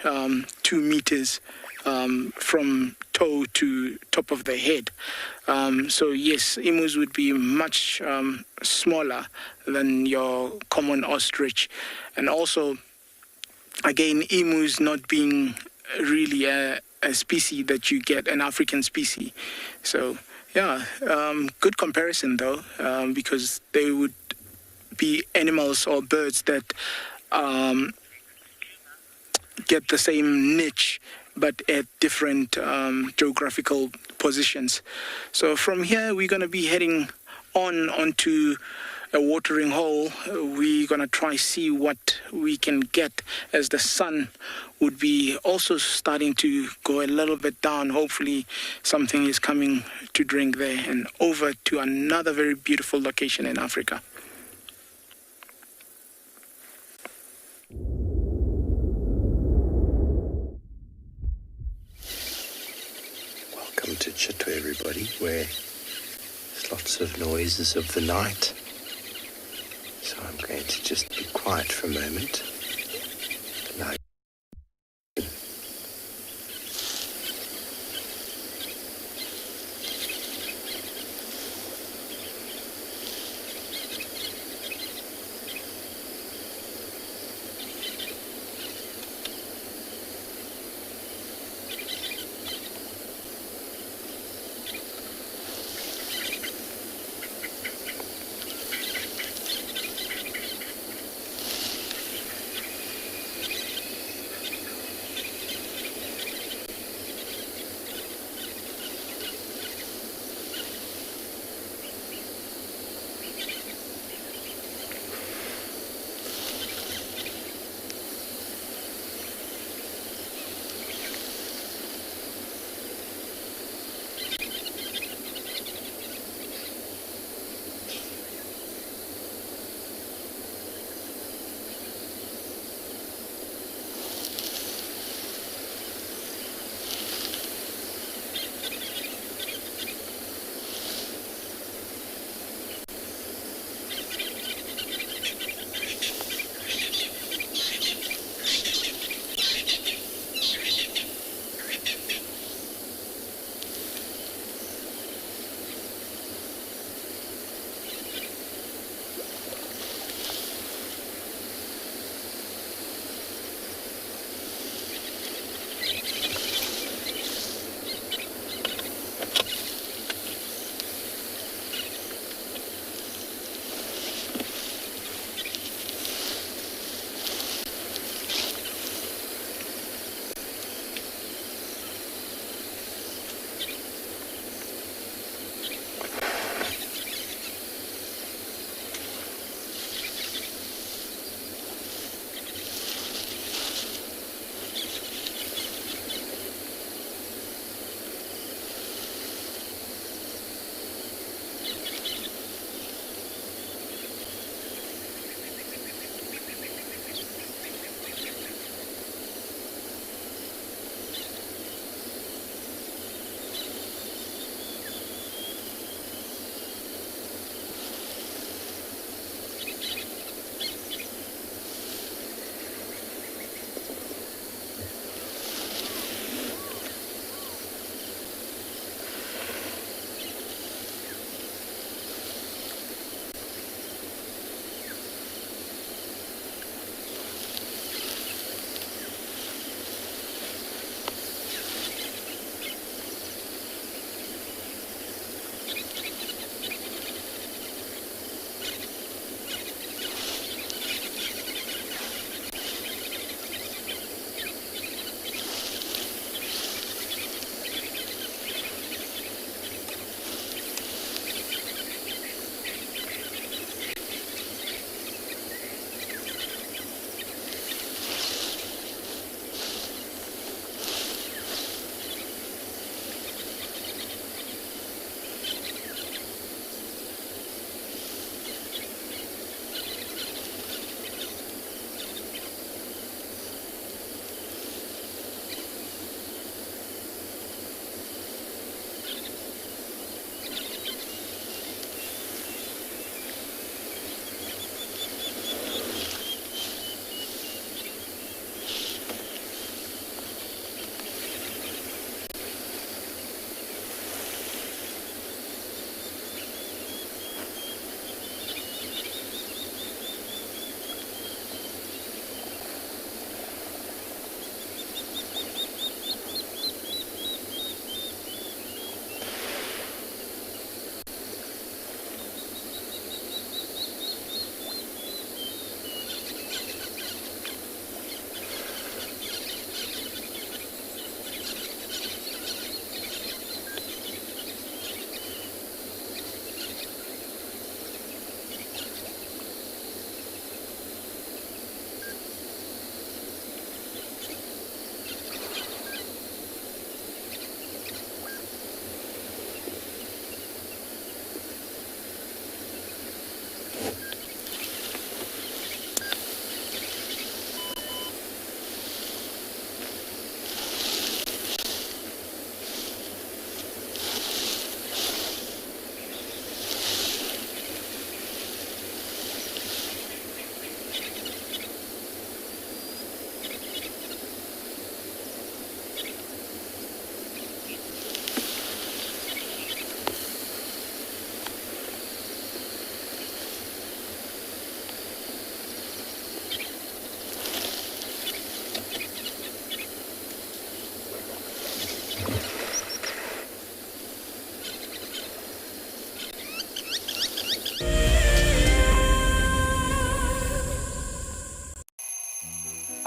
2 meters from toe to top of the head. So yes, emus would be much smaller than your common ostrich. And also, again, emus not being really a species that you get, an African species. So yeah, good comparison though, because they would be animals or birds that get the same niche but at different geographical positions. So from here we're going to be heading onto a watering hole. We're going to try see what we can get, as the sun would be also starting to go a little bit down. Hopefully something is coming to drink there, and over to another very beautiful location in Africa. Welcome to Tswalu, everybody, where there's lots of noises of the night. So I'm going to just be quiet for a moment. Allow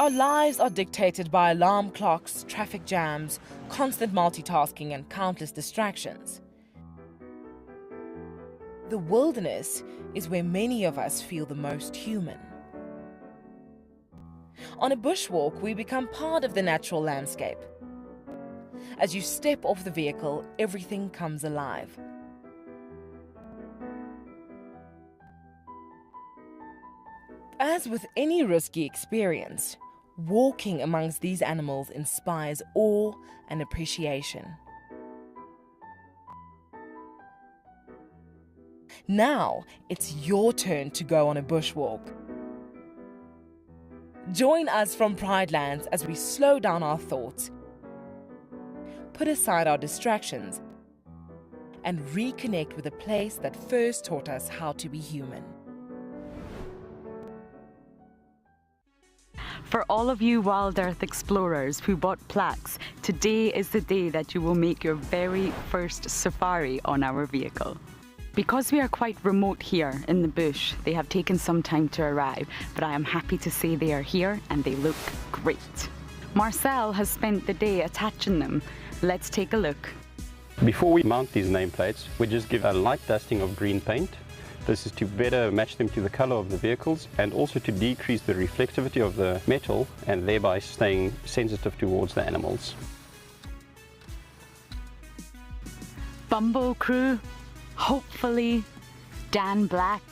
Our lives are dictated by alarm clocks, traffic jams, constant multitasking, and countless distractions. The wilderness is where many of us feel the most human. On a bushwalk, we become part of the natural landscape. As you step off the vehicle, everything comes alive. As with any risky experience, walking amongst these animals inspires awe and appreciation. Now, it's your turn to go on a bushwalk. Join us from Pride Lands as we slow down our thoughts, put aside our distractions, and reconnect with a place that first taught us how to be human. For all of you Wild Earth explorers who bought plaques, today is the day that you will make your very first safari on our vehicle. Because we are quite remote here in the bush, they have taken some time to arrive, but I am happy to say they are here and they look great. Marcel has spent the day attaching them. Let's take a look. Before we mount these nameplates, we just give a light dusting of green paint. This is to better match them to the color of the vehicles and also to decrease the reflectivity of the metal and thereby staying sensitive towards the animals. Bumbo crew, hopefully Dan Black,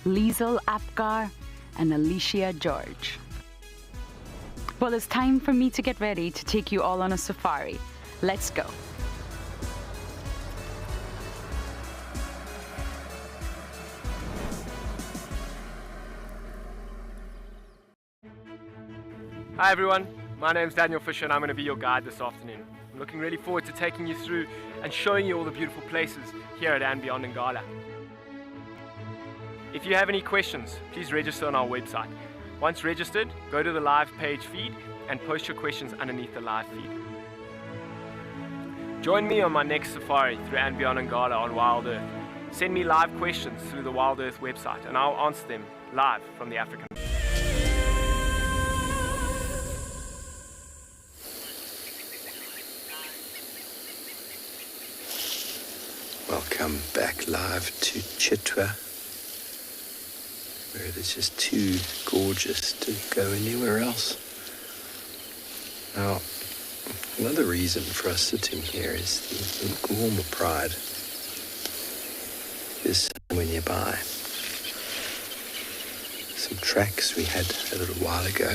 Liesel Apgar, and Alicia George. Well, it's time for me to get ready to take you all on a safari. Let's go. Hi everyone, my name's Daniel Fisher and I'm going to be your guide this afternoon. I'm looking really forward to taking you through and showing you all the beautiful places here at And Beyond Ngala. If you have any questions, please register on our website. Once registered, go to the live page feed and post your questions underneath the live feed. Join me on my next safari through And Beyond Ngala on Wild Earth. Send me live questions through the Wild Earth website and I'll answer them live from the African. Welcome back live to Chitwa, where it is just too gorgeous to go anywhere else. Now, another reason for us sitting here is the Ngoma Pride is somewhere nearby. Some tracks we had a little while ago.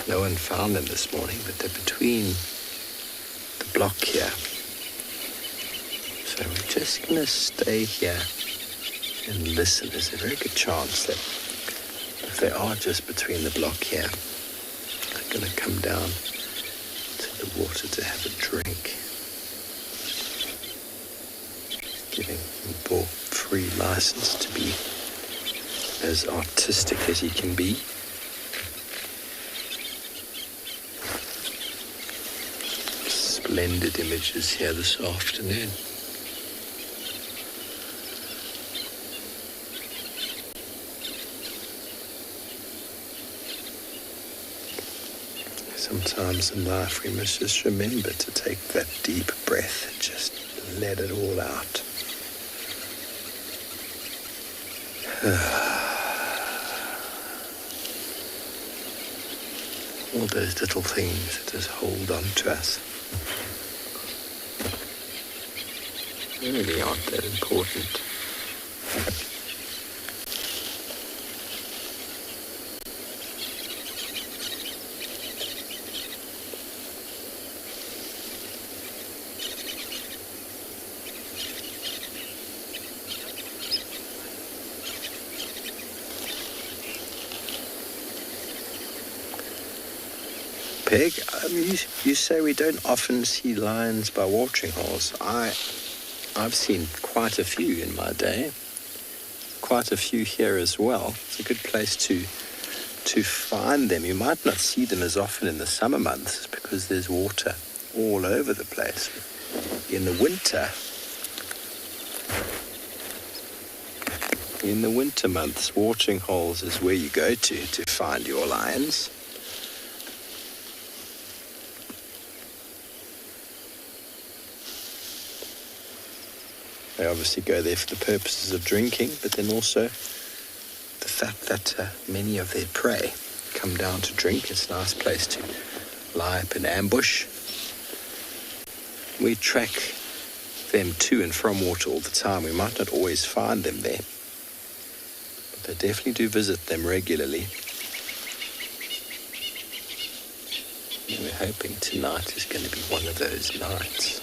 No one found them this morning, but they're between the block here. So we're just going to stay here and listen. There's a very good chance that if they are just between the block here, they're going to come down to the water to have a drink. Giving Bo free license to be as artistic as he can be. Splendid images here this afternoon. Sometimes in life we must just remember to take that deep breath and just let it all out. All those little things that just hold on to us really aren't that important. Peg, you say we don't often see lions by watering holes. I've seen quite a few in my day. Quite a few here as well. It's a good place to find them. You might not see them as often in the summer months because there's water all over the place. In the winter months, watering holes is where you go to find your lions. They obviously go there for the purposes of drinking, but then also the fact that many of their prey come down to drink. It's a nice place to lie up in ambush. We track them to and from water all the time. We might not always find them there, but they definitely do visit them regularly. And we're hoping tonight is going to be one of those nights.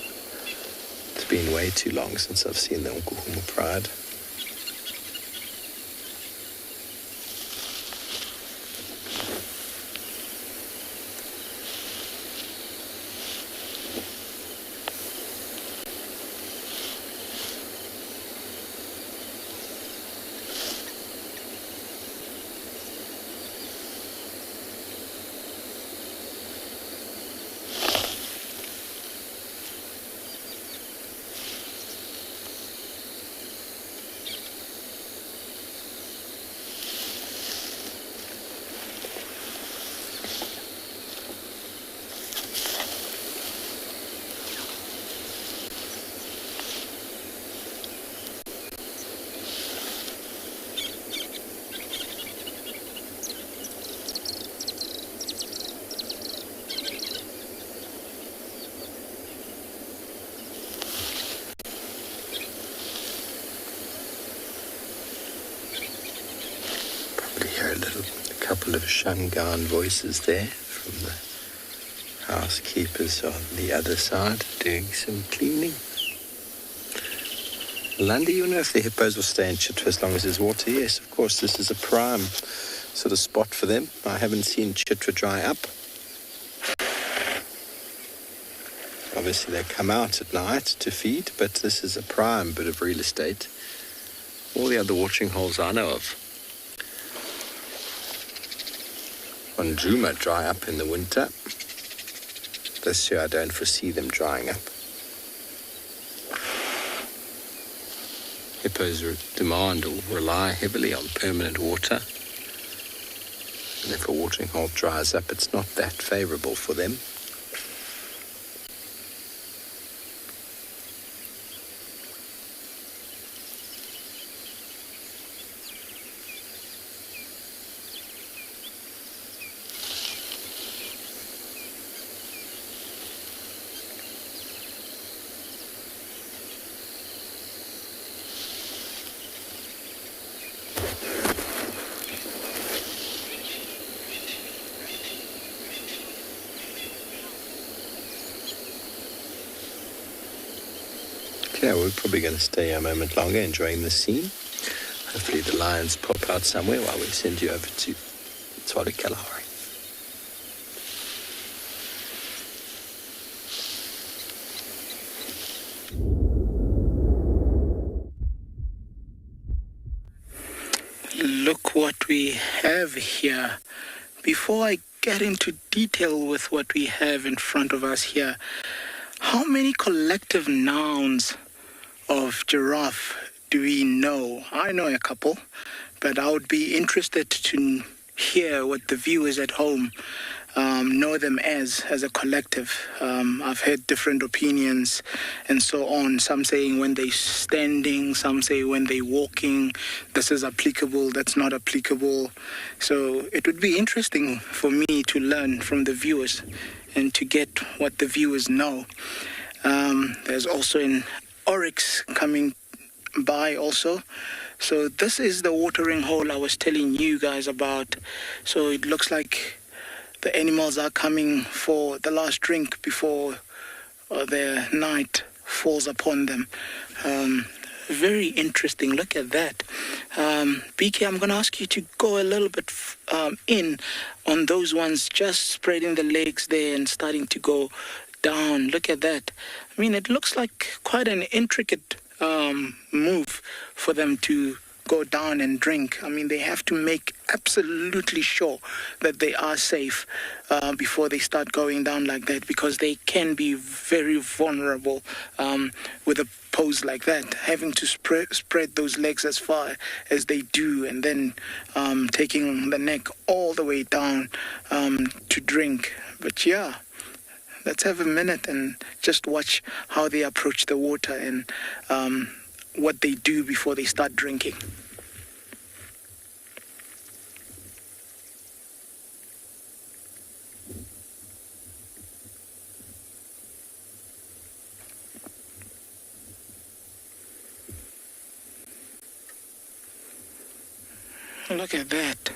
It's been way too long since I've seen the Nkuhumu Pride. A couple of Shangaan voices there from the housekeepers on the other side doing some cleaning. Landi, you know if the hippos will stay in Chitwa as long as there's water? Yes, of course, this is a prime sort of spot for them. I haven't seen Chitwa dry up. Obviously they come out at night to feed, but this is a prime bit of real estate. All the other watering holes I know of on Juma dry up in the winter. This year I don't foresee them drying up. Hippos demand or rely heavily on permanent water. And if a watering hole dries up, it's not that favourable for them. Yeah, we're probably going to stay a moment longer enjoying the scene. Hopefully the lions pop out somewhere while we send you over to Tswalu Kalahari. Look what we have here. Before I get into detail with what we have in front of us here, how many collective nouns of giraffe do we know? I know a couple, but I would be interested to hear what the viewers at home know them as a collective. I've heard different opinions and so on. Some saying when they're standing, some say when they're walking, this is applicable, that's not applicable. So it would be interesting for me to learn from the viewers and to get what the viewers know. There's also an oryx coming by also. So this is the watering hole I was telling you guys about. So it looks like the animals are coming for the last drink before the night falls upon them. Very interesting. Look at that. BK, I'm going to ask you to go a little bit in on those ones, just spreading the legs there and starting to go down. Look at that. I mean, it looks like quite an intricate move for them to go down and drink. I mean, they have to make absolutely sure that they are safe before they start going down like that, because they can be very vulnerable with a pose like that, having to spread those legs as far as they do, and then taking the neck all the way down to drink. But yeah, let's have a minute and just watch how they approach the water. And what they do before they start drinking. Look at that.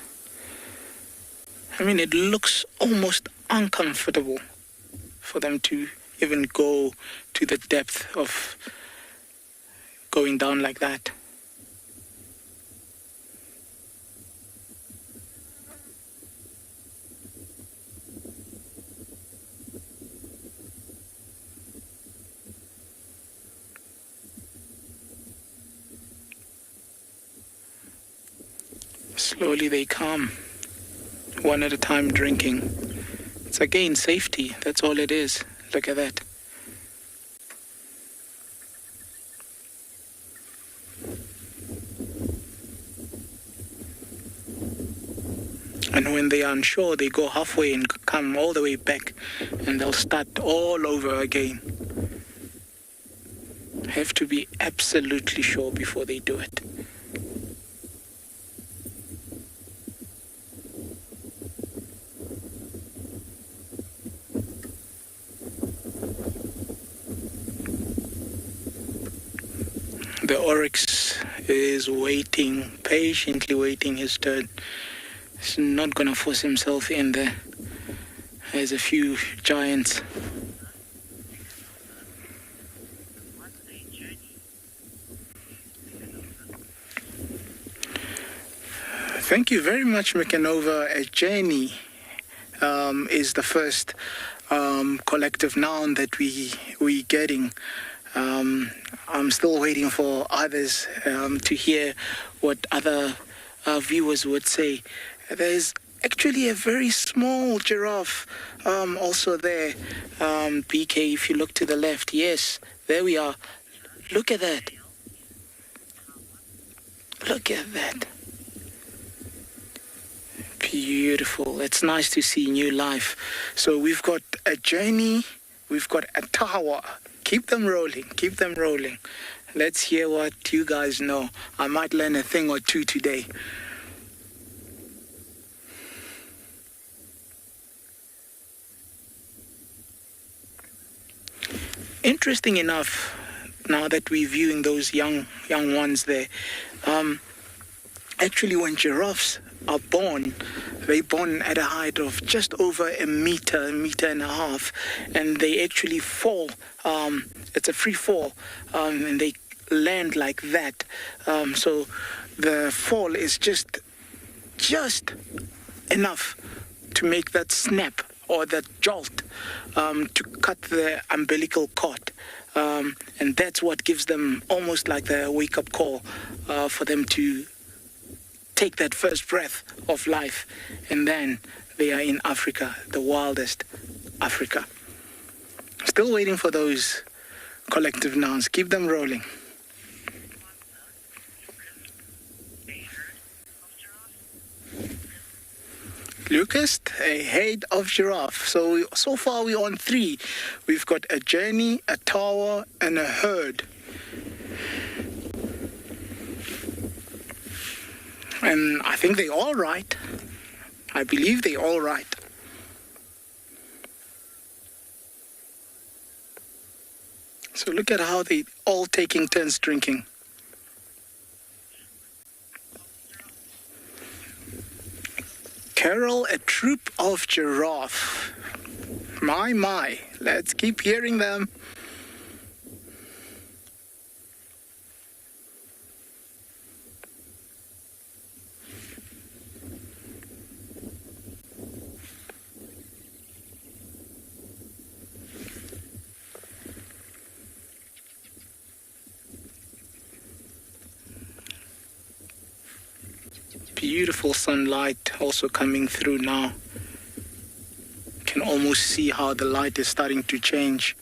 I mean, it looks almost uncomfortable for them to even go to the depth of going down like that. Slowly they come, one at a time drinking. It's again safety, that's all it is. Look at that. And when they are unsure, they go halfway and come all the way back, and they'll start all over again. Have to be absolutely sure before they do it. The oryx is waiting, patiently waiting his turn. He's not going to force himself in there. There's a few giants. Thank you very much, Mikanova. A journey is the first collective noun that we're getting. I'm still waiting for others to hear what other viewers would say. There's actually a very small giraffe also there. BK, if you look to the left, yes, there we are. Look at that. Look at that. Beautiful. It's nice to see new life. So we've got a journey, we've got a tower. Keep them rolling, keep them rolling. Let's hear what you guys know. I might learn a thing or two today. Interesting enough, now that we're viewing those young ones there, actually when giraffes are born, they're born at a height of just over a meter and a half, and they actually fall. It's a free fall, and they land like that. So the fall is just enough to make that snap or that jolt to cut the umbilical cord. And that's what gives them almost like the wake-up call for them to take that first breath of life. And then they are in Africa, the wildest Africa. Still waiting for those collective nouns. Keep them rolling. Lucas, a head of giraffe. So far we're on 3. We've got a journey, a tower, and a herd. And I think they're all right. I believe they're all right. So look at how they all taking turns drinking. Carol, a troop of giraffe. My, let's keep hearing them. Beautiful sunlight also coming through now. Can almost see how the light is starting to change.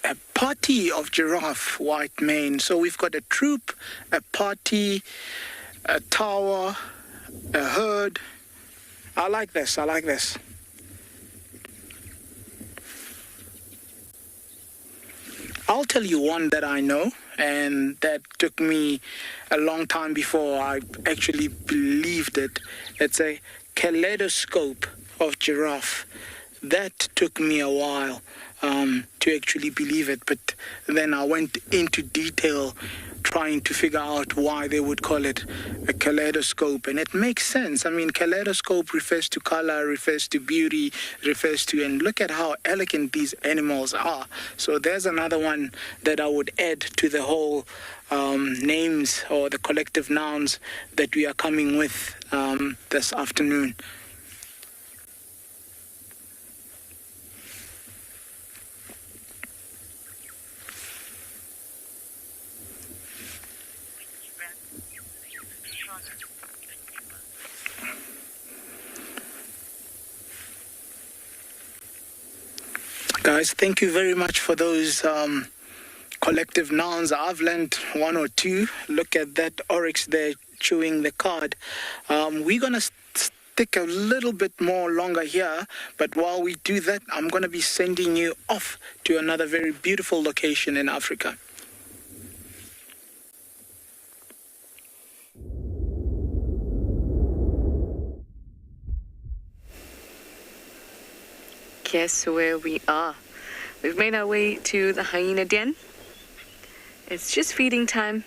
A party of giraffe, white mane. So we've got a troop, a party, a tower, a herd. I like this. I like this. I'll tell you one that I know, and that took me a long time before I actually believed it. It's a kaleidoscope of giraffe. That took me a while to actually believe it, but then I went into detail trying to figure out why they would call it a kaleidoscope, and it makes sense. I mean, kaleidoscope refers to color, refers to beauty, refers to, and look at how elegant these animals are. So there's another one that I would add to the whole names or the collective nouns that we are coming with this afternoon. Guys, thank you very much for those collective nouns. I've learned one or two. Look at that oryx there chewing the card. We're going to stick a little bit more longer here, but while we do that, I'm going to be sending you off to another very beautiful location in Africa. Guess where we are. We've made our way to the hyena den. It's just feeding time.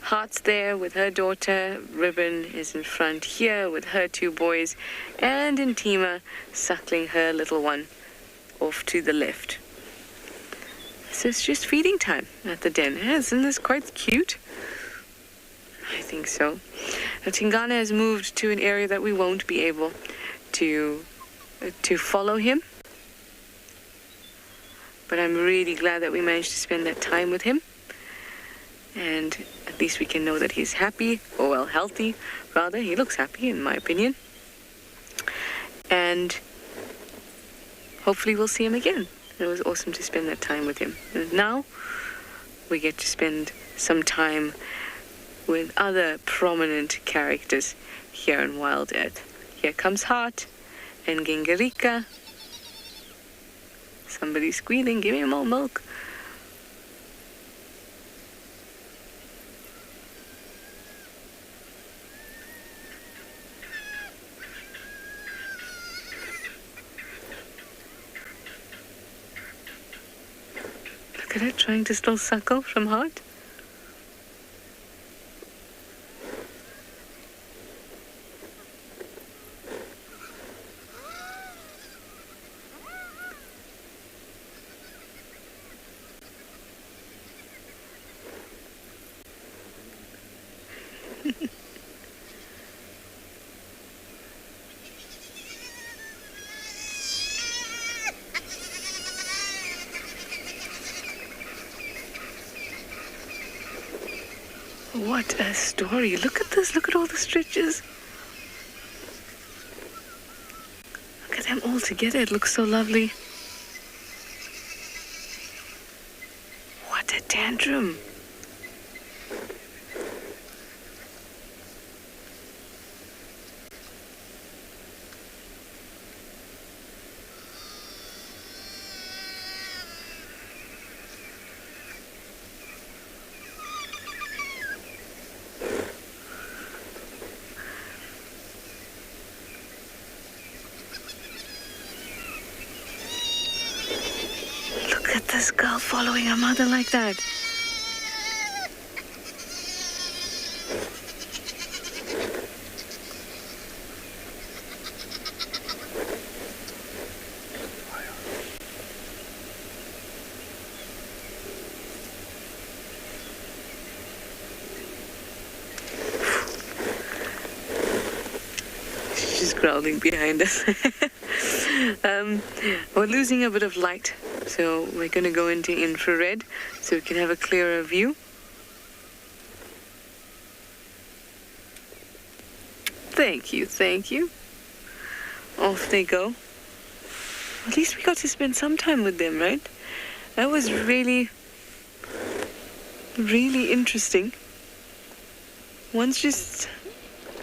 Heart's there with her daughter. Ribbon is in front here with her two boys. And Intima suckling her little one off to the left. So it's just feeding time at the den. Isn't this quite cute? I think so. Now, Tingana has moved to an area that we won't be able to follow him. But I'm really glad that we managed to spend that time with him. And at least we can know that he's happy, or well, healthy, rather. He looks happy, in my opinion. And hopefully we'll see him again. It was awesome to spend that time with him. And now we get to spend some time with other prominent characters here in Wild Earth. Here comes Heart and Gingerika. Somebody's squealing, give me more milk. Look at her trying to still suckle from Heart. What a story. Look at this. Look at all the stretches. Look at them all together. It looks so lovely. What a tantrum. This girl following her mother like that. She's growling behind us. We're losing a bit of light. So we're going to go into infrared so we can have a clearer view. Thank you, thank you. Off they go. At least we got to spend some time with them, right? That was really, really interesting. One's just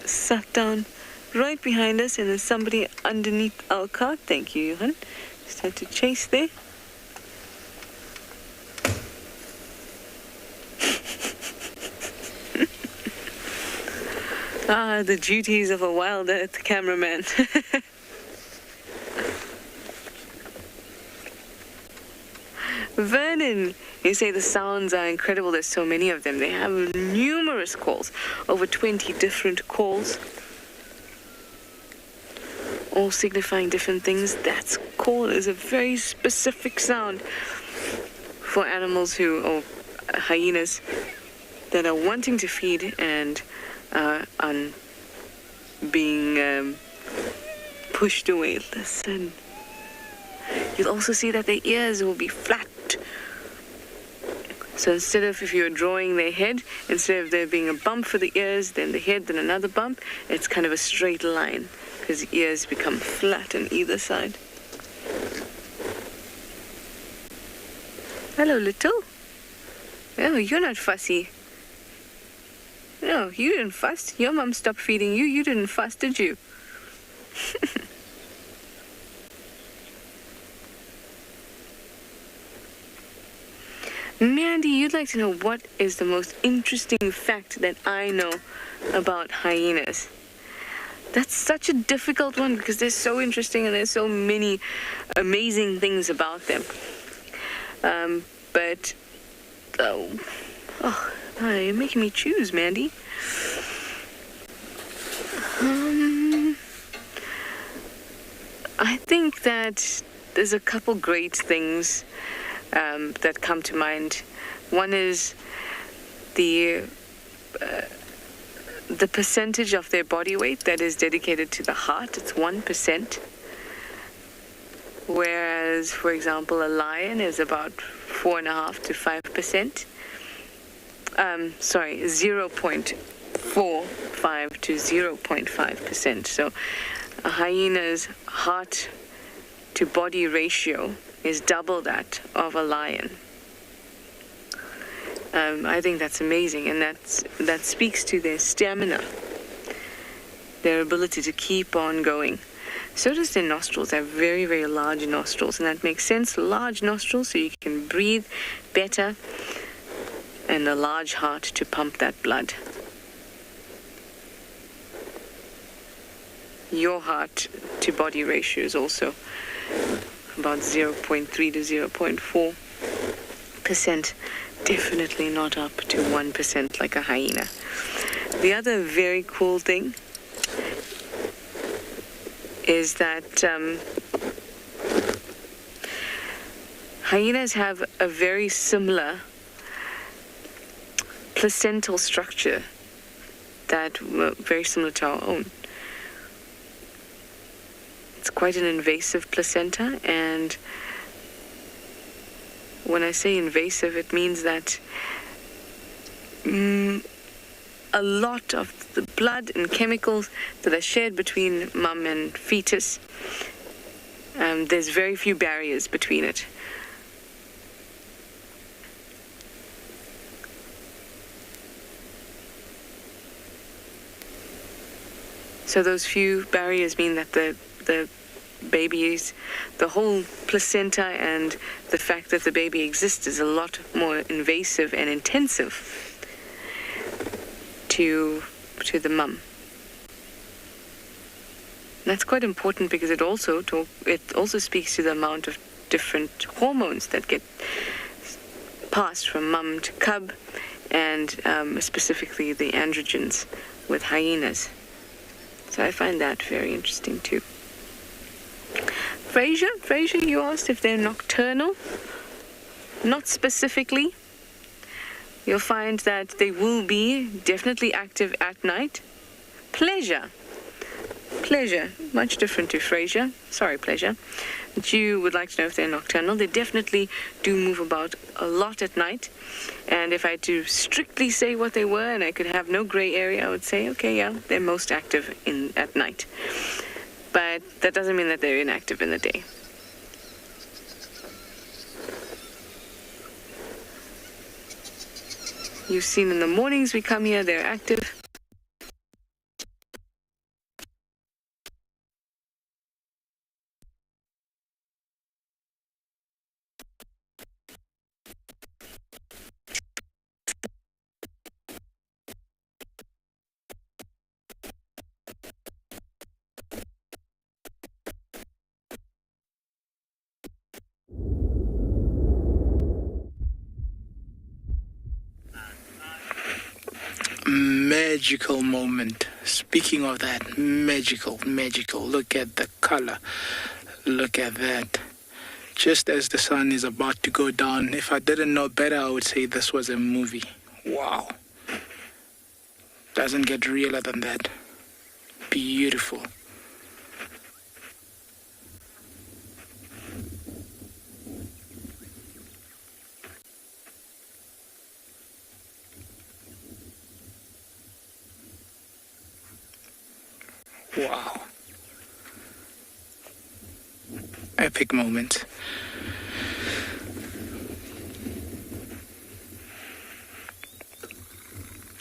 sat down right behind us, and there's somebody underneath our cart. Thank you, Johan. Just had to chase there. Ah, the duties of a wild earth cameraman. Vernon, you say the sounds are incredible. There's so many of them. They have numerous calls, over 20 different calls, all signifying different things. That call is a very specific sound for animals who, or hyenas, that are wanting to feed and are being pushed away. Listen. You'll also see that their ears will be flat. So instead of, if you're drawing their head, instead of there being a bump for the ears, then the head, then another bump, it's kind of a straight line because the ears become flat on either side. Hello, little. Oh, you're not fussy. No, you didn't fuss. Your mom stopped feeding you. You didn't fuss, did you? Mandy, you'd like to know what is the most interesting fact that I know about hyenas. That's such a difficult one because they're so interesting and there's so many amazing things about them. You're making me choose, Mandy. I think that there's a couple great things that come to mind. One is the percentage of their body weight that is dedicated to the heart. It's 1%. Whereas, for example, a lion is about 4.5 to 5%. 0.45 to 0.5%. So a hyena's heart to body ratio is double that of a lion. I think that's amazing, and that speaks to their stamina, their ability to keep on going. So does their nostrils. They have very, very large nostrils, and that makes sense. Large nostrils so you can breathe better, and a large heart to pump that blood. Your heart to body ratio is also about 0.3 to 0.4%. Definitely not up to 1% like a hyena. The other very cool thing is that hyenas have a very similar placental structure that very similar to our own. It's quite an invasive placenta, and when I say invasive, it means that a lot of the blood and chemicals that are shared between mum and fetus, there's very few barriers between it. So those few barriers mean that the babies, the whole placenta and the fact that the baby exists is a lot more invasive and intensive to the mum. That's quite important because it also speaks to the amount of different hormones that get passed from mum to cub, and specifically the androgens with hyenas. So I find that very interesting too. Fraser, you asked if they're nocturnal. Not specifically. You'll find that they will be definitely active at night. Pleasure, much different to Fraser. Sorry, Pleasure. But you would like to know if they're nocturnal. They definitely do move about a lot at night. And if I had to strictly say what they were, and I could have no gray area, I would say, okay, yeah, they're most active at night. But that doesn't mean that they're inactive in the day. You've seen in the mornings we come here, they're active. magical moment. Speaking of that, magical. Look at the color. Look at that. Just as the sun is about to go down, if I didn't know better, I would say this was a movie. Wow. Doesn't get realer than that. Beautiful. Wow. Epic moment.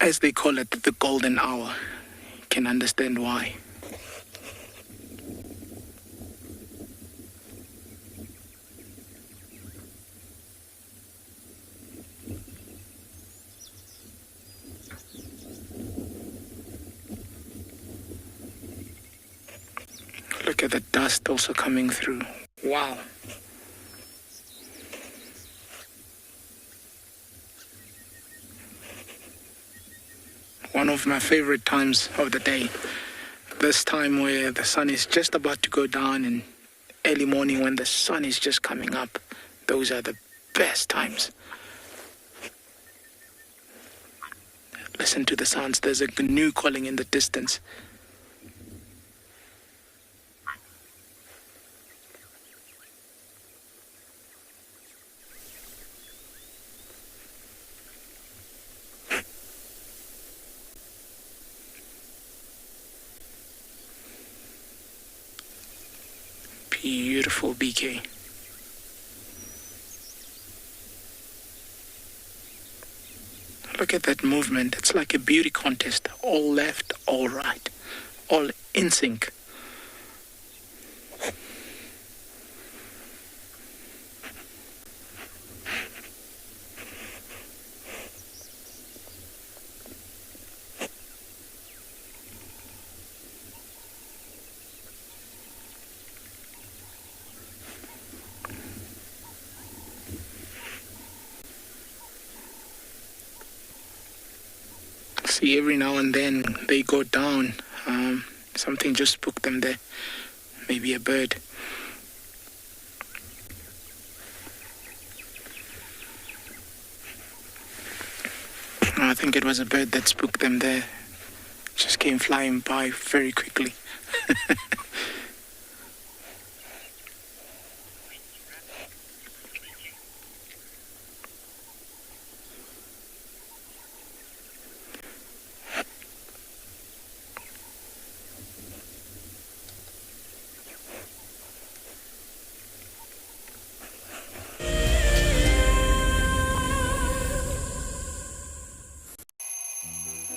As they call it, the golden hour. You can understand why. Look at the dust also coming through. Wow. One of my favorite times of the day. This time where the sun is just about to go down, and early morning when the sun is just coming up. Those are the best times. Listen to the sounds. There's a canoe calling in the distance. Beautiful BK. Look at that movement. It's like a beauty contest. All left, all right. All in sync. See, every now and then they go down. Something just spooked them there. Maybe a bird. I think it was a bird that spooked them there. Just came flying by very quickly.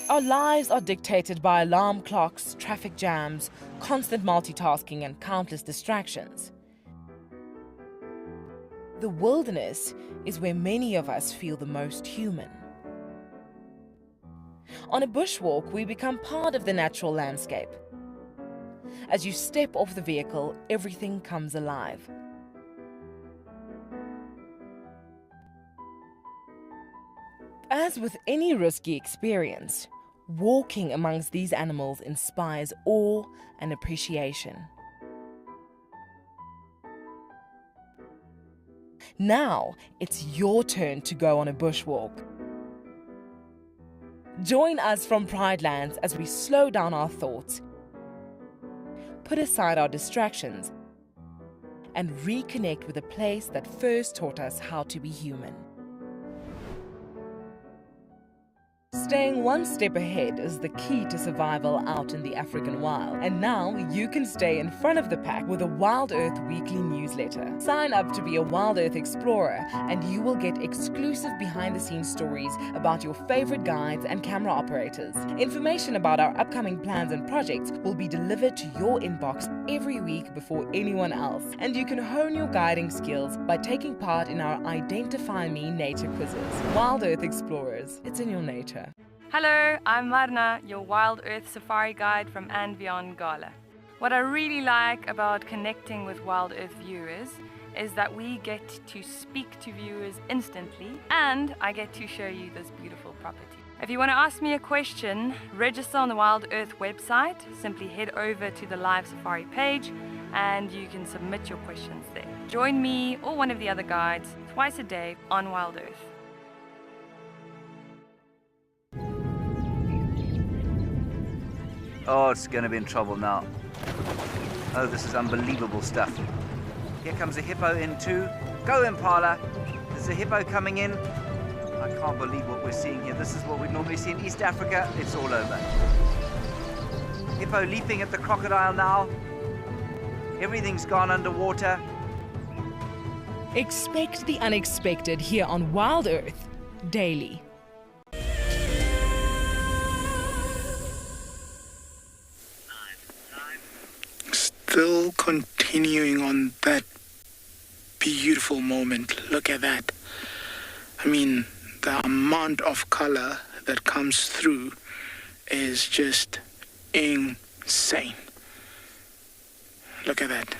Our lives are dictated by alarm clocks, traffic jams, constant multitasking, and countless distractions. The wilderness is where many of us feel the most human. On a bushwalk, we become part of the natural landscape. As you step off the vehicle, everything comes alive. As with any risky experience, walking amongst these animals inspires awe and appreciation. Now, it's your turn to go on a bushwalk. Join us from Pride Lands as we slow down our thoughts, put aside our distractions, and reconnect with a place that first taught us how to be human. Staying one step ahead is the key to survival out in the African wild. And now you can stay in front of the pack with a Wild Earth weekly newsletter. Sign up to be a Wild Earth explorer and you will get exclusive behind-the-scenes stories about your favorite guides and camera operators. Information about our upcoming plans and projects will be delivered to your inbox every week before anyone else. And you can hone your guiding skills by taking part in our Identify Me nature quizzes. Wild Earth Explorers, it's in your nature. Hello, I'm Marna, your Wild Earth Safari Guide from and beyond Gala. What I really like about connecting with Wild Earth viewers is that we get to speak to viewers instantly and I get to show you this beautiful property. If you want to ask me a question, register on the Wild Earth website. Simply head over to the live safari page and you can submit your questions there. Join me or one of the other guides twice a day on Wild Earth. Oh, it's going to be in trouble now. Oh, this is unbelievable stuff. Here comes a hippo in too. Go, Impala. There's a hippo coming in. I can't believe what we're seeing here. This is what we normally see in East Africa. It's all over. Hippo leaping at the crocodile now. Everything's gone underwater. Expect the unexpected here on Wild Earth daily. Still continuing on that beautiful moment. Look at that. I mean, the amount of color that comes through is just insane. Look at that.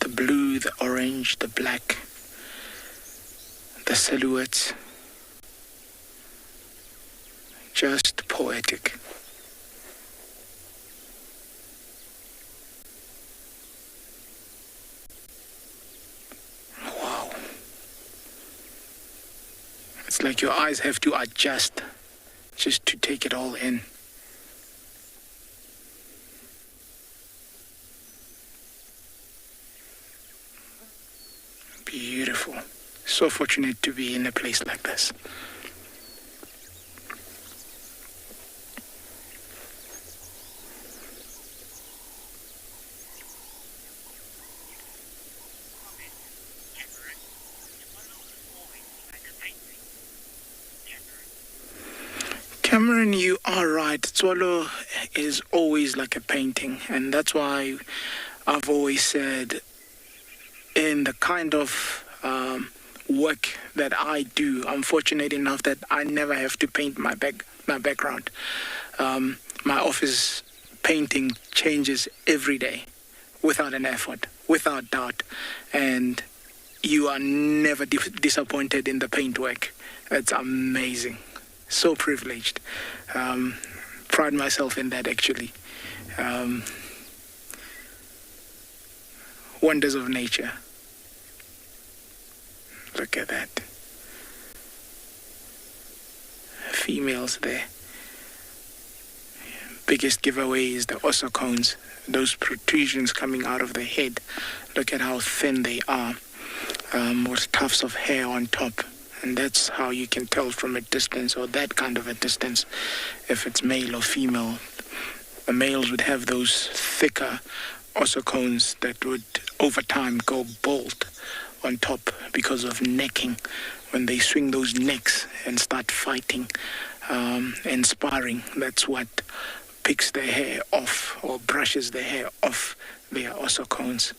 The blue, the orange, the black, the silhouettes. Just poetic. Wow. It's like your eyes have to adjust just to take it all in. Beautiful. So fortunate to be in a place like this. Cameron, you are right. Tswalu is always like a painting, and that's why I've always said in the kind of work that I do, I'm fortunate enough that I never have to paint my background. My office painting changes every day, without an effort, without doubt, and you are never disappointed in the paint work. It's amazing. So privileged. Pride myself in that, actually. Wonders of nature. Look at that. Females there. Biggest giveaway is the ossicones. Those protrusions coming out of the head. Look at how thin they are. With tufts of hair on top. And that's how you can tell from a distance, or that kind of a distance, if it's male or female. The males would have those thicker ossicones that would, over time, go bald on top because of necking. When they swing those necks and start fighting and sparring, that's what picks their hair off or brushes their hair off their ossicones.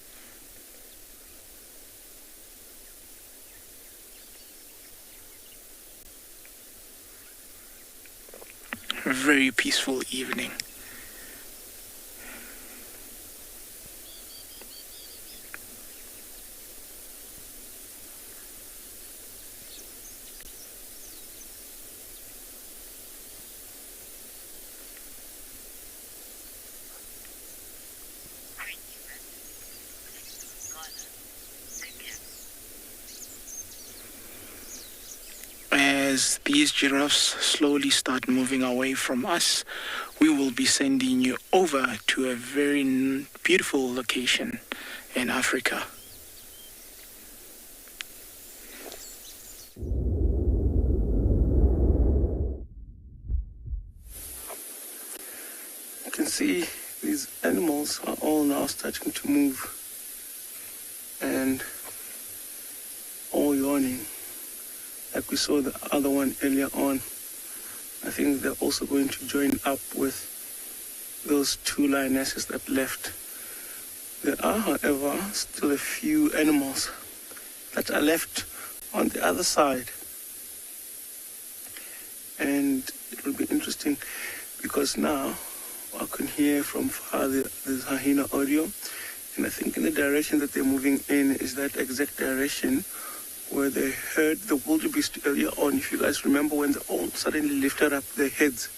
A very peaceful evening. As these giraffes slowly start moving away from us, we will be sending you over to a very beautiful location in Africa. You can see these animals are all now starting to move and all yawning. Like we saw the other one earlier on. I think they're also going to join up with those two lionesses that left. There are, however, still a few animals that are left on the other side. And it will be interesting because now I can hear from far there's hyena audio. And I think in the direction that they're moving in is that exact direction where they heard the wildebeest earlier on. If you guys remember when they all suddenly lifted up their heads.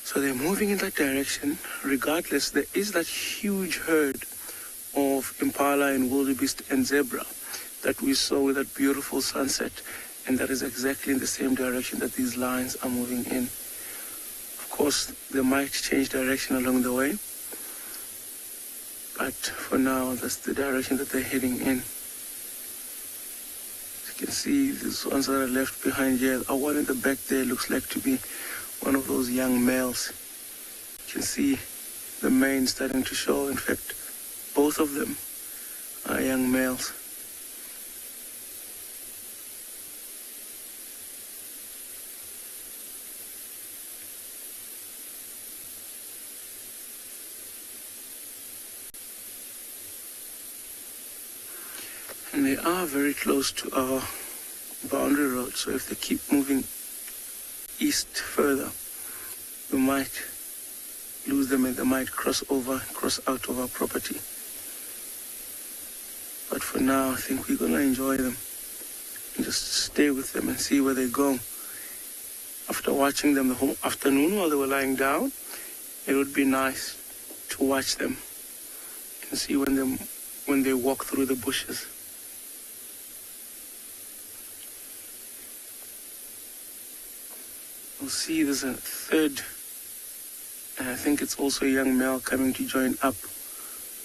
So they're moving in that direction. Regardless, there is that huge herd of impala and wildebeest and zebra that we saw with that beautiful sunset. And that is exactly in the same direction that these lions are moving in. Of course, they might change direction along the way. But for now, that's the direction that they're heading in. As you can see, these ones that are left behind here, our one in the back there looks like to be one of those young males. You can see the mane starting to show. In fact, both of them are young males. And they are very close to our boundary road, so if they keep moving east further, we might lose them and they might cross out of our property. But for now, I think we're gonna enjoy them and just stay with them and see where they go. After watching them the whole afternoon while they were lying down, it would be nice to watch them and see when they walk through the bushes. We'll see there's a third, and I think it's also a young male coming to join up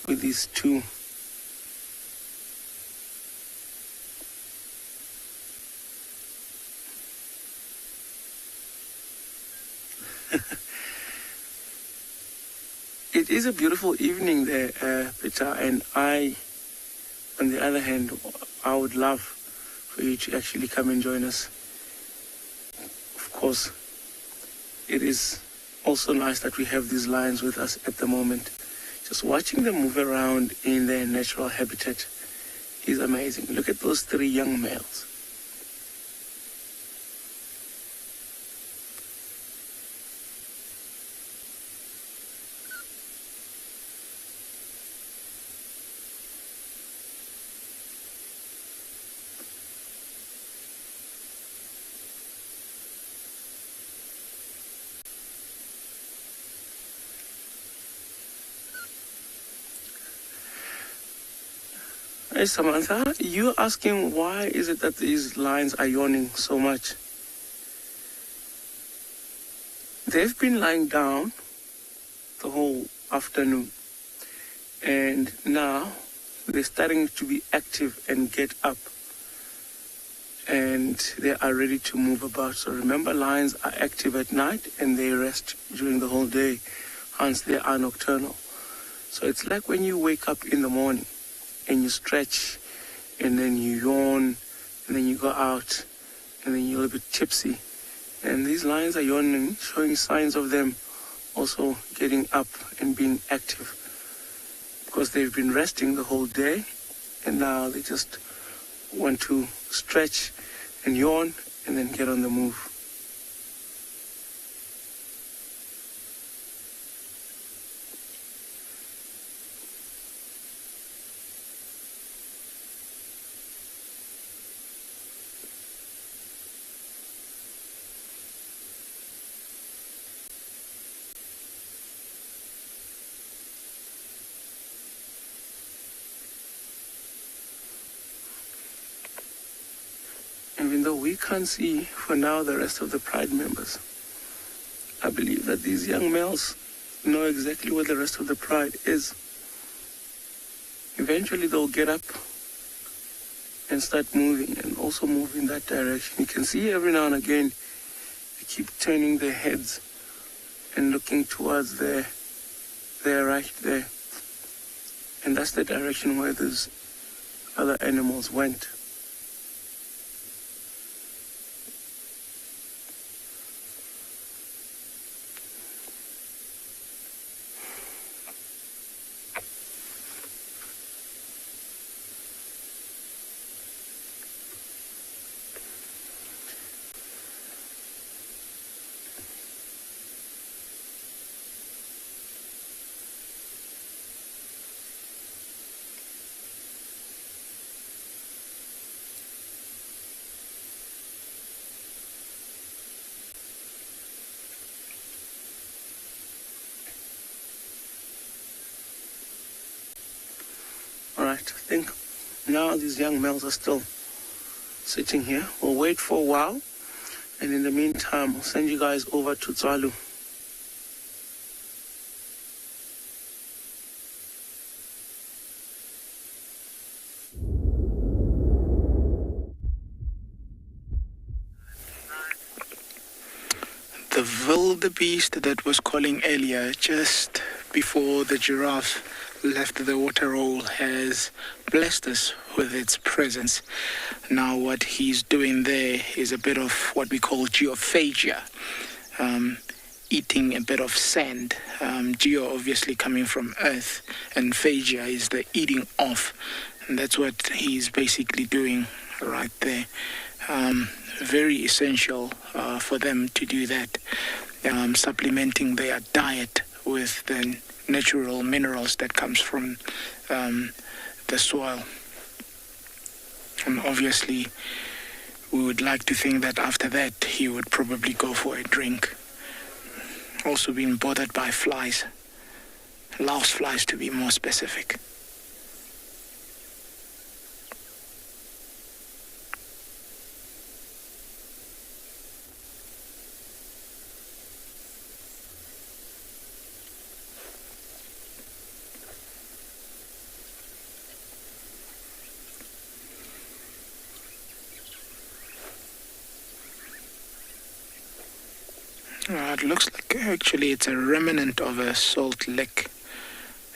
with these two. It is a beautiful evening there, Peter, and I, on the other hand, I would love for you to actually come and join us. Of course, it is also nice that we have these lions with us at the moment. Just watching them move around in their natural habitat is amazing. Look at those three young males. Hey Samantha, you're asking why is it that these lions are yawning so much? They've been lying down the whole afternoon, and now they're starting to be active and get up, and they are ready to move about. So remember, lions are active at night and they rest during the whole day, hence they are nocturnal. So it's like when you wake up in the morning and you stretch, and then you yawn, and then you go out, and then you're a bit tipsy. And these lions are yawning, showing signs of them also getting up and being active, because they've been resting the whole day, and now they just want to stretch and yawn, and then get on the move. Even though we can't see for now the rest of the Pride members, I believe that these young males know exactly where the rest of the Pride is. Eventually they'll get up and start moving, and also move in that direction. You can see every now and again they keep turning their heads and looking towards their right there. And that's the direction where those other animals went. Now these young males are still sitting here. We'll wait for a while, and in the meantime, I'll send you guys over to Tswalu. The wildebeest that was calling earlier, just before the giraffe left the water hole, has blessed us with its presence. Now what he's doing there is a bit of what we call geophagia, eating a bit of sand. Geo obviously coming from earth, and phagia is the eating off, and that's what he's basically doing right there. Very essential for them to do that, supplementing their diet with the natural minerals that comes from the soil. And obviously we would like to think that after that he would probably go for a drink. Also being bothered by flies, louse flies to be more specific. It looks like actually it's a remnant of a salt lick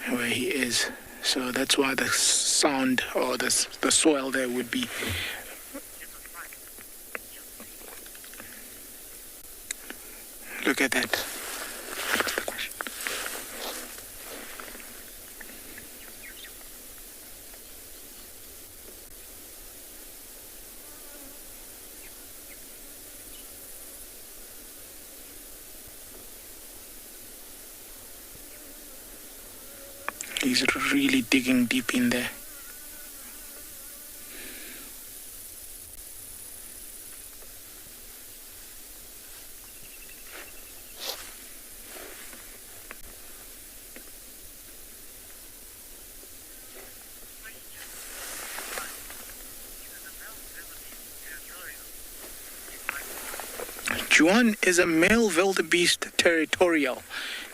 where he is. So that's why the sound or the soil there would be. Look at that. He's really digging deep in there. Juan is a male wildebeest territorial.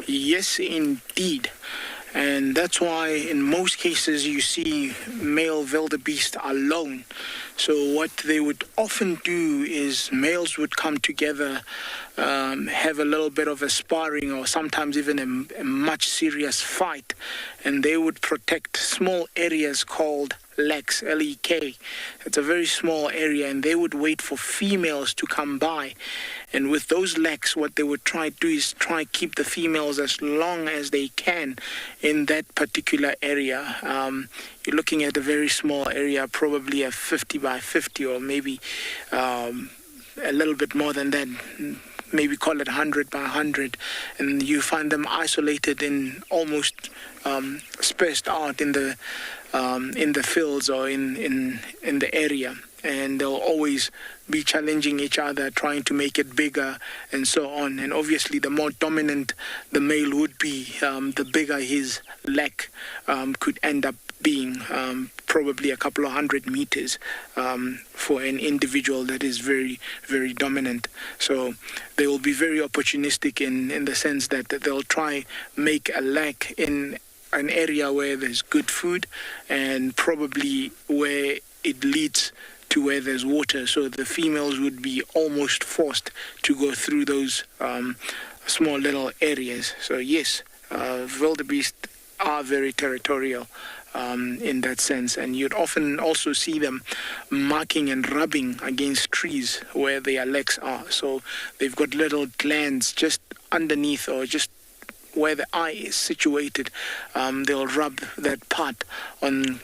Yes, indeed. And that's why in most cases you see male wildebeest alone. So what they would often do is males would come together, have a little bit of a sparring or sometimes even a much serious fight, and they would protect small areas called leks, L-E-K. It's a very small area, and they would wait for females to come by. And with those leks, what they would try to do is try to keep the females as long as they can in that particular area. You're looking at a very small area, probably a 50 by 50 or maybe a little bit more than that. Maybe call it 100 by 100, and you find them isolated in almost spaced out in the fields or in the area, and they'll always be challenging each other, trying to make it bigger and so on. And obviously the more dominant the male would be, the bigger his lek could end up being, probably a couple of 100 meters for an individual that is very, very dominant. So they will be very opportunistic in the sense that they'll try make a lek in an area where there's good food and probably where it leads to where there's water. So the females would be almost forced to go through those small little areas. So yes, wildebeest are very territorial in that sense, and you'd often also see them marking and rubbing against trees where their legs are. So they've got little glands just underneath or just where the eye is situated. They'll rub that part on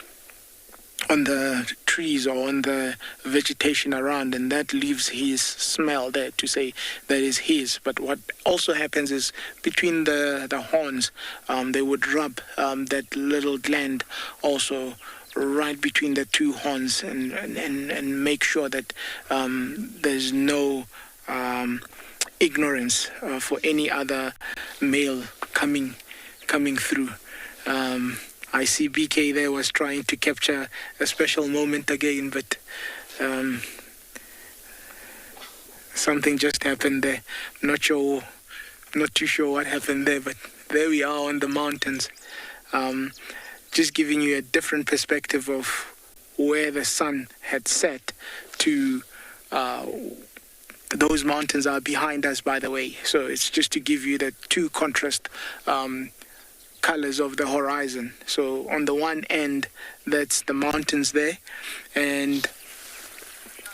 the trees or on the vegetation around, and that leaves his smell there to say that is his. But what also happens is between the horns, they would rub that little gland also right between the two horns and make sure that there's no ignorance for any other male coming through. I see BK there was trying to capture a special moment again, but something just happened there. Not too sure what happened there, but there we are on the mountains. Just giving you a different perspective of where the sun had set to those mountains are behind us, by the way. So it's just to give you the two contrast colors of the horizon. So on the one end, that's the mountains there, and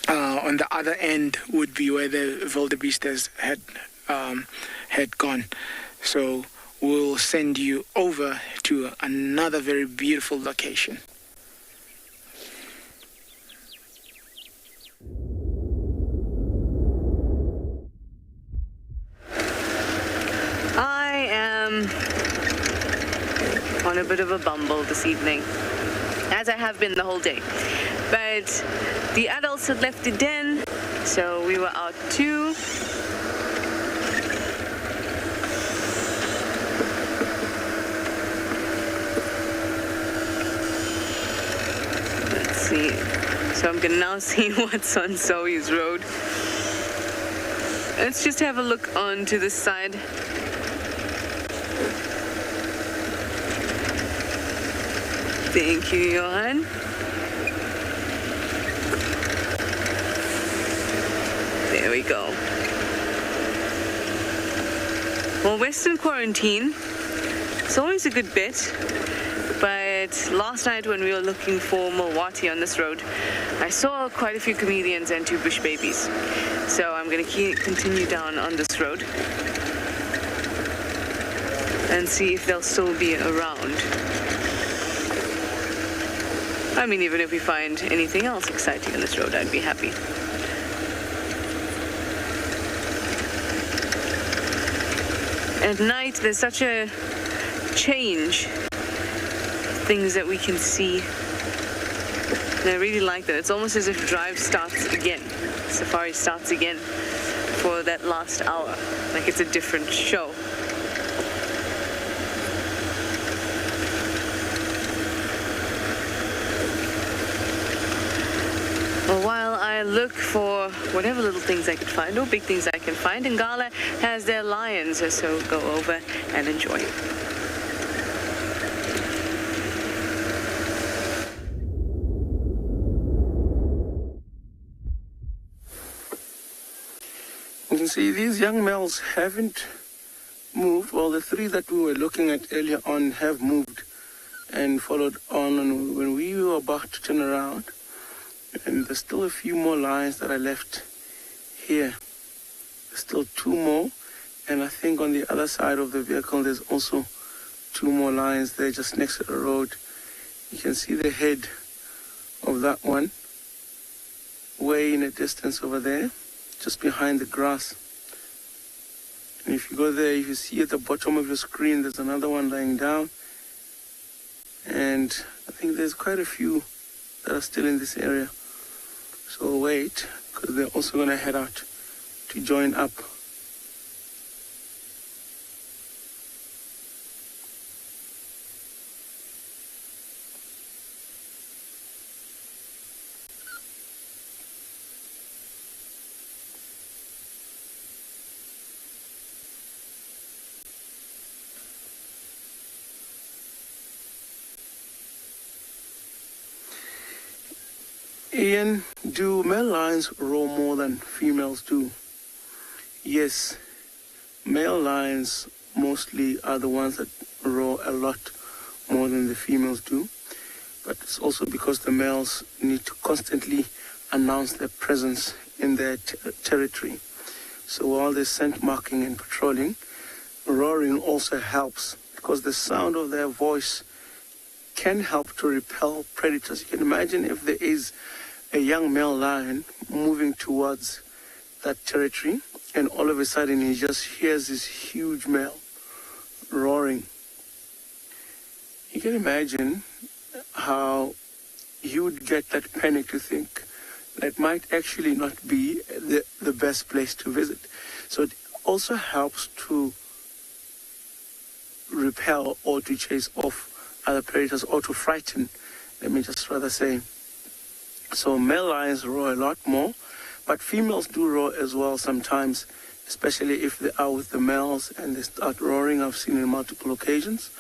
on the other end would be where the wildebeestes had gone. So we'll send you over to another very beautiful location. I am on a bit of a bumble this evening, as I have been the whole day. But the adults had left the den, so we were out too. Let's see. So I'm gonna now see what's on Zoe's road. Let's just have a look onto this side. Thank you, Johan. There we go. Well, Western quarantine, it's always a good bit, but last night when we were looking for Milwaukee on this road, I saw quite a few comedians and 2 bush babies. So I'm going to continue down on this road and see if they'll still be around. I mean, even if we find anything else exciting on this road, I'd be happy. At night, there's such a change, things that we can see. And I really like that. It's almost as if drive starts again. Safari starts again for that last hour. Like it's a different show. Well, while I look for whatever little things I could find or big things I can find, Ngala has their lions, so go over and enjoy. You can see these young males haven't moved. Well, the 3 that we were looking at earlier on have moved and followed on. And when we were about to turn around, and there's still a few more lions that are left here. There's still 2 more. And I think on the other side of the vehicle, there's also 2 more lions there just next to the road. You can see the head of that one way in a distance over there, just behind the grass. And if you go there, if you see at the bottom of your screen, there's another one lying down. And I think there's quite a few that are still in this area. So wait, because they're also going to head out to join up. Ian, do male lions roar more than females do? Yes, male lions mostly are the ones that roar a lot more than the females do. But it's also because the males need to constantly announce their presence in their territory. So while they're scent marking and patrolling, roaring also helps because the sound of their voice can help to repel predators. You can imagine if there is a young male lion moving towards that territory and all of a sudden he just hears this huge male roaring. You can imagine how he would get that panic to think that might actually not be the best place to visit. So it also helps to repel or to chase off other predators or to frighten, let me just rather say. So male lions roar a lot more, but females do roar as well sometimes, especially if they are with the males and they start roaring. I've seen it on multiple occasions.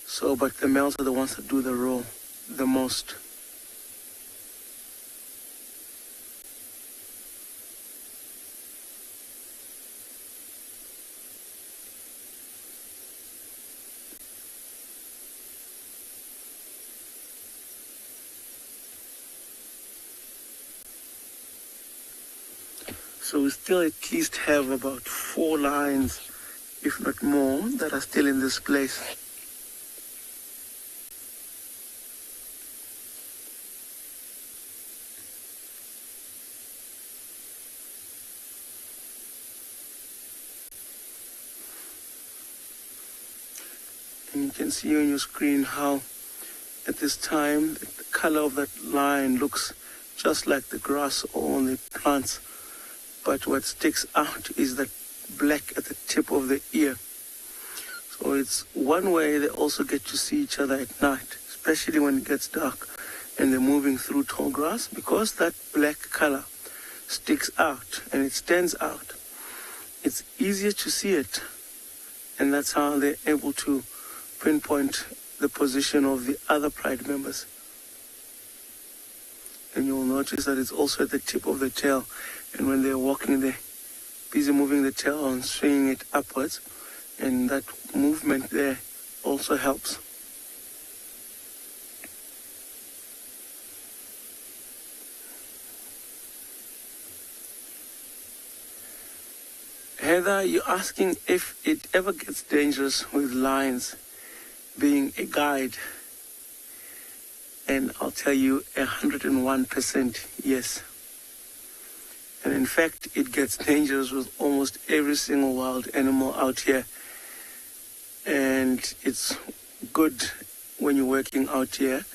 So, but the males are the ones that do the roar the most. So we still at least have about 4 lions, if not more, that are still in this place. And you can see on your screen how at this time the color of that lion looks just like the grass or the plants. But what sticks out is that black at the tip of the ear. So it's one way they also get to see each other at night, especially when it gets dark and they're moving through tall grass, because that black color sticks out and it stands out. It's easier to see it, and that's how they're able to pinpoint the position of the other pride members. And you'll notice that it's also at the tip of the tail. And when they're walking, they're busy moving the tail and swinging it upwards. And that movement there also helps. Heather, you're asking if it ever gets dangerous with lions being a guide. And I'll tell you 101% yes. And in fact, it gets dangerous with almost every single wild animal out here. And it's good when you're working out here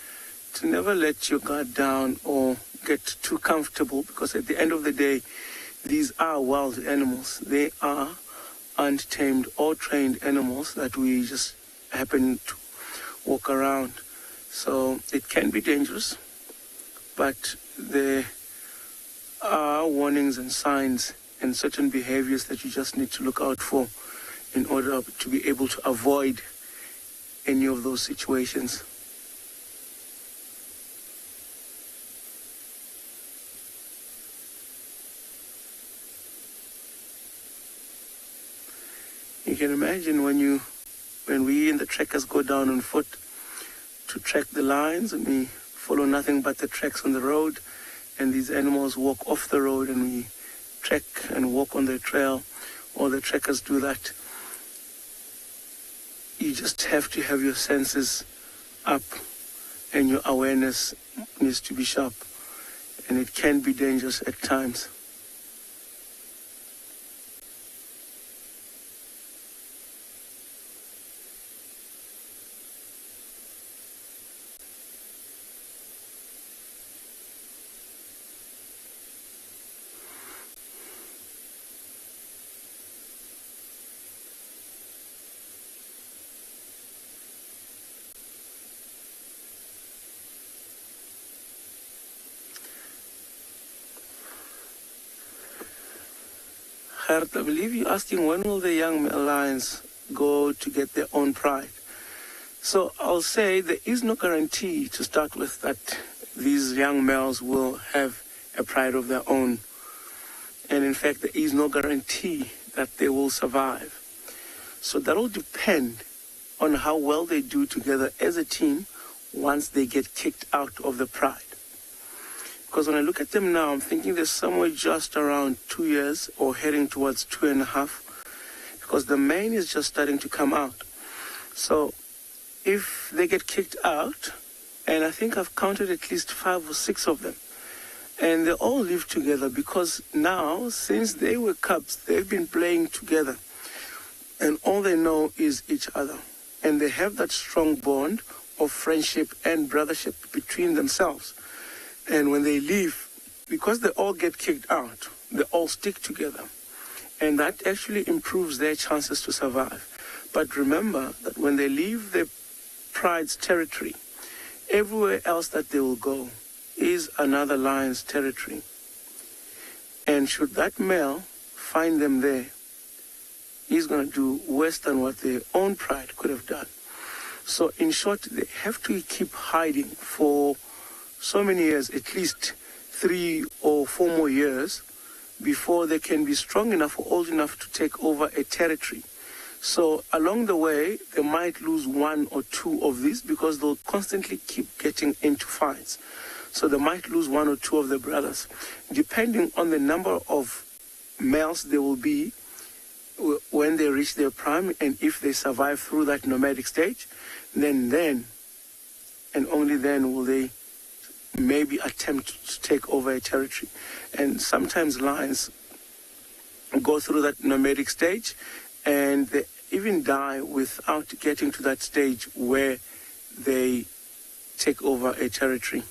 to never let your guard down or get too comfortable, because at the end of the day, these are wild animals. They are untamed or trained animals that we just happen to walk around. So it can be dangerous, but there are warnings and signs and certain behaviors that you just need to look out for in order to be able to avoid any of those situations. You can imagine when we and the trekkers go down on foot to track the lions, and we follow nothing but the tracks on the road, and these animals walk off the road and we trek and walk on the trail, or the trekkers do that. You just have to have your senses up and your awareness needs to be sharp, and it can be dangerous at times. I believe you're asking when will the young male lions go to get their own pride. So I'll say there is no guarantee to start with that these young males will have a pride of their own. And in fact, there is no guarantee that they will survive. So that will depend on how well they do together as a team once they get kicked out of the pride. Because when I look at them now, I'm thinking they're somewhere just around 2 years or heading towards 2.5, because the mane is just starting to come out. So if they get kicked out, and I think I've counted at least 5 or 6 of them, and they all live together, because now, since they were cubs, they've been playing together, and all they know is each other. And they have that strong bond of friendship and brothership between themselves. And when they leave, because they all get kicked out, they all stick together. And that actually improves their chances to survive. But remember that when they leave the pride's territory. Everywhere else that they will go is another lion's territory. And should that male find them there, he's going to do worse than what their own pride could have done. So in short, they have to keep hiding for so many years, at least 3 or 4 more years, before they can be strong enough or old enough to take over a territory. So along the way, they might lose 1 or 2 of these because they'll constantly keep getting into fights. So they might lose 1 or 2 of their brothers. Depending on the number of males there will be when they reach their prime, and if they survive through that nomadic stage, then and only then will they maybe attempt to take over a territory. And sometimes lions go through that nomadic stage and they even die without getting to that stage where they take over a territory.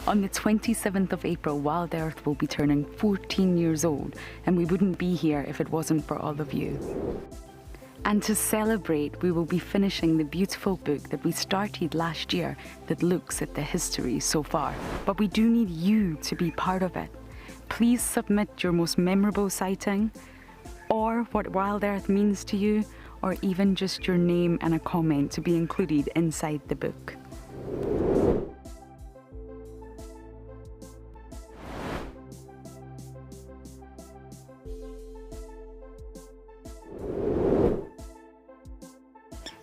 On the 27th of April, Wild Earth will be turning 14 years old, and we wouldn't be here if it wasn't for all of you. And to celebrate, we will be finishing the beautiful book that we started last year that looks at the history so far. But we do need you to be part of it. Please submit your most memorable sighting, or what Wild Earth means to you, or even just your name and a comment to be included inside the book.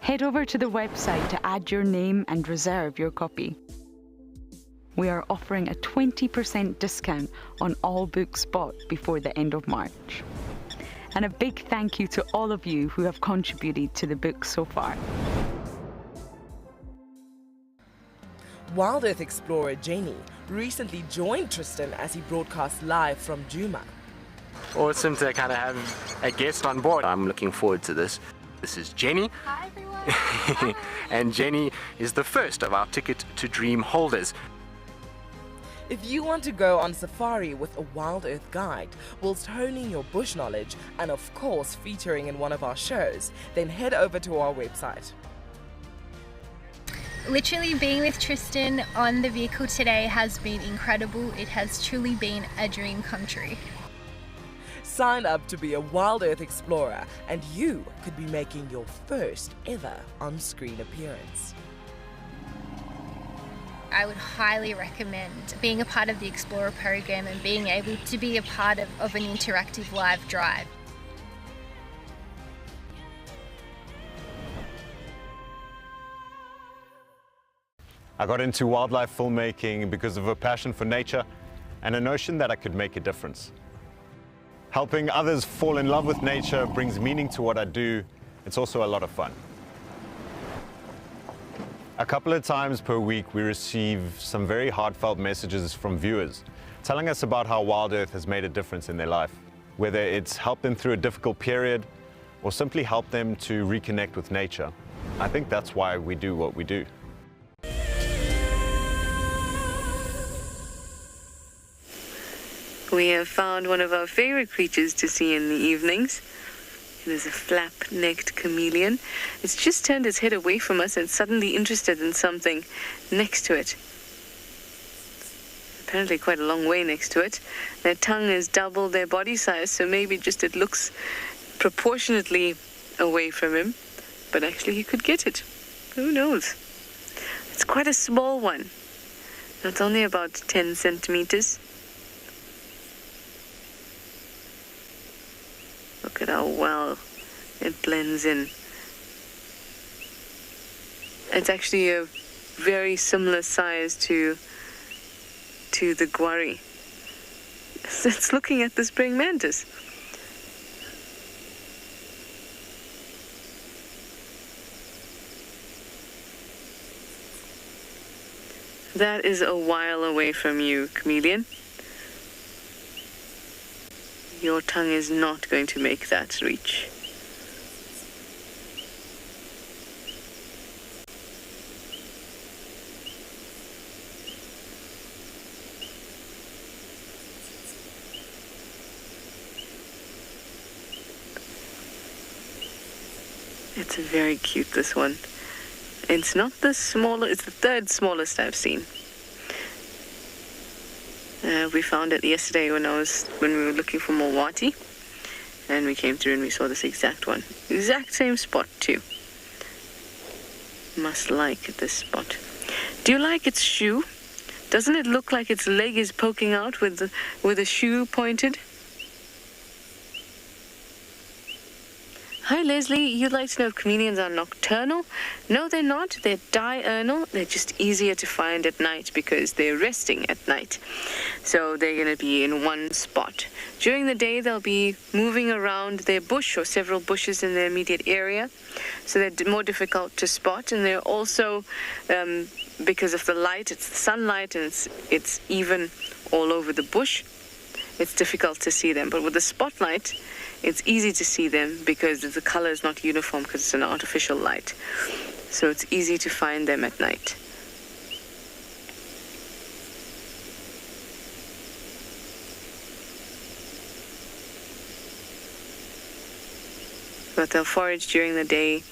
Head over to the website to add your name and reserve your copy. We are offering a 20% discount on all books bought before the end of March. And a big thank you to all of you who have contributed to the book so far. Wild Earth explorer Jenny recently joined Tristan as he broadcast live from Djuma. Awesome to kind of have a guest on board. I'm looking forward to this. This is Jenny. Hi everyone. And Jenny is the first of our Ticket to Dream holders. If you want to go on safari with a Wild Earth guide whilst honing your bush knowledge and of course featuring in one of our shows, then head over to our website. Literally being with Tristan on the vehicle today has been incredible. It has truly been a dream come true. Sign up to be a Wild Earth explorer and you could be making your first ever on-screen appearance. I would highly recommend being a part of the Explorer program and being able to be a part of an interactive live drive. I got into wildlife filmmaking because of a passion for nature and a notion that I could make a difference. Helping others fall in love with nature brings meaning to what I do. It's also a lot of fun. A couple of times per week we receive some very heartfelt messages from viewers telling us about how Wild Earth has made a difference in their life, whether it's helped them through a difficult period or simply helped them to reconnect with nature. I think that's why we do what we do. We have found one of our favorite creatures to see in the evenings. It is a flap-necked chameleon. It's just turned its head away from us and suddenly interested in something next to it. Apparently quite a long way next to it. Their tongue is double their body size, so maybe just it looks proportionately away from him. But actually he could get it. Who knows? It's quite a small one. It's only about 10 centimeters. Look at how well it blends in. It's actually a very similar size to the guari. It's looking at this praying mantis. That is a while away from you, chameleon. Your tongue is not going to make that reach. It's very cute, this one. It's not the smallest, it's the third smallest I've seen. We found it yesterday when we were looking for more wati, and we came through and we saw this exact one. Exact same spot too. Must like this spot. Do you like its shoe? Doesn't it look like its leg is poking out with the shoe pointed? Hi Leslie, you'd like to know if chameleons are nocturnal? No, they're not. They're diurnal. They're just easier to find at night because they're resting at night. So they're going to be in one spot. During the day, they'll be moving around their bush or several bushes in their immediate area. So they're more difficult to spot. And they're also, because of the light, it's the sunlight and it's even all over the bush, it's difficult to see them. But with the spotlight, it's easy to see them because the color is not uniform because it's an artificial light. So it's easy to find them at night. But they'll forage during the day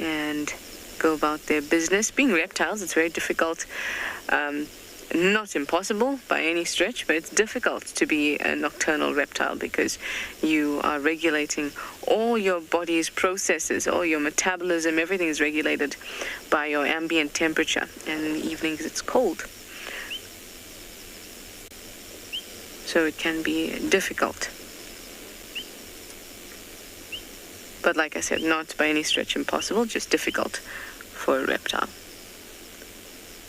and go about their business. Being reptiles, it's very difficult. Not impossible by any stretch, but it's difficult to be a nocturnal reptile because you are regulating all your body's processes, all your metabolism, everything is regulated by your ambient temperature. And in the evenings it's cold. So it can be difficult. But like I said, not by any stretch impossible, just difficult for a reptile.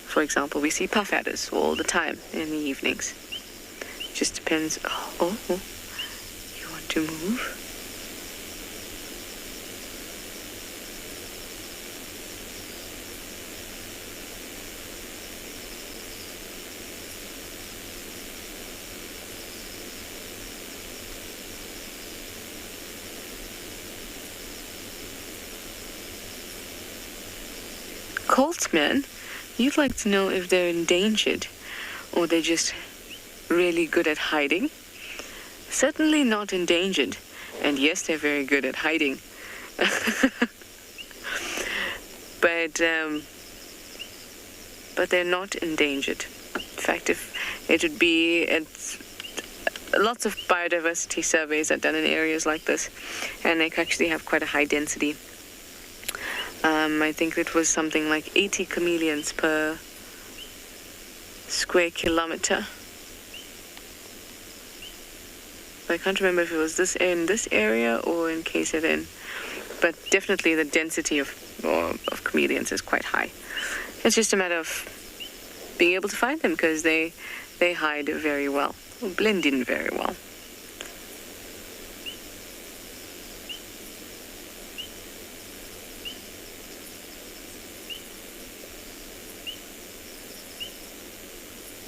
For example, we see puff adders all the time in the evenings. Just depends. Oh, you want to move? Coltsmen, you'd like to know if they're endangered or they're just really good at hiding. Certainly not endangered. And yes, they're very good at hiding. But they're not endangered. In fact, if it would be, lots of biodiversity surveys are done in areas like this, and they actually have quite a high density. I think it was something like 80 chameleons per square kilometer. I can't remember if it was in this area or in KZN, but definitely the density of chameleons is quite high. It's just a matter of being able to find them because they hide very well, or blend in very well.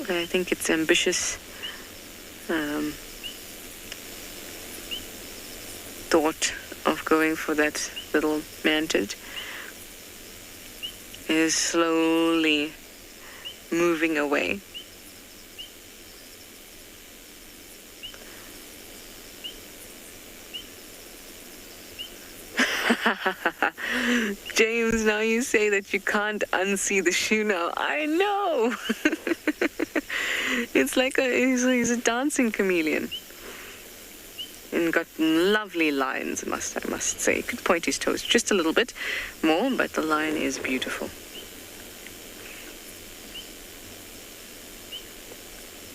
I think it's ambitious thought of going for that little mantid is slowly moving away. James, now you say that you can't unsee the shoe now. I know! It's like he's a dancing chameleon. And got lovely lines, I must say. Could point his toes just a little bit more, but the line is beautiful.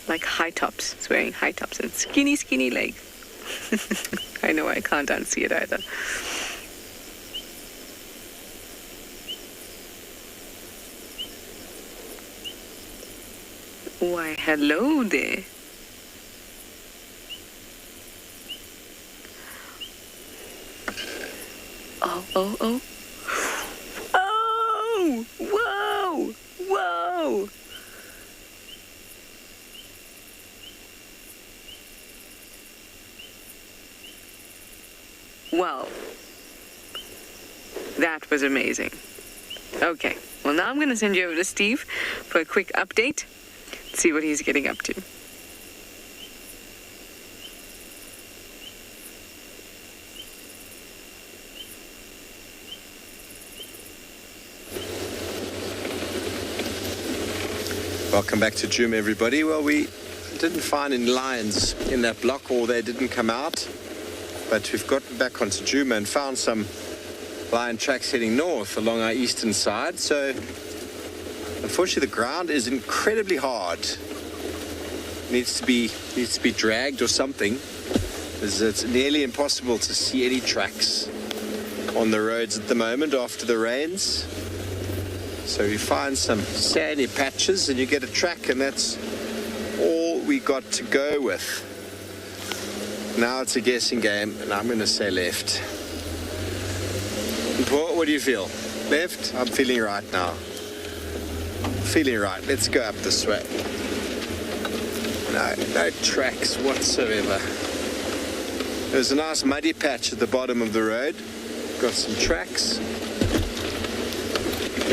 Like high tops. It's wearing high tops and skinny legs. I know I can't unsee it either. Why, hello there. Oh. Oh! Whoa! Wow. That was amazing. Okay, well now I'm going to send you over to Steve for a quick update. See what he's getting up to. Welcome back to Djuma, everybody. Well, we didn't find any lions in that block, or they didn't come out. But we've gotten back onto Djuma and found some lion tracks heading north along our eastern side. So, unfortunately, the ground is incredibly hard. Needs to be dragged or something. It's nearly impossible to see any tracks on the roads at the moment after the rains. So you find some sandy patches and you get a track, and that's all we got to go with. Now it's a guessing game, and I'm going to say left. Paul, what do you feel? Left? I'm feeling right now. Feeling right. Let's go up this way. No tracks whatsoever. There's a nice muddy patch at the bottom of the road. Got some tracks.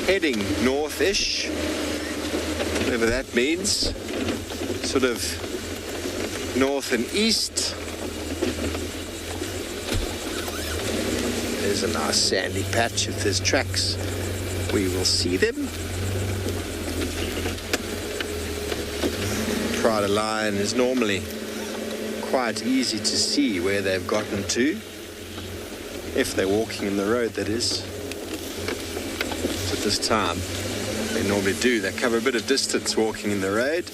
Heading north-ish, whatever that means. Sort of north and east. There's a nice sandy patch. If there's tracks, we will see them. Pride of lion is normally quite easy to see where they've gotten to, if they're walking in the road, that is. So at this time, they normally do. They cover a bit of distance walking in the road.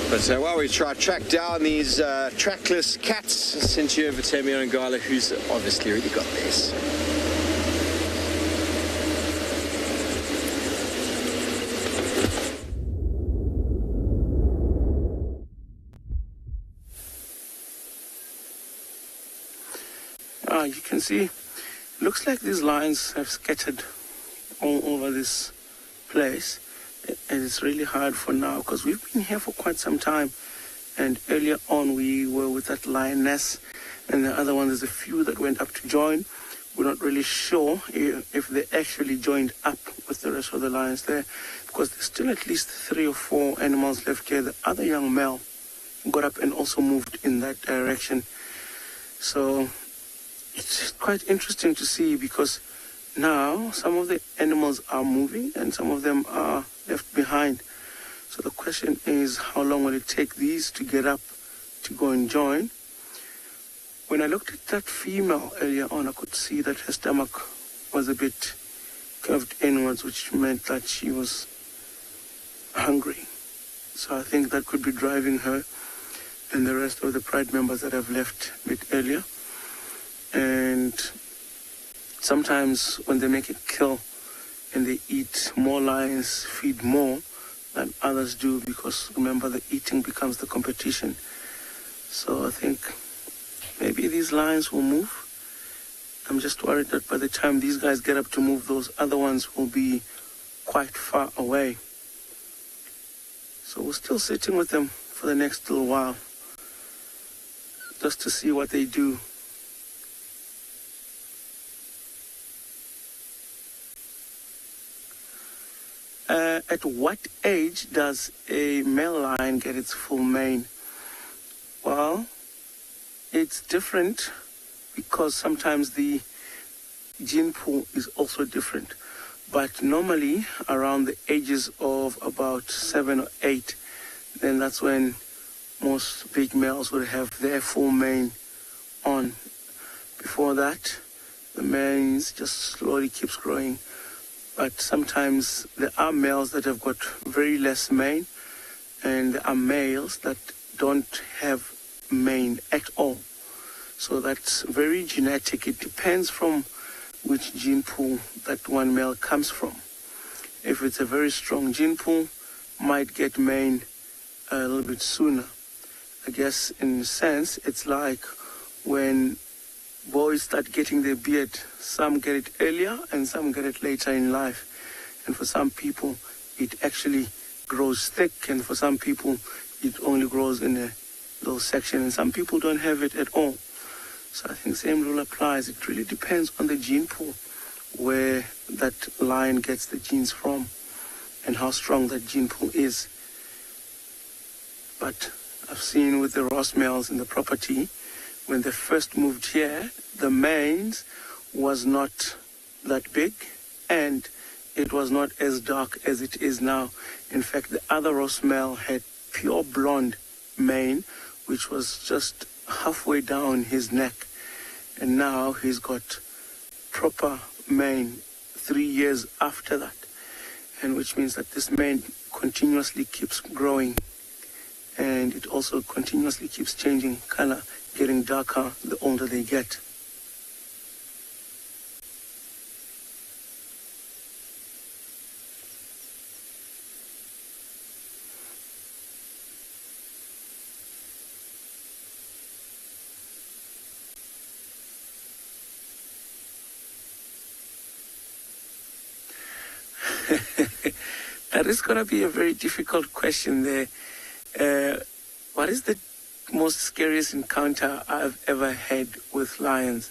But while we try to track down these trackless cats, I sent you over to Temi Ngala, who's obviously already got this. You can see, looks like these lions have scattered all over this place, and it's really hard for now because we've been here for quite some time, and earlier on we were with that lioness, and the other one, there's a few that went up to join. We're not really sure if they actually joined up with the rest of the lions there, because there's still at least 3 or 4 animals left here. The other young male got up and also moved in that direction. So it's quite interesting to see, because now some of the animals are moving and some of them are left behind. So the question is, how long will it take these to get up to go and join? When I looked at that female earlier on, I could see that her stomach was a bit curved inwards, which meant that she was hungry. So I think that could be driving her and the rest of the pride members that have left a bit earlier. And sometimes when they make a kill and they eat, more lions feed more than others do, because remember, the eating becomes the competition. So I think maybe these lions will move. I'm just worried that by the time these guys get up to move, those other ones will be quite far away. So we're still sitting with them for the next little while, just to see what they do. At what age does a male lion get its full mane? Well, it's different because sometimes the gene pool is also different. But normally around the ages of about 7 or 8, then that's when most big males would have their full mane on. Before that, the mane just slowly keeps growing. But sometimes there are males that have got very less mane, and there are males that don't have mane at all. So that's very genetic. It depends from which gene pool that one male comes from. If it's a very strong gene pool, might get mane a little bit sooner. I guess in a sense, it's like when boys start getting their beard. Some get it earlier and some get it later in life. And for some people, it actually grows thick, and for some people, it only grows in a little section, and some people don't have it at all. So I think the same rule applies. It really depends on the gene pool where that lion gets the genes from and how strong that gene pool is. But I've seen with the Ross males in the property, when they first moved here, the manes was not that big, and it was not as dark as it is now. In fact, the other ross male had pure blonde mane, which was just halfway down his neck. And now he's got proper mane 3 years after that. And which means that this mane continuously keeps growing. And it also continuously keeps changing color, getting darker the older they get. That is going to be a very difficult question there. What is the most scariest encounter I've ever had with lions?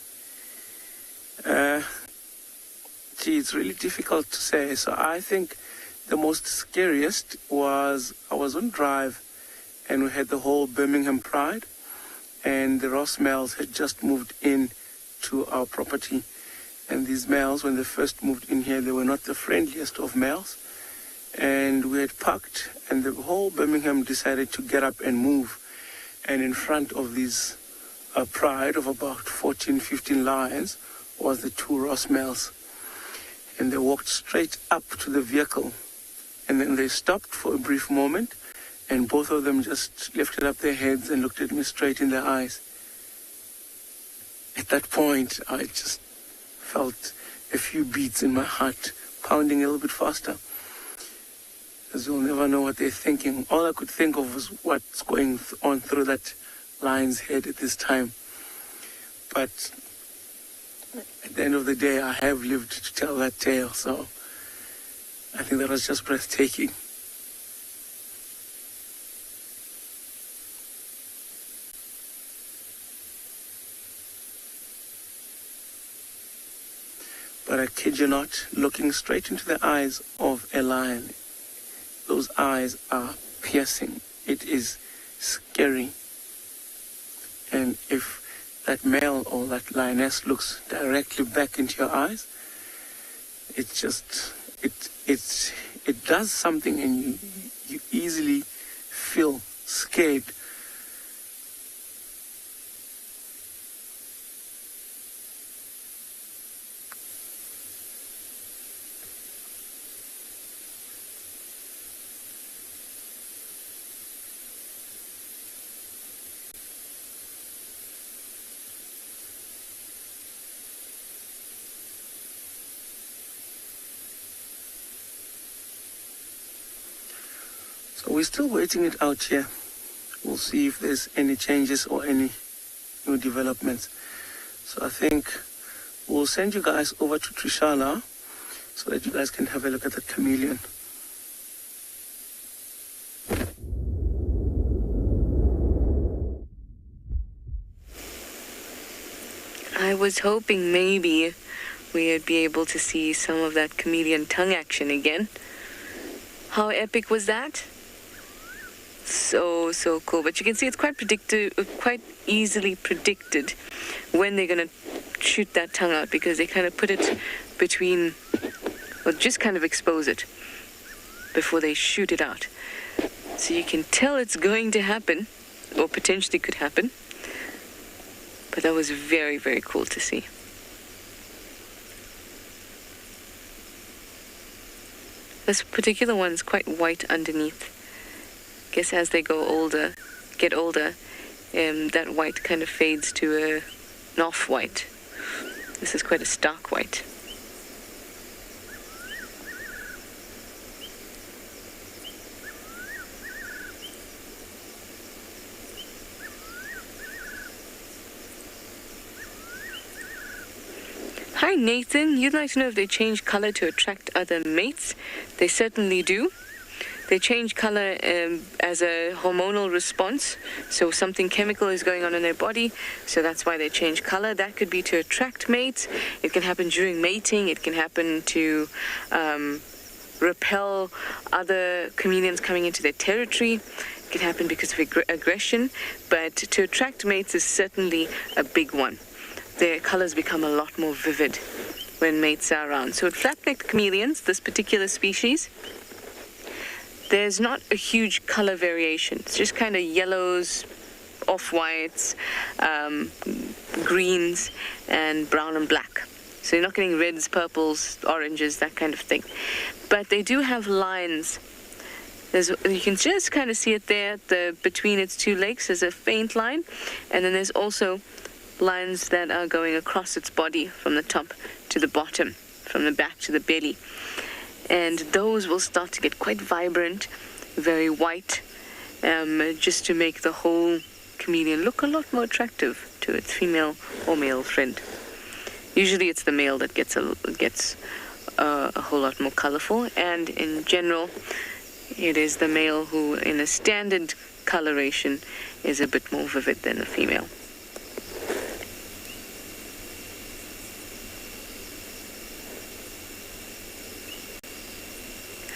It's really difficult to say. So I think the most scariest was I was on drive and we had the whole Birmingham Pride, and the ross males had just moved in to our property. And these males, when they first moved in here, they were not the friendliest of males. And we had parked, and the whole Birmingham decided to get up and move. And in front of this pride of about 14, 15 lions was the two ross males. And they walked straight up to the vehicle. And then they stopped for a brief moment, and both of them just lifted up their heads and looked at me straight in the eyes. At that point, I just felt a few beats in my heart pounding a little bit faster, because you'll never know what they're thinking. All I could think of was what's going on through that lion's head at this time. But at the end of the day, I have lived to tell that tale, so I think that was just breathtaking. But I kid you not, looking straight into the eyes of a lion, those eyes are piercing. It is scary. And if that male or that lioness looks directly back into your eyes, it just, it does something, and you easily feel scared. So we're still waiting it out here. We'll see if there's any changes or any new developments. So I think we'll send you guys over to Trishala so that you guys can have a look at the chameleon. I was hoping maybe we'd be able to see some of that chameleon tongue action again. How epic was that? So cool. But you can see it's quite easily predicted when they're going to shoot that tongue out, because they kind of put it between, or just kind of expose it before they shoot it out. So you can tell it's going to happen, or potentially could happen. But that was very, very cool to see. This particular one's quite white underneath. I guess as they get older, that white kind of fades to an off-white. This is quite a stark white. Hi Nathan, you'd like to know if they change color to attract other mates? They certainly do. They change color as a hormonal response. So something chemical is going on in their body, so that's why they change color. That could be to attract mates. It can happen during mating. It can happen to repel other chameleons coming into their territory. It can happen because of aggression. But to attract mates is certainly a big one. Their colors become a lot more vivid when mates are around. So with flat-necked chameleons, this particular species, there's not a huge color variation. It's just kind of yellows, off-whites, greens, and brown and black. So you're not getting reds, purples, oranges, that kind of thing. But they do have lines. You can just kind of see it there, between its two legs. There's a faint line, and then there's also lines that are going across its body from the top to the bottom, from the back to the belly. And those will start to get quite vibrant, very white, just to make the whole chameleon look a lot more attractive to its female or male friend. Usually it's the male that gets a whole lot more colorful, and in general it is the male who, in a standard coloration, is a bit more vivid than the female.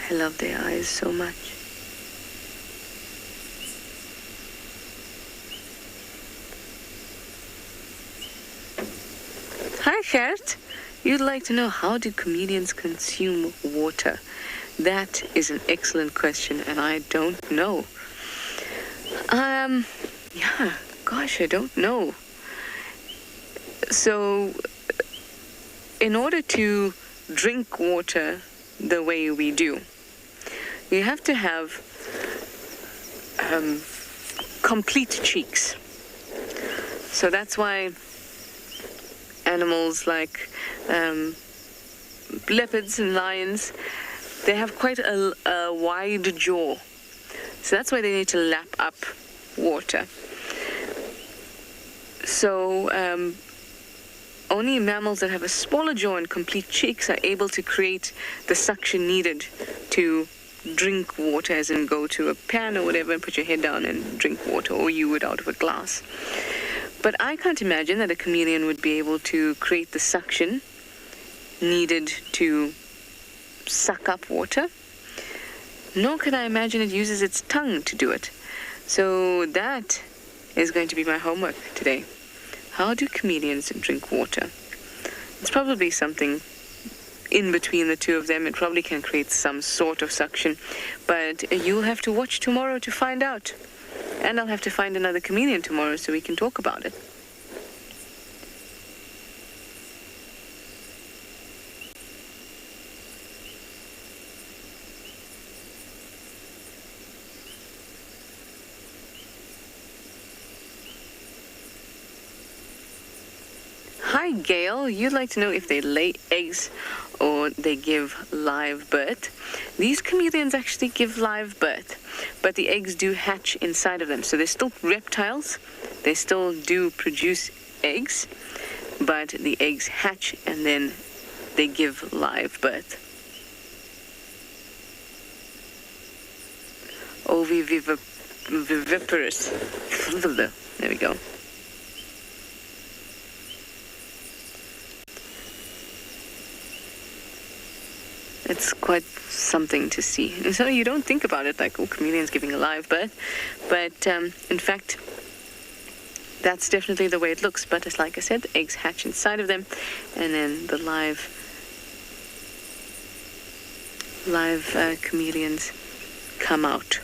I love their eyes so much. Hi, Gert. You'd like to know, how do chameleons consume water? That is an excellent question, and I don't know. Yeah, gosh, I don't know. So, in order to drink water the way we do, you have to have complete cheeks. So that's why animals like leopards and lions, they have quite a wide jaw. So that's why they need to lap up water. So only mammals that have a smaller jaw and complete cheeks are able to create the suction needed to drink water, as in go to a pan or whatever and put your head down and drink water, or you would out of a glass. But I can't imagine that a chameleon would be able to create the suction needed to suck up water. Nor can I imagine it uses its tongue to do it. So that is going to be my homework today. How do chameleons drink water? It's probably something in between the two of them. It probably can create some sort of suction. But you'll have to watch tomorrow to find out. And I'll have to find another chameleon tomorrow so we can talk about it. Hi, Gail. You'd like to know if they lay eggs or they give live birth. These chameleons actually give live birth, but the eggs do hatch inside of them. So they're still reptiles. They still do produce eggs, but the eggs hatch and then they give live birth. Oviviparous. There we go. It's quite something to see. And so you don't think about it like, oh, chameleons giving a live birth. But in fact, that's definitely the way it looks. But it's like I said, the eggs hatch inside of them, and then the live chameleons come out.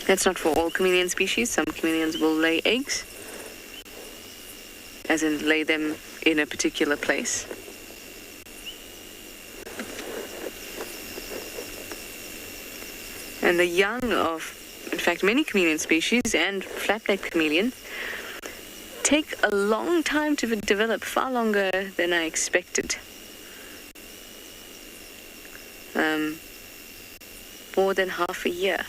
That's not for all chameleon species. Some chameleons will lay eggs, as in lay them in a particular place. And the young of, in fact, many chameleon species and flat-necked chameleon take a long time to develop, far longer than I expected. More than half a year.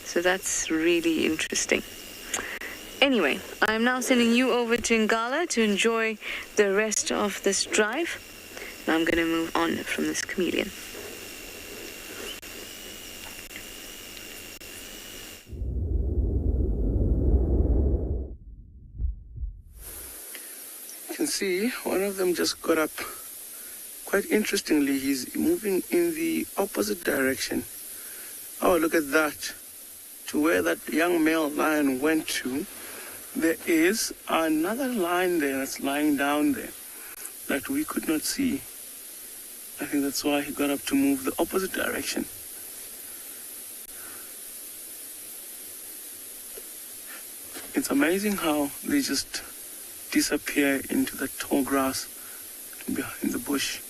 So that's really interesting. Anyway, I'm now sending you over to Ngala to enjoy the rest of this drive. And I'm going to move on from this chameleon. You can see one of them just got up. Quite interestingly, he's moving in the opposite direction. Oh, look at that. to where that young male lion went to, there is another lion there that's lying down there that we could not see. I think that's why he got up to move the opposite direction. It's amazing how they just disappear into the tall grass behind the bush.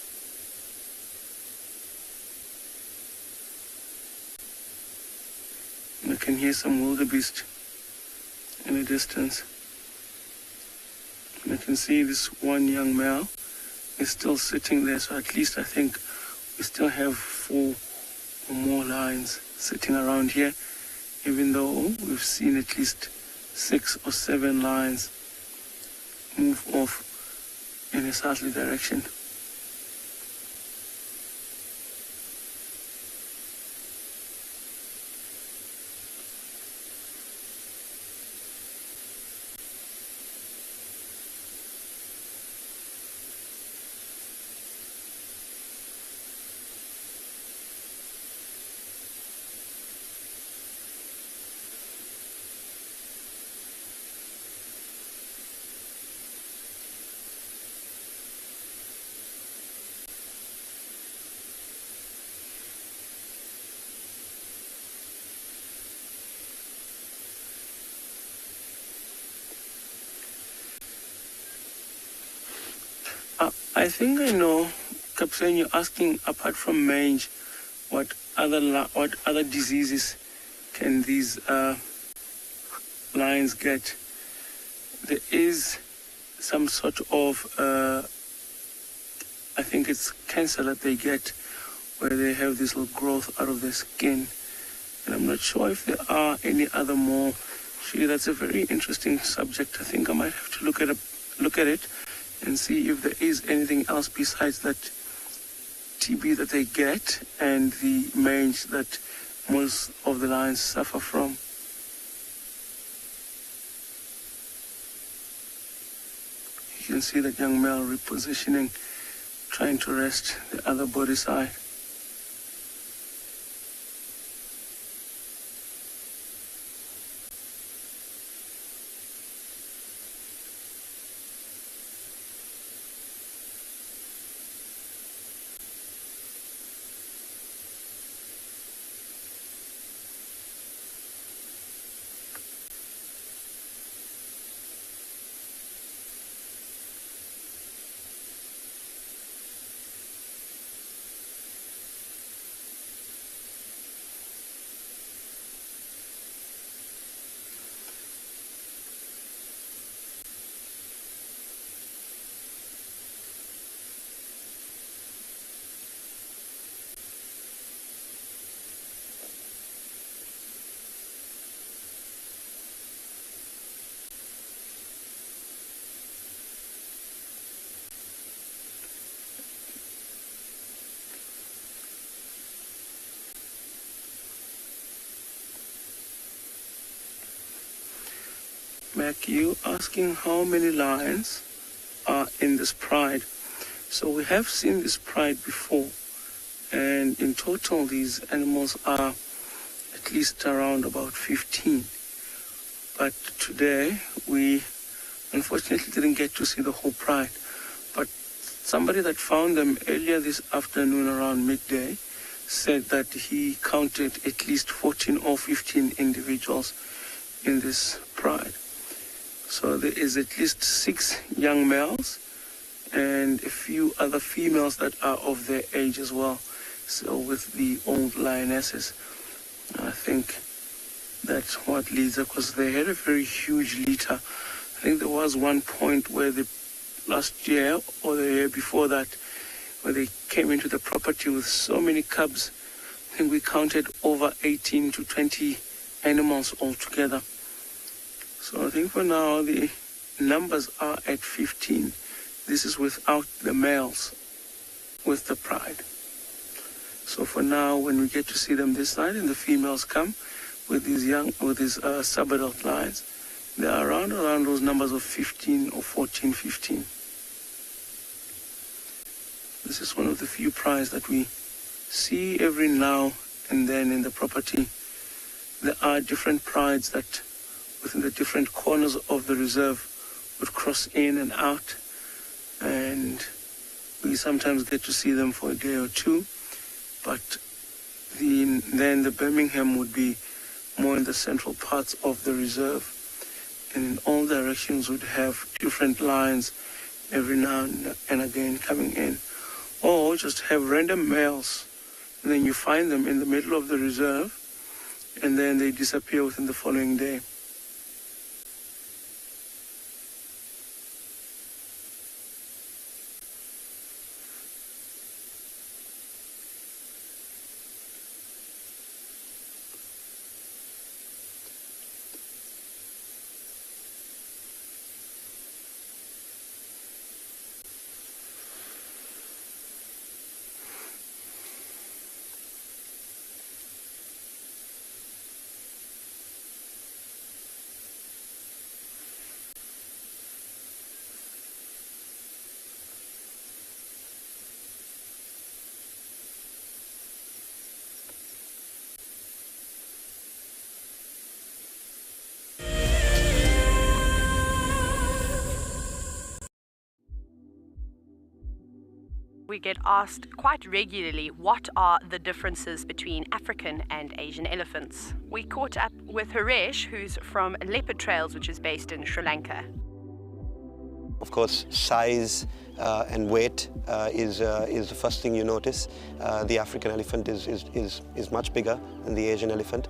And I can hear some wildebeest in the distance. And I can see this one young male is still sitting there, so at least I think we still have 4 or more lions sitting around here, even though we've seen at least 6 or 7 lions move off in a southerly direction. I think I know, Captain, you're asking, apart from mange, what other diseases can these lions get? There is some sort of, I think it's cancer that they get, where they have this little growth out of their skin. And I'm not sure if there are any other more. Actually, that's a very interesting subject. I think I might have to look at it and see if there is anything else besides that TB that they get and the mange that most of the lions suffer from. You can see that young male repositioning, trying to rest the other body side. Mac, you asking how many lions are in this pride. So we have seen this pride before, and in total these animals are at least around about 15. But today we unfortunately didn't get to see the whole pride. But somebody that found them earlier this afternoon around midday said that he counted at least 14 or 15 individuals in this pride. So there is at least 6 young males and a few other females that are of their age as well. So with the old lionesses, I think that's what leads up, because they had a very huge litter. I think there was one point where last year or the year before that, where they came into the property with so many cubs. I think we counted over 18 to 20 animals altogether. So I think for now the numbers are at 15. This is without the males with the pride. So for now, when we get to see them this side and the females come with these sub-adult lions, they are around those numbers of 15 or 14, 15. This is one of the few prides that we see every now and then in the property. there are different prides that within the different corners of the reserve would cross in and out, and we sometimes get to see them for a day or two, but then the Birmingham would be more in the central parts of the reserve, and in all directions would have different lines every now and again coming in, or just have random males, and then you find them in the middle of the reserve, and then they disappear within the following day. We get asked quite regularly what are the differences between African and Asian elephants. We caught up with Haresh, who's from Leopard Trails, which is based in Sri Lanka. Of course, size and weight is the first thing you notice. The African elephant is much bigger than the Asian elephant.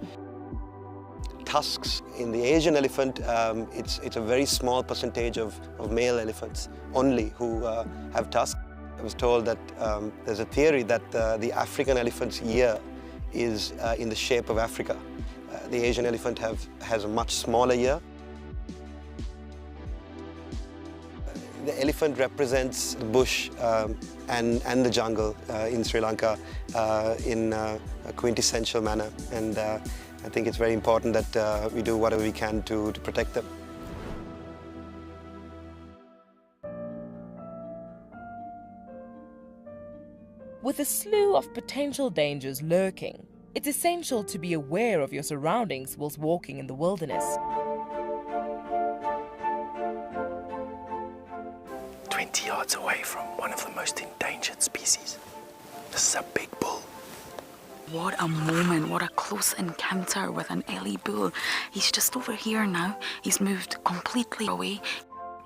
Tusks in the Asian elephant, it's a very small percentage of male elephants only who have tusks. I was told that there's a theory that the African elephant's ear is in the shape of Africa. The Asian elephant has a much smaller ear. The elephant represents the bush and the jungle in Sri Lanka in a quintessential manner, and I think it's very important that we do whatever we can to protect them. With a slew of potential dangers lurking, it's essential to be aware of your surroundings whilst walking in the wilderness. 20 yards away from one of the most endangered species. This is a big bull. What a moment, what a close encounter with an Ellie bull. He's just over here now. He's moved completely away.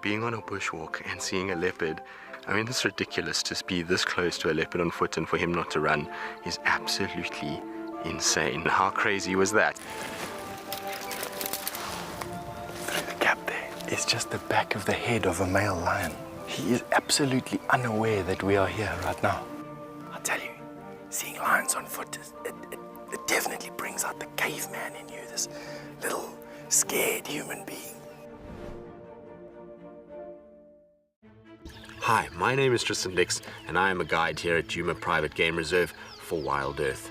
Being on a bushwalk and seeing a leopard, I mean, it's ridiculous to be this close to a leopard on foot and for him not to run is absolutely insane. How crazy was that? Through the gap there is just the back of the head of a male lion. He is absolutely unaware that we are here right now. I'll tell you, seeing lions on foot, it definitely brings out the caveman in you, this little scared human being. Hi, my name is Tristan Dix, and I am a guide here at Djuma Private Game Reserve for Wild Earth.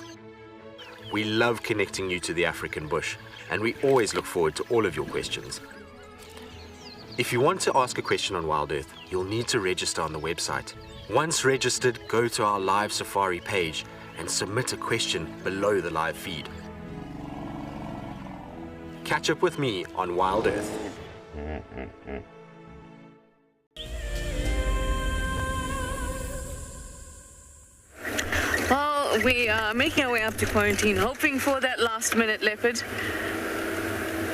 We love connecting you to the African bush, and we always look forward to all of your questions. If you want to ask a question on Wild Earth, you'll need to register on the website. Once registered, go to our live safari page and submit a question below the live feed. Catch up with me on Wild Earth. Well, we are making our way up to quarantine, hoping for that last-minute leopard.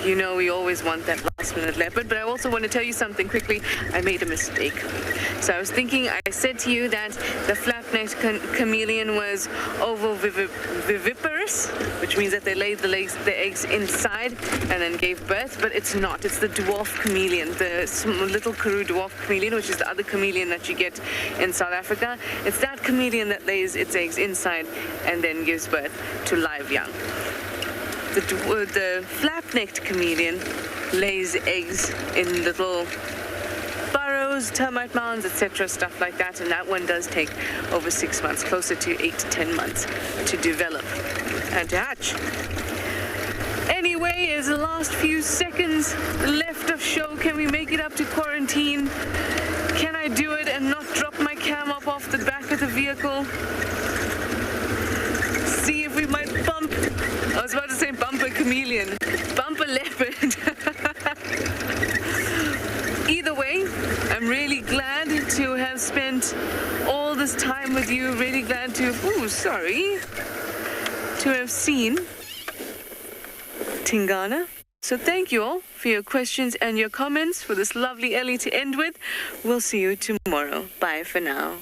You know we always want that last-minute leopard, but I also want to tell you something quickly. I made a mistake. So I was thinking, I said to you that the flat-necked chameleon was ovoviviparous, which means that they laid the eggs inside and then gave birth, but it's not. It's the dwarf chameleon, the little Karoo dwarf chameleon, which is the other chameleon that you get in South Africa. It's that chameleon that lays its eggs inside and then gives birth to live young. The flap-necked chameleon lays eggs in little burrows, termite mounds, etc., stuff like that, and that one does take over 6 months, closer to 8 to 10 months to develop and to hatch. Anyway, is the last few seconds left of show. Can we make it up to quarantine? Can I do it and not drop my cam up off the back of the vehicle? see if we might bump, I was about to say bump a chameleon, bump a leopard. Either way, I'm really glad to have spent all this time with you, really glad to have seen Tingana. So thank you all for your questions and your comments, for this lovely Ellie to end with. We'll see you tomorrow. Bye for now.